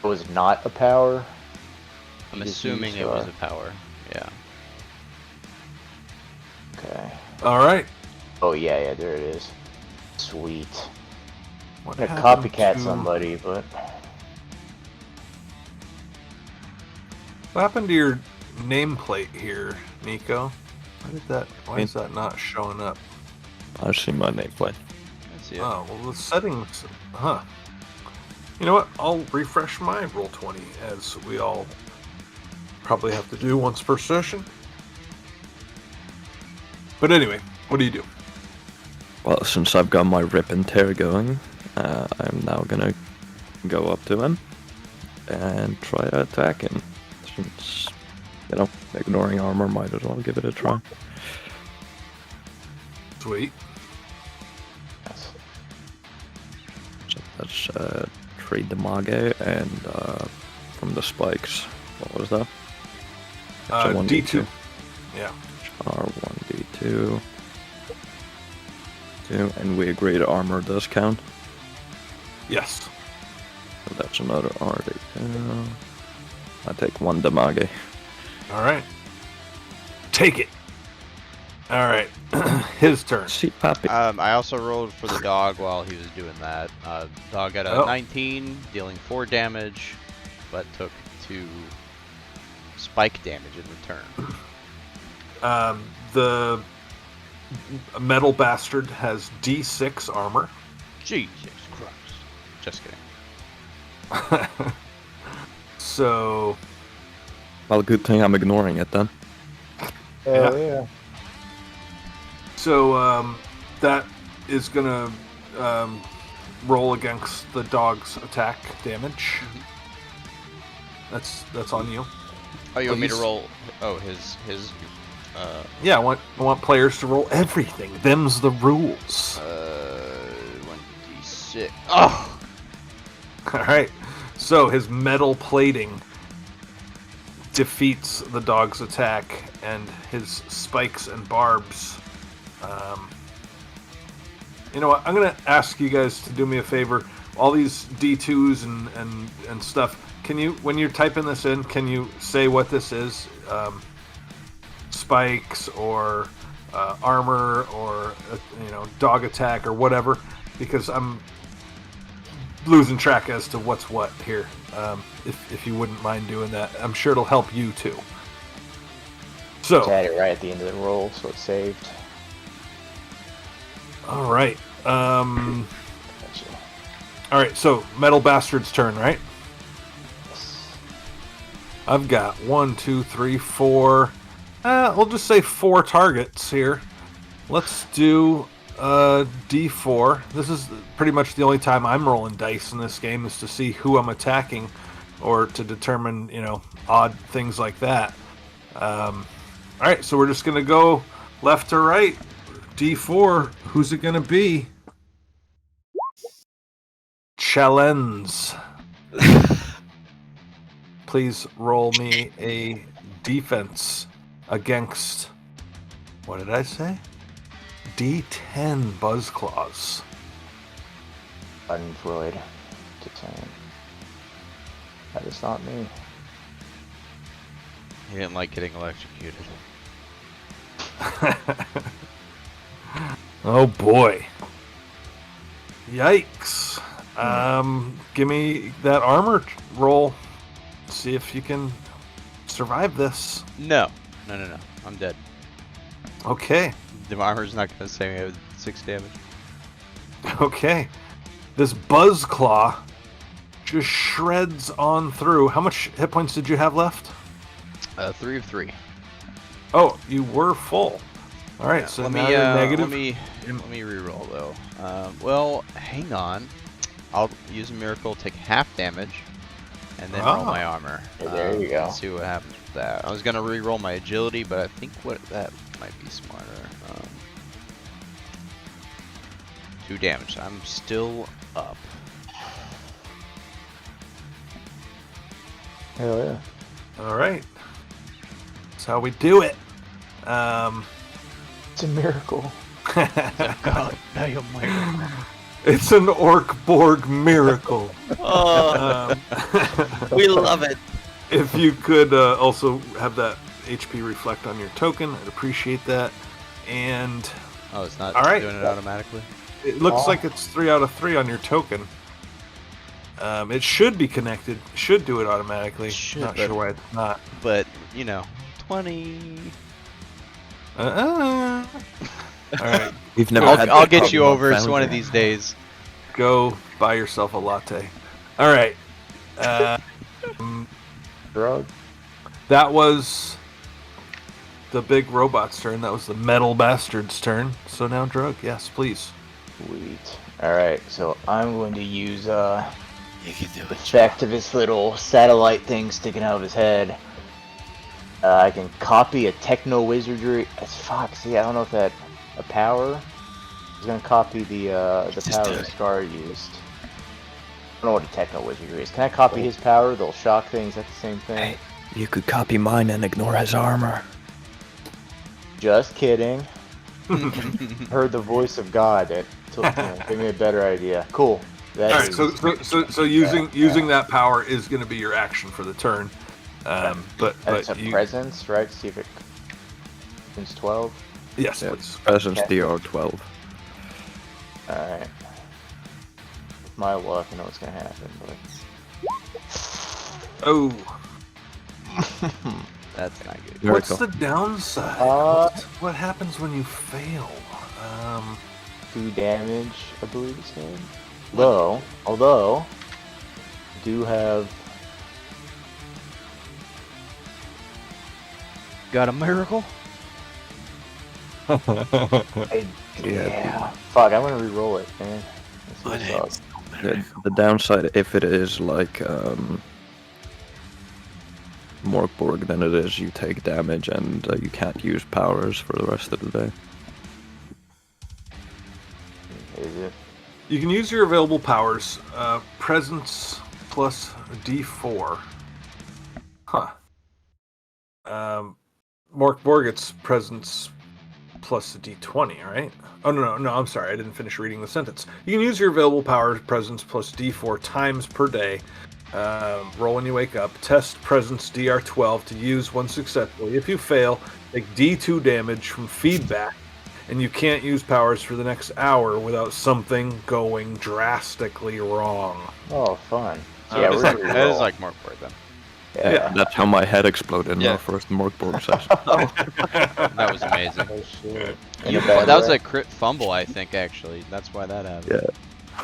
Was not a power. I'm You just assuming use, it was a power. Yeah. Okay. Alright. Oh yeah, there it is. Sweet. What I'm gonna happened copycat to- somebody, but What happened to your nameplate here, Nico? Why is that not showing up? I see my nameplate. Let's see it. Oh, well, the settings. Huh. You know what? I'll refresh my Roll20 as we all probably have to do once per session. But anyway, what do you do? Well, since I've got my rip and tear going, I'm now gonna go up to him and try to attack him. Since, you know, ignoring armor, might as well give it a try. Sweet. So that's 3 damage, and from the spikes, what was that? Actually, 1d2. Yeah. R1d2. 2, and we agreed armor does count. Yes. So that's another RD2. I take 1 damage. Alright. Take it. Alright. His turn. See, Pappy. I also rolled for the dog while he was doing that. Dog got a 19, dealing 4 damage, but took 2 spike damage in return. The metal bastard has D6 armor. Jesus Christ. Just kidding. So, Well, good thing I'm ignoring it then. yeah. so that is gonna roll against the dog's attack damage. That's on you. Oh, you want me to Please. roll? Oh, his. Yeah, I want players to roll everything. Them's the rules. 1d6. Oh! All right. So his metal plating defeats the dog's attack, and his spikes and barbs. You know what? I'm gonna ask you guys to do me a favor. All these D2s and stuff. Can you, when you're typing this in, can you say what this is? Spikes or armor or dog attack or whatever, because I'm losing track as to what's what here. If you wouldn't mind doing that, I'm sure it'll help you too. So, Just had it right at the end of the roll, so it's saved. all right. Gotcha. All right. So, Metal Bastard's turn, right? Yes. I've got 1, 2, 3, 4. We'll just say 4 targets here. Let's do D4. This is pretty much the only time I'm rolling dice in this game, is to see who I'm attacking, or to determine, odd things like that. All right, so we're just gonna go left to right. D4. Who's it gonna be? Challenge. Please roll me a defense against, what did I say? D10 Buzzclaws. Unemployed to 10. That is not me. He didn't like getting electrocuted. Oh boy. Yikes. Give me that armor roll. see if you can survive this. No. I'm dead. Okay. The armor's not gonna save me. I have 6 damage. Okay. This buzz claw just shreds on through. How much hit points did you have left? 3 of 3. Oh, you were full. All right, Yeah, so let now me, you're negative. Let me reroll though. Well, hang on. I'll use a miracle, take half damage, and then roll my armor. There you go. Let's see what happens with that. I was gonna reroll my agility, but I think that might be smarter. 2 damage. I'm still up. Hell yeah. All right. That's how we do it. It's a miracle. God, now you're my. It's an Orc Borg miracle. Oh, we love it. If you could also have that HP reflect on your token, I'd appreciate that. And Oh, it's not All right. doing it automatically. it looks like it's 3 out of 3 on your token. It should be connected. Should do it automatically. Should, Not but- sure why it's not. But 20. All right, We've never had I'll that get you problem on over one Foundry. of these days. go buy yourself a latte. All right. Drug. That was the big robot's turn. That was the metal bastard's turn. So now, Drug, yes, please. Sweet. Alright, so I'm going to use You can do the it. effect of his little satellite thing sticking out of his head. I can copy a techno wizardry. Fuck, see, I don't know if that a power. I was gonna copy the Just power do that it. Scar used. I don't know what a techno wizardry is. Can I copy his power? They'll shock things. That's the same thing. Hey. You could copy mine and ignore his armor. Just kidding. Heard the voice of God that gave me a better idea. Cool. All right. So using that power is going to be your action for the turn. But That's a you, presence, right? See if it. It's 12. yes, Yeah, please. Presence Okay. DR12. Alright. With my luck, I know what's gonna happen, but. Oh, That's not good. what's Miracle. the downside? Uh, What happens when you fail? 2 damage, I believe it said. Although, do have. Got a miracle? Yeah. Fuck, I'm gonna re-roll it, man. Let's see My what's name up. is The downside, if it is like Orc Borg, then it is you take damage and you can't use powers for the rest of the day. Is it? You can use your available powers. Presence plus D4. Huh. Orc Borg, it's presence plus a D20, right? Oh, no, I'm sorry. I didn't finish reading the sentence. You can use your available powers, presence plus D4 times per day. Roll when you wake up. Test presence DR12 to use one successfully. If you fail, take D2 damage from feedback, and you can't use powers for the next hour without something going drastically wrong. Oh, fun. Yeah, Yeah, that we're gonna is re-roll. like more for then. Yeah. That's how my head exploded in Yeah. our first Orc Borg session. That was amazing. Oh, shit. You- In a bad that was way. a crit fumble, I think, actually. That's why that happened.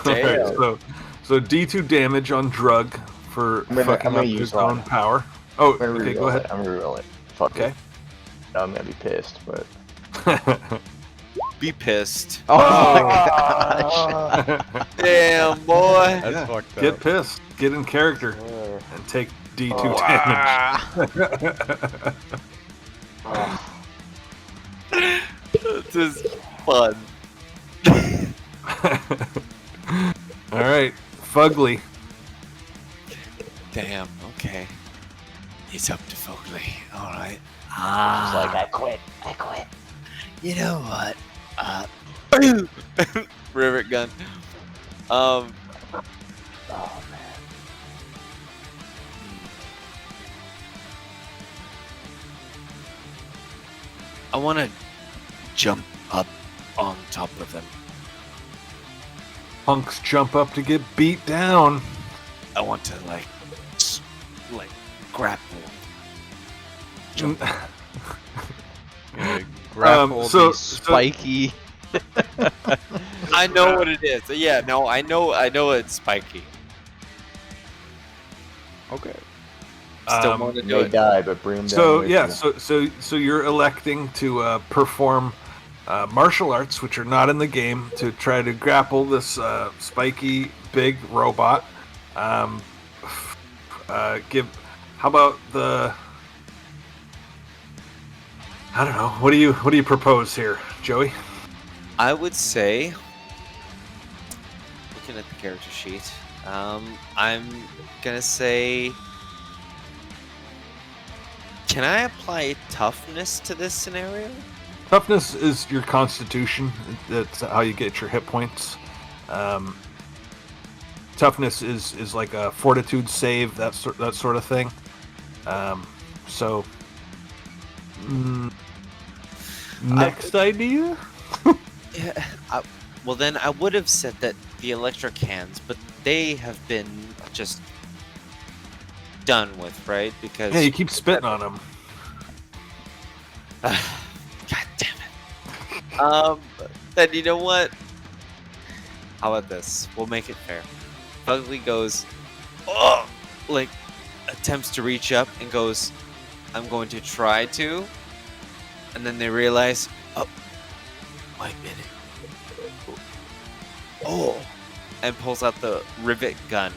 Yeah. Alright, so D2 damage on Drug for I'm gonna fucking up use his one. own power. Oh, I'm gonna okay, re-roll go it. ahead. I'm gonna re-roll it. Fuck Okay. it. No, I'm gonna be pissed, but. Be pissed. Oh my gosh. Damn, boy. That's Yeah, fucked up. Get pissed. Get in character and take D2 This is fun. damage. All right, Fugly. Damn, okay. It's up to Foley. Alright. It's like, I quit. You know what? Rivet gun. Oh, man. I want to jump up on top of him. Punks jump up to get beat down. I want to like grapple. Grapple so- the spiky. I know what it is. Yeah, no, I know it's spiky. Okay. Still want to You do may it. die, but bring them down. So with yeah, you. so you're electing to perform martial arts, which are not in the game, to try to grapple this spiky big robot. How about the? I don't know. What do you propose here, Joey? I would say, looking at the character sheet, I'm gonna say, can I apply toughness to this scenario? Toughness is your constitution. That's how you get your hit points. Toughness is like a fortitude save, that sort of thing. So, next idea? Yeah. Well, then I would have said that the electric hands, but they have been just done with, right? Because Yeah, you keep spitting on them. God damn it. Then you know what? How about this? We'll make it fair. Fugly goes, oh, like attempts to reach up and goes, I'm going to try to, and then they realize, oh, wait a minute. Oh, and pulls out the rivet gun.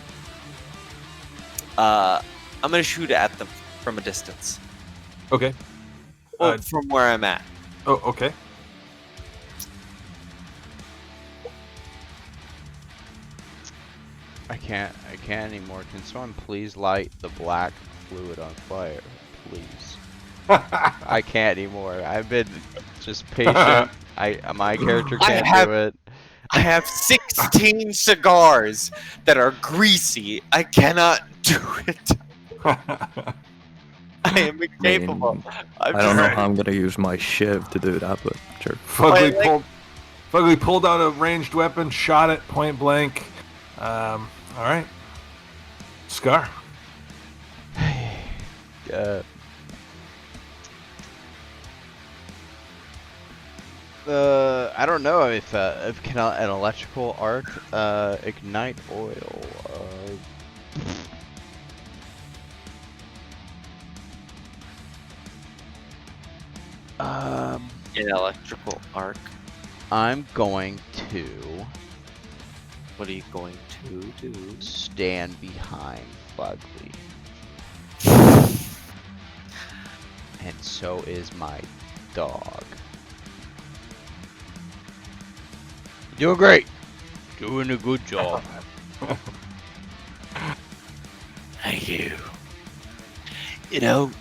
I'm gonna shoot at them from a distance. Okay. Well, from where I'm at. Oh, okay. I can't anymore. Can someone please light the black fluid on fire? Please. I can't anymore. I've been just patient. My character can't do it. I have 16 cigars that are greasy. I cannot do it. I am incapable. I don't know how I'm gonna use my shiv to do that, but sure. Fugly pulled out a ranged weapon, shot it point blank. All right. Scar. I don't know if can an electrical arc ignite oil. An electrical arc. I'm going to What are you going to do? stand behind Fugly. And so is my dog. Doing great. Doing a good job. Thank you. You know,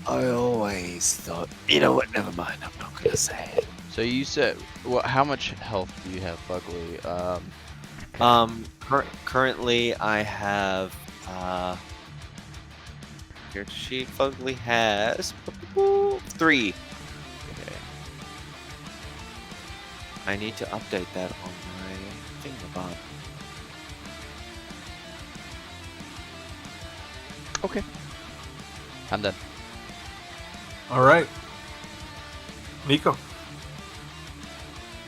I always thought. You know what? Never mind. I'm not gonna say it. So you said, how much health do you have, Fugly? Currently I have character sheet. Fugly has 3. Okay. I need to update that on my thingamabob. Okay. I'm done. All right. Nico.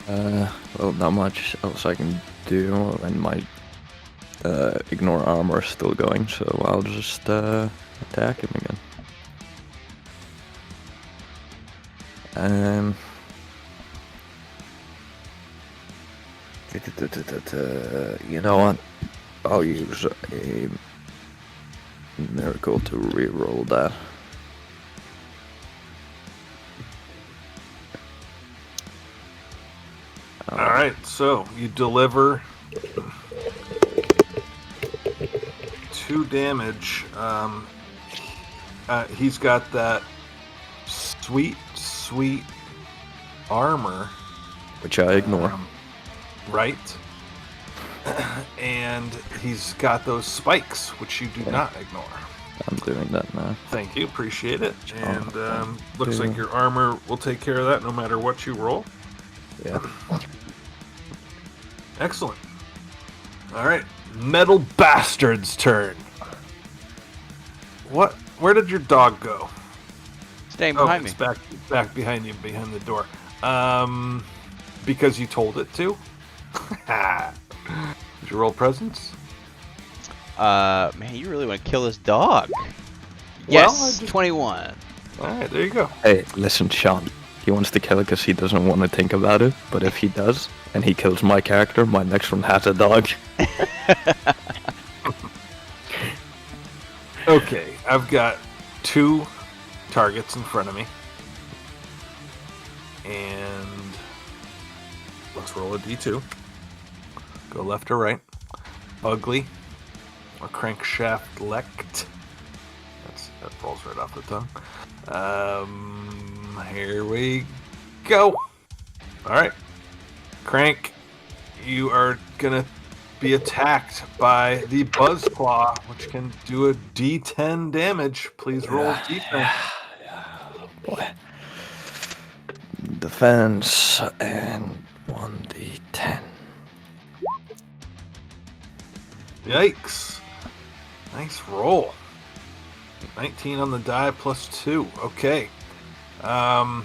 Well, not much else I can do, and my ignore armor is still going, so I'll just attack him again. You know what? I'll use a miracle to reroll that. All right. So you deliver 2 damage. He's got that sweet armor, Which I ignore. right? And he's got those spikes, which you do not ignore. I'm doing that now. Thank you, appreciate it. And thank looks like you. your armor will take care of that no matter what you roll. Yeah. Excellent. All right, Metal Bastard's turn. What Where did your dog go? Staying Oh, behind me. it's back behind you, behind the door. Because you told it to? Did you roll presence? Man, you really want to kill this dog. Well, Yes, I just- 21. Alright, there you go. Hey, listen, Sean. He wants to kill it because he doesn't want to think about it. But if he does, and he kills my character, my next one has a dog. Okay, I've got 2 targets in front of me. And let's roll a d2. Go left or right. Ugly. Or crankshaft lect. That rolls right off the tongue. Here we go. Alright. Crank, you are gonna be attacked by the Buzzclaw, which can do a d10 damage. Please roll defense. Boy. Defense and 1d10. Yikes. Nice roll. 19 on the die plus 2. Okay. Does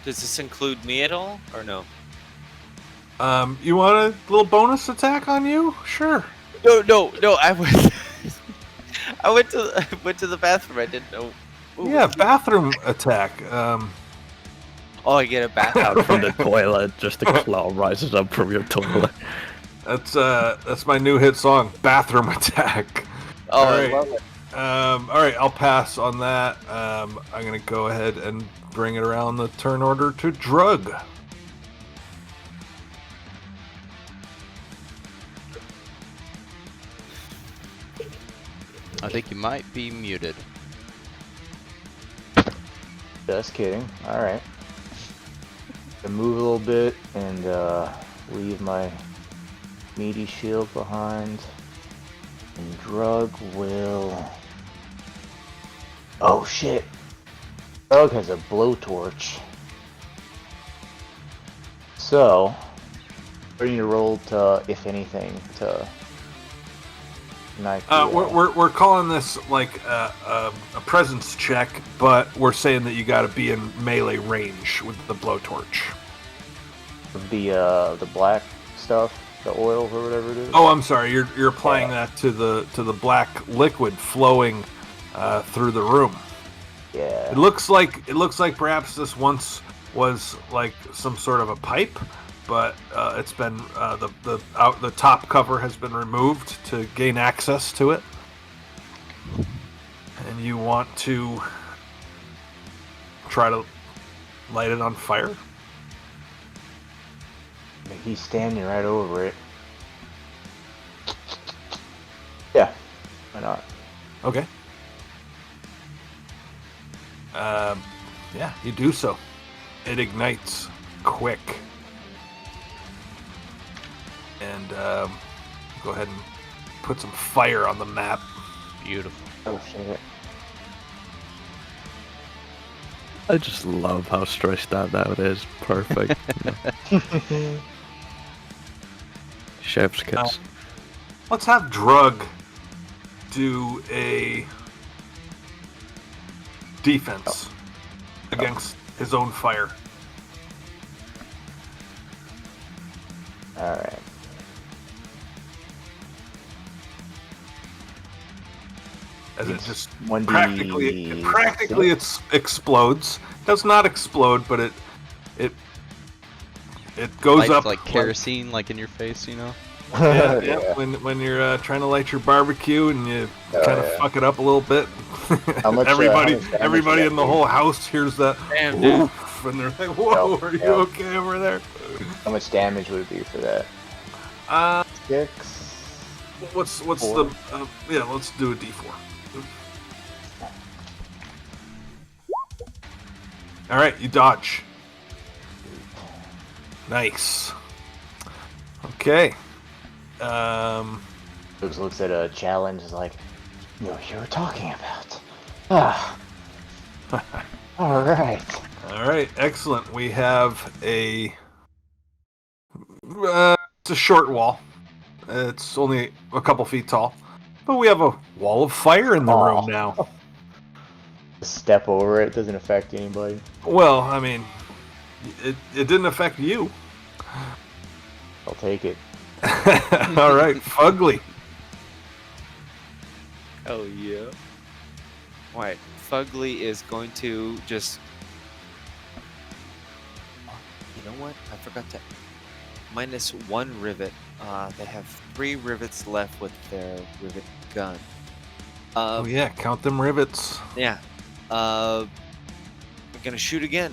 this include me at all, or no? You want a little bonus attack on you? Sure. No. I went. I went to the bathroom. I didn't know. Ooh. Yeah, bathroom attack. Oh, I get a bath Out from the toilet, just a claw rises up from your toilet. That's my new hit song, Bathroom Attack. Oh, All I right. love it. All right, I'll pass on that. I'm gonna go ahead and bring it around the turn order to Drug. I think you might be muted. Just kidding. Alright. Move a little bit and leave my meaty shield behind. And Drug will... Oh shit! Drug has a blowtorch. So, we need to roll to, if anything, to... We're calling this like a presence check, but we're saying that you got to be in melee range with the blowtorch. The black stuff, the oil or whatever it is. Oh, I'm sorry. You're applying that to the black liquid flowing through the room. Yeah. It looks like perhaps this once was like some sort of a pipe, but it's been the top cover has been removed to gain access to it, and you want to try to light it on fire. He's standing right over it. Yeah, why not? Okay. Yeah, you do so. It ignites quick. And go ahead and put some fire on the map. Beautiful. Oh shit. I just love how stretched that out is. Perfect. Chef's kiss. Let's have Drug do a defense against his own fire. Alright. As it just 1d6. practically it explodes. Does not explode, but it goes Lights up like kerosene, like in your face, you know? Yeah, Yeah. When you're trying to light your barbecue and you kind of yeah. fuck it up a little bit. How much, everybody how much damage everybody does in that the do? whole house hears that Damn, dude. woof, and they're like, "Whoa, Yep, are you yep. okay over there?" How much damage would it be for that? 6? What's Four. the yeah? Let's do a D4. All right, you dodge. Nice. Okay. Looks at a challenge is like, you know what you were talking about. Ah. Alright. All right, excellent. We have it's a short wall. It's only a couple feet tall, but we have a wall of fire in the room now. step over it. Doesn't affect anybody. Well, I mean, it didn't affect you. I'll take it. All right, Fugly. Oh yeah. Alright, Fugly is going to just. You know what? I forgot to. -1 rivet. They have 3 rivets left with their rivet gun. Oh yeah, count them rivets. Yeah. I'm gonna shoot again.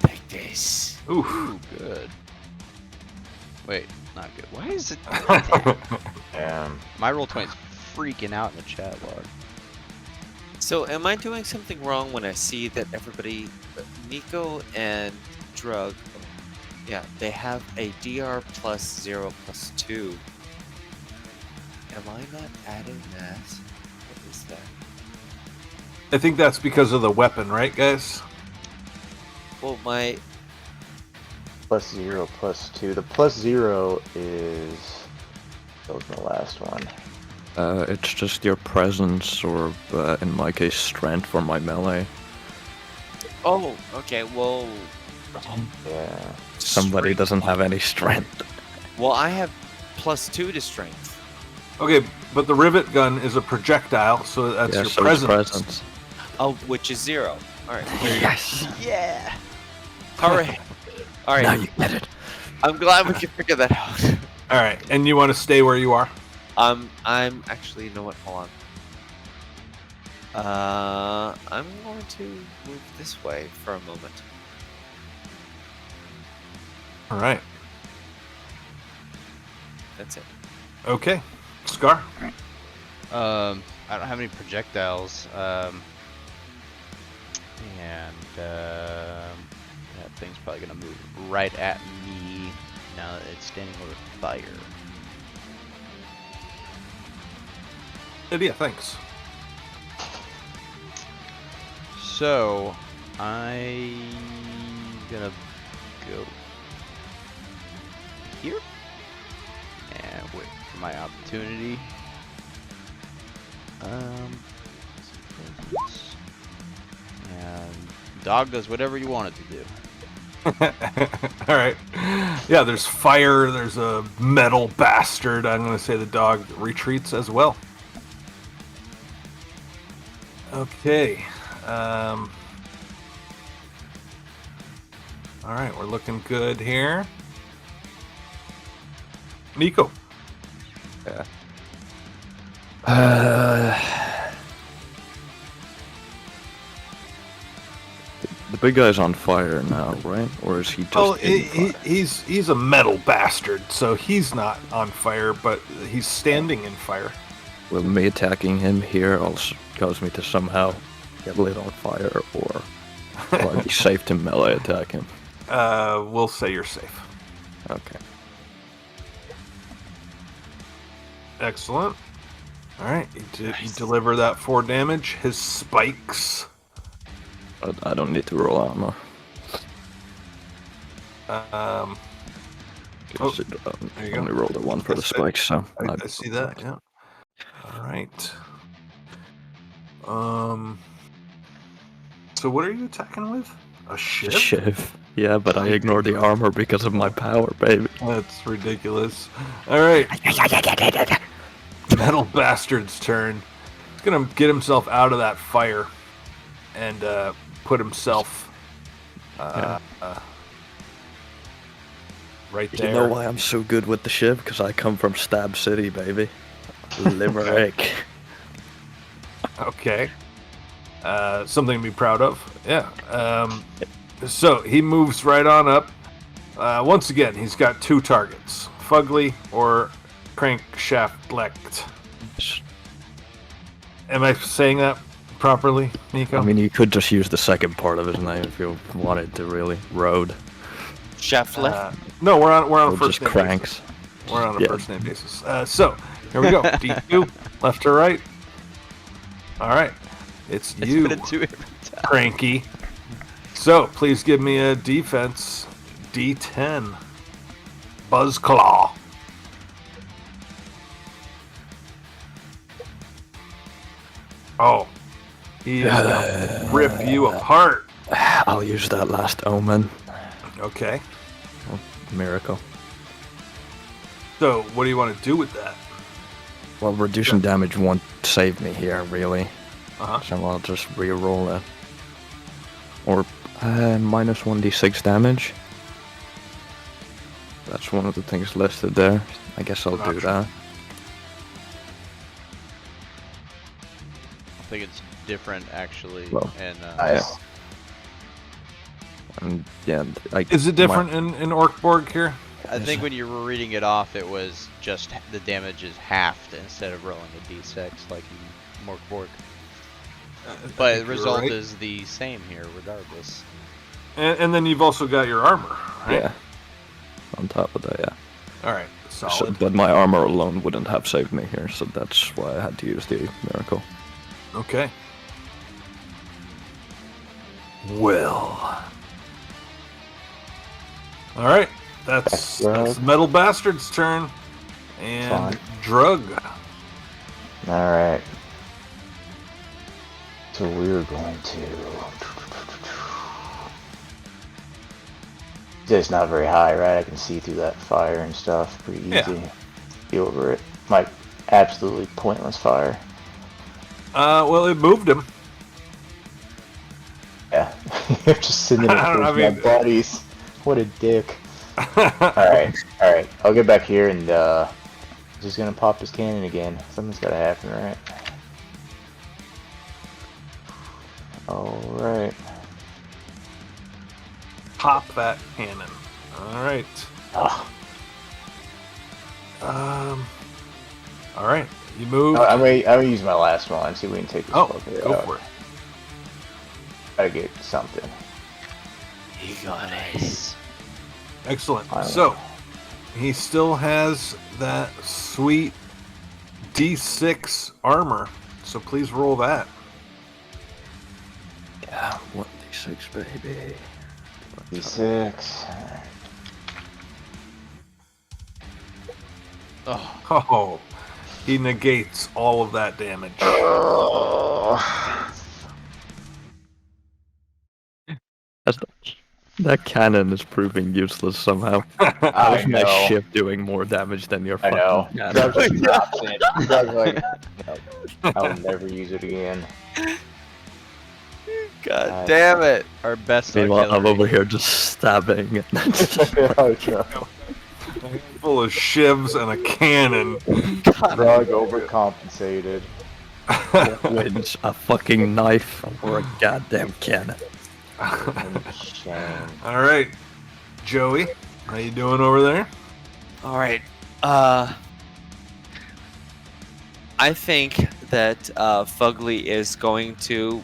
Like this. Oof. Ooh, good. Wait, not good. Why is it? My roll 20 is freaking out in the chat log. So, am I doing something wrong when I see that everybody, Nico and Drug, yeah, they have a DR +0/+2. Am I not adding that? What is that? I think that's because of the weapon, right, guys? Well, my +0, +2. The +0 is. That was my last one. It's just your presence, or in my case, strength for my melee. oh, okay, well, Yeah. Somebody strength. doesn't have any strength. Well, I have +2 to strength. Okay, but the rivet gun is a projectile, so that's Yeah, your so it's presence. Oh, which is 0. All right. Yes. Yeah. All right. All right. Now you get it. I'm glad we can figure that out. All right, and you want to stay where you are? I'm actually, you know what? Hold on. I'm going to move this way for a moment. All right. That's it. Okay. Scar. I don't have any projectiles. That thing's probably gonna move right at me now that it's standing over fire. Yeah, thanks. So I'm gonna go here and wait for my opportunity. And dog does whatever you want it to do. All right. Yeah, there's fire. There's a metal bastard. I'm going to say the dog retreats as well. Okay. All right, we're looking good here. Nico. The big guy's on fire now, right? Or is he just Oh, in fire? he's a metal bastard, so he's not on fire, but he's standing in fire. Will me attacking him here also cause me to somehow get lit on fire, or will I be safe to melee attack him? We'll say you're safe. Okay. Excellent. All right, you deliver that 4 damage. His spikes. I don't need to roll armor. Oh, Because there you I only go. rolled a 1 for the Yes, spikes, so I see that. Yeah. All right. So what are you attacking with? A shiv? Shiv. Yeah, but I ignore the armor because of my power, baby. That's ridiculous. All right. Metal bastard's turn. He's gonna get himself out of that fire and put himself right there. You know why I'm so good with the shiv? Because I come from Stab City, baby. Limerick. Okay. Something to be proud of. Yeah. So he moves right on up. Once again, he's got 2 targets: Fugly or Crankshaft-lect. Am I saying that properly, Nico? I mean, you could just use the second part of his name if you wanted to, really. Road. Shaft left. No, we're on Or first just name cranks. basis. We're on a Yeah. first name basis. So here we go. D2, left to right. All right, it's It's you, been a 2 every time. Cranky. So please give me a defense D10. Buzzclaw. Oh, he is gonna rip you apart. I'll use that last omen. Okay. Miracle. So, what do you want to do with that? Well, reducing damage won't save me here, really. Uh-huh. So I'll just re-roll it. Or minus 1d6 damage. That's one of the things listed there. I guess I'll do that. I think it's different actually. Well, and Nice. And yeah, Is it different in Orc Borg here? I think when you were reading it off, it was just the damage is halved instead of rolling a d6 like in Orc Borg. But the result is the same here, regardless. And then you've also got your armor, right? Yeah. On top of that, yeah. All right, So, solid. but my armor alone wouldn't have saved me here, so that's why I had to use the miracle. Okay. Well. All right, that's Metal Bastard's turn, and Fine. Drug. All right. So we're going to. It's not very high, right? I can see through that fire and stuff pretty easy. Yeah. See over it. Like absolutely pointless fire. Well, it moved him. Yeah. You're just sitting there I with my mean- buddies. What a dick. Alright. I'll get back here and just gonna pop this cannon again. Something's gotta happen, right? Alright. Pop that cannon. All right. Oh, All right. You move. I'm gonna use my last one. See if we can take this Oh, fucker go out. for it. Gotta get something. You got it. Excellent. Finally. So, he still has that sweet D6 armor. So please roll that. Yeah, 1d6, baby. D6. Oh, he negates all of that damage. That cannon is proving useless somehow. I There's my know. ship doing more damage than your I fucking know. cannon. Doug just drops it. Doug's like, no, I'll never use it again. God damn it! Our best Meanwhile, I'm artillery. over here just stabbing. Oh, no. Full of shivs and a cannon. Doug overcompensated. Wins a fucking knife or a goddamn cannon. Shame. All right, Joey, how you doing over there? All right. I think that Fugly is going to,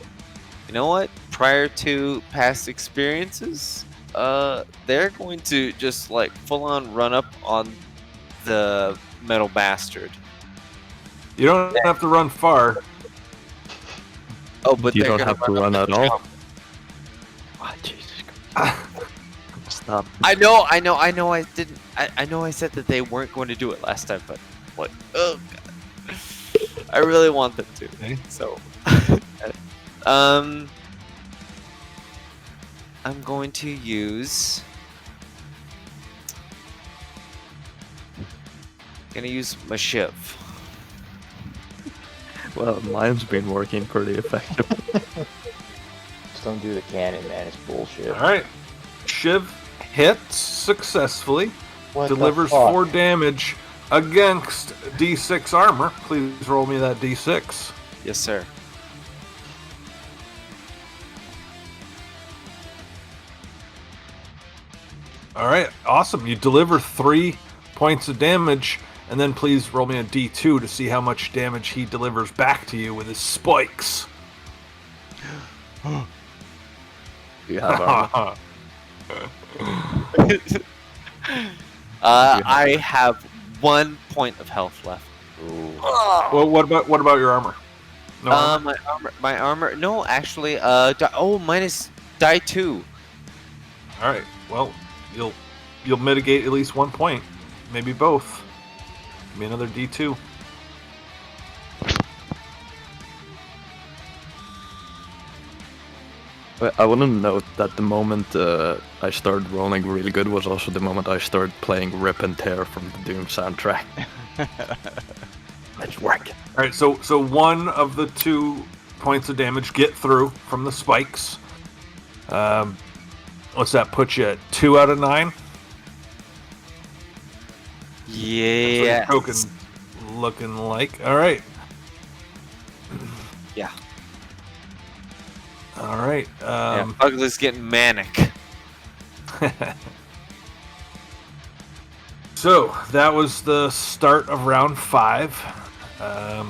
you know what? Prior to past experiences, they're going to just like full on run up on the metal bastard. You don't have to run far. Oh, but You they're don't gonna have to run run up at the all. jump. Oh, Jesus Christ. Stop. I know. I didn't. I know I said that they weren't going to do it last time, but what? Oh God. I really want them to. Okay. So, I'm going to use. Gonna use my shiv. Well, mine's been working pretty effective. Just don't do the cannon, man. It's bullshit. All right, Shiv hits successfully, What the delivers fuck? 4 damage against D6 armor. Please roll me that D6. Yes, sir. All right, awesome. You deliver 3 points of damage, and then please roll me a D2 to see how much damage he delivers back to you with his spikes. You have armor. I have 1 point of health left. Well, what about your armor? No armor? My armor. No, actually, minus die 2. All right. Well, you'll mitigate at least 1 point, maybe both. Give me another D2. But I want to note that the moment I started rolling really good was also the moment I started playing Rip and Tear from the Doom soundtrack. Let's work. All right, so one of the 2 points of damage get through from the spikes. What's that put you at? 2 out of 9? Yeah. Token looking like. All right. Yeah. All right. Yeah. Ugly's getting manic. So that was the start of round 5. The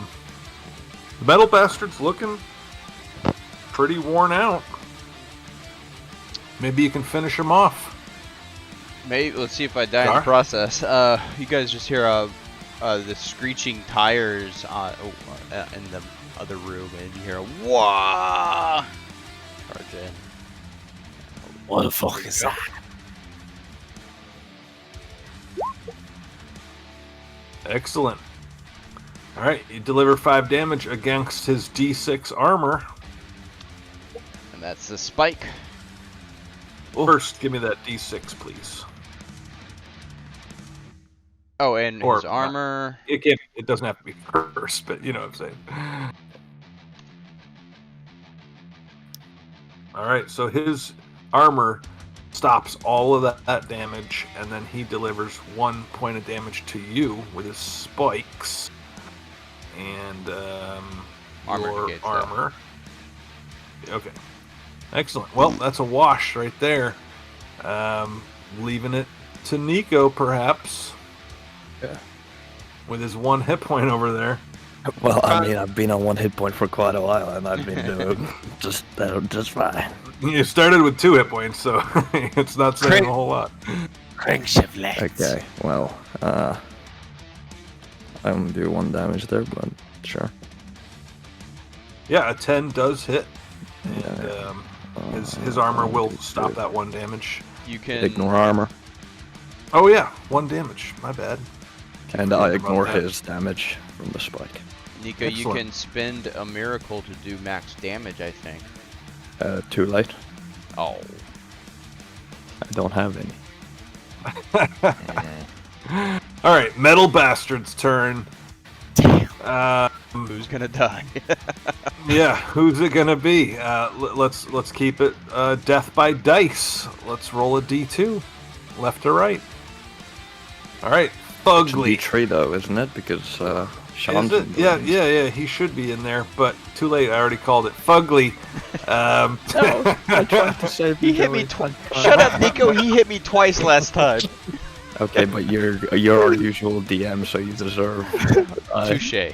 Metal Bastard's looking pretty worn out. Maybe you can finish him off. Maybe let's see if I die in the Gar? process. You guys just hear the screeching tires in the other room, and you hear a wah charge in. What the fuck is that? Excellent. All right, you deliver 5 damage against his D6 armor. And that's the spike. First, give me that D6, please. Oh, and Or his armor. It doesn't have to be first, but you know what I'm saying. All right, so his armor stops all of that damage, and then he delivers 1 point of damage to you with his spikes. And Armor your negates that. armor. Okay. Excellent. Well, that's a wash right there. Leaving it to Nico, perhaps. Yeah. With his 1 hit point over there. Well, I mean, I've been on 1 hit point for quite a while, and I've been doing just fine. You started with 2 hit points, so it's not saying a whole lot. Crankshaft legs. Okay, well, I only do 1 damage there, but sure. Yeah, a 10 does hit. And his armor will stop that 1 damage. You can Ignore armor, Oh yeah, 1 damage. My bad. and I Forget about ignore that. his damage from the spike. Nico, you Excellent. can spend a miracle to do max damage, I think. Too late. Oh. I don't have any. All right, Metal Bastard's turn. Who's gonna die? Yeah, who's it gonna be? Let's keep it death by dice. Let's roll a d2, left to right. All right, Should Fugly. be 3 though, isn't it? Because Sean's Is it? Yeah. He should be in there, but too late. I already called it. Fugly. No, I tried to save He hit me twice. Shut up, Nico. He hit me twice last time. Okay, but you're our usual DM, so you deserve. Touche. I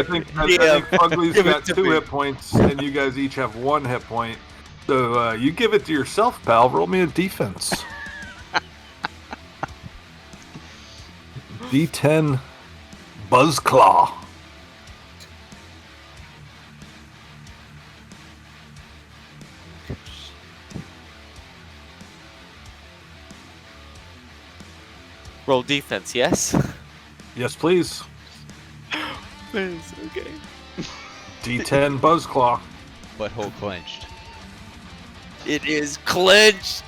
think Fugly's got 2 hit points, and you guys each have 1 hit point. So you give it to yourself, pal. Roll me a defense. D10 Buzzclaw. Roll defense, yes? Yes, please. Okay. D10 Buzzclaw. Butthole clenched. It is clenched!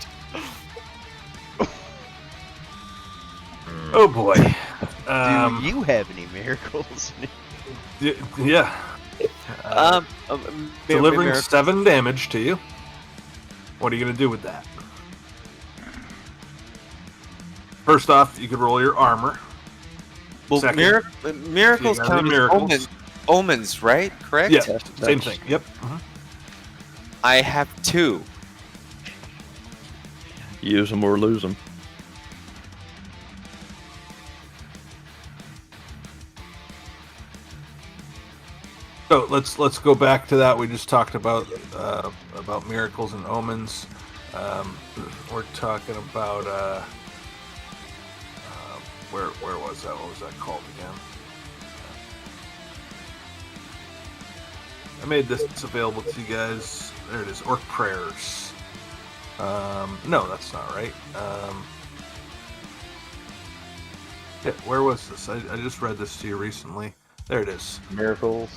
Oh boy. Do you have any miracles? Yeah. Delivering 7 damage to you. What are you going to do with that? First off, you could roll your armor. Well, Second, miracles you got count any as miracles? omens, right? Correct? Yeah, Yes, same that's- thing. Yep. I have 2. Use them or lose them. So let's go back to that. We just talked about miracles and omens. We're talking about where was that? What was that called again? I made this available to you guys. There it is. Orc prayers. No, that's not right. Yeah, where was this? I just read this to you recently. There it is. Miracles.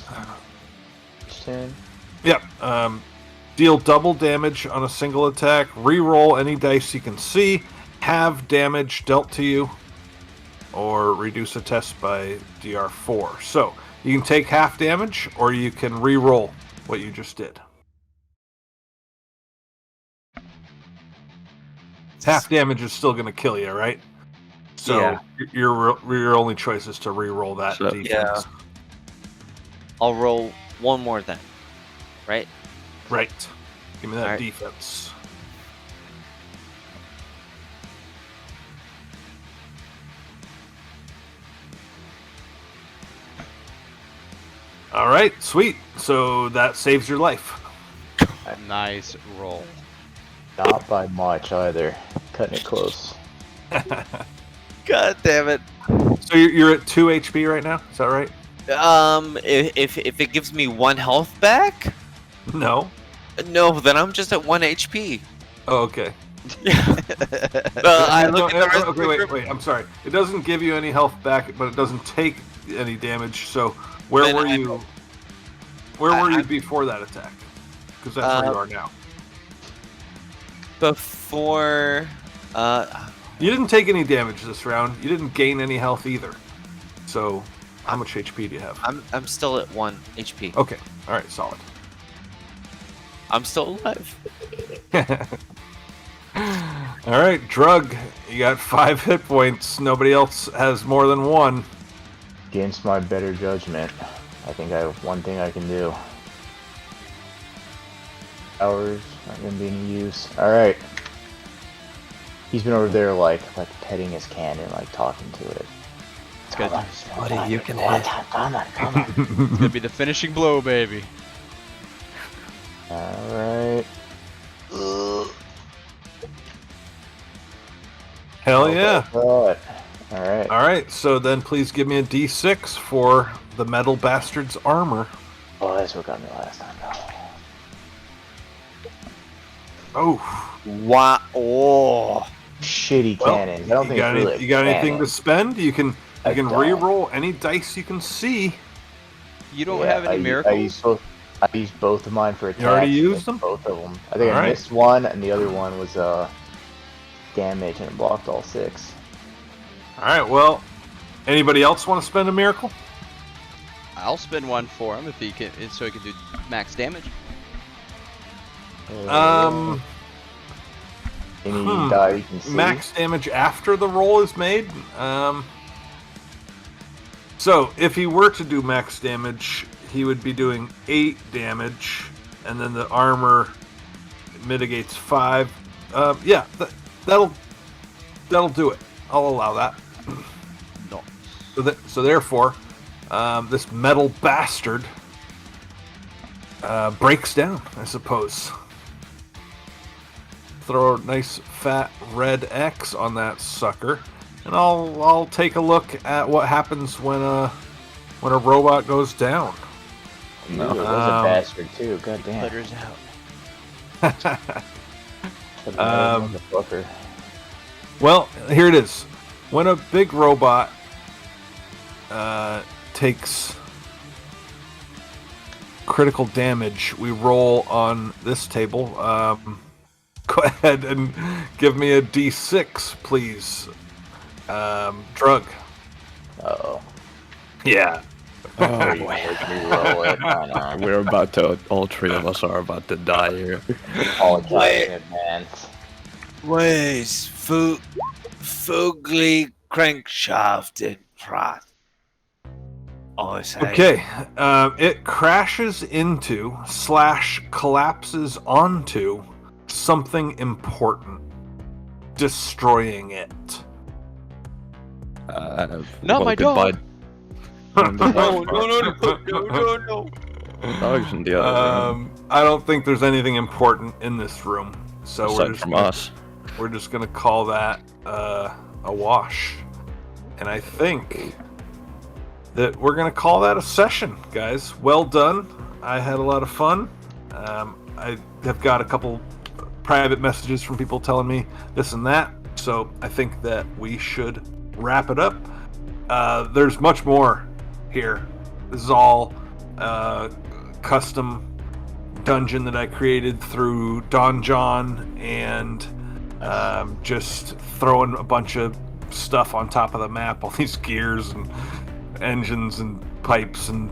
10. Yep. Deal double damage on a single attack. Reroll any dice you can see. Have damage dealt to you. Or reduce a test by DR4. So, you can take half damage, or you can reroll what you just did. Half damage is still going to kill you, right? So, Yeah. your only choice is to reroll that So- defense. Yeah. I'll roll one more then, right? Right. Give me that Alright. defense. All right, sweet. So that saves your life. Nice roll. Not by much either. Cutting it close. God damn it. So you're at 2 HP right now? Is that right? If it gives me 1 health back, No. no, then I'm just at 1 HP. Oh, okay. I look at the rest of the okay, group. wait. I'm sorry. It doesn't give you any health back, but it doesn't take any damage. So where Then were I- you? Where were you I'm- before that attack? Because that's where you are now. Before, You didn't take any damage this round. You didn't gain any health either. So how much HP do you have? I'm still at 1 HP. Okay. All right. Solid. I'm still alive. All right, Drug. You got 5 hit points. Nobody else has more than 1. Against my better judgment, I think I have one thing I can do. Powers aren't gonna be any use. Alright. He's been over there like petting his cannon, like talking to it. It's good. Buddy, you can Come hit. on. It's gonna be the finishing blow, baby. Alright. Hell yeah. Alright. All right, so then please give me a D6 for the Metal Bastard's armor. Oh, that's what got me last time though. Oh, Wow. Oh. Shitty well, cannon. I don't you think got, it's really you got anything cannon. to spend? You can I you can don't. re-roll any dice you can see. You don't Yeah, have any I miracles? used both of mine for attacks. You already I used missed them? Both of them. I think I Alright. missed one, and the other one was damage, and it blocked all 6. All right, well, anybody else want to spend a miracle? I'll spend one for him if he can, so he can do max damage. Any hmm. die you can see. Max damage after the roll is made. So if he were to do max damage, he would be doing 8 damage, and then the armor mitigates 5. Yeah, that'll do it. I'll allow that. No. So therefore, this metal bastard breaks down, I suppose. Throw a nice fat red X on that sucker, and I'll take a look at what happens when a robot goes down. Ooh, it was a bastard too. God damn. Glitters out. Motherfucker. Well, here it is. When a big robot takes critical damage, we roll on this table. Go ahead and give me a D6, please. Drug. Uh-oh. Yeah. Oh, Make me roll it. I we're about to. All 3 of us are about to die here. apologize in advance. Where's Fugly Crankshaft Prat? Oh, it's Okay. It crashes into / collapses onto something important, destroying it. Not my dog. No. Dogs in the other room. I don't think there's anything important in this room, so Aside from us. we're just gonna call that a wash. And I think that we're gonna call that a session, guys. Well done. I had a lot of fun. I have got a couple private messages from people telling me this and that, so I think that we should wrap it up. There's much more here. This is all custom dungeon that I created through Don John and just throwing a bunch of stuff on top of the map, all these gears and engines and pipes and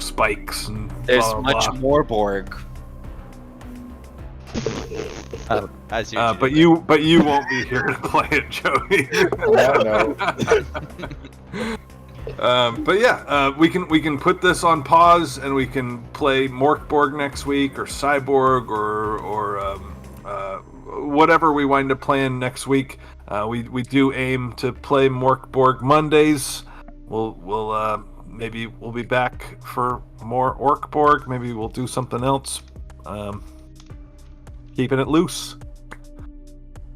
spikes and There's blah, blah, much blah. more Borg. As But you won't be here to play it, Joey. But yeah, we can put this on pause and we can play Orc Borg next week or Cyborg or whatever we wind up playing next week. We do aim to play Orc Borg Mondays. We'll maybe we'll be back for more Orc Borg. Maybe we'll do something else. Keeping it loose.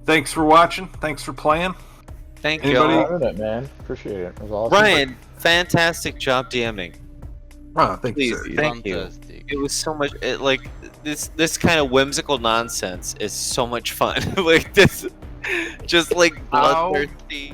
Thanks for watching. Thanks for playing. Thank Anybody- you. Loving it, man. Appreciate it. It was awesome. Ryan, fantastic job DMing. Oh, thank you, Please, sir. thank you. Fantastic. It was so much like this kind of whimsical nonsense is so much fun. Like this, just like bloodthirsty.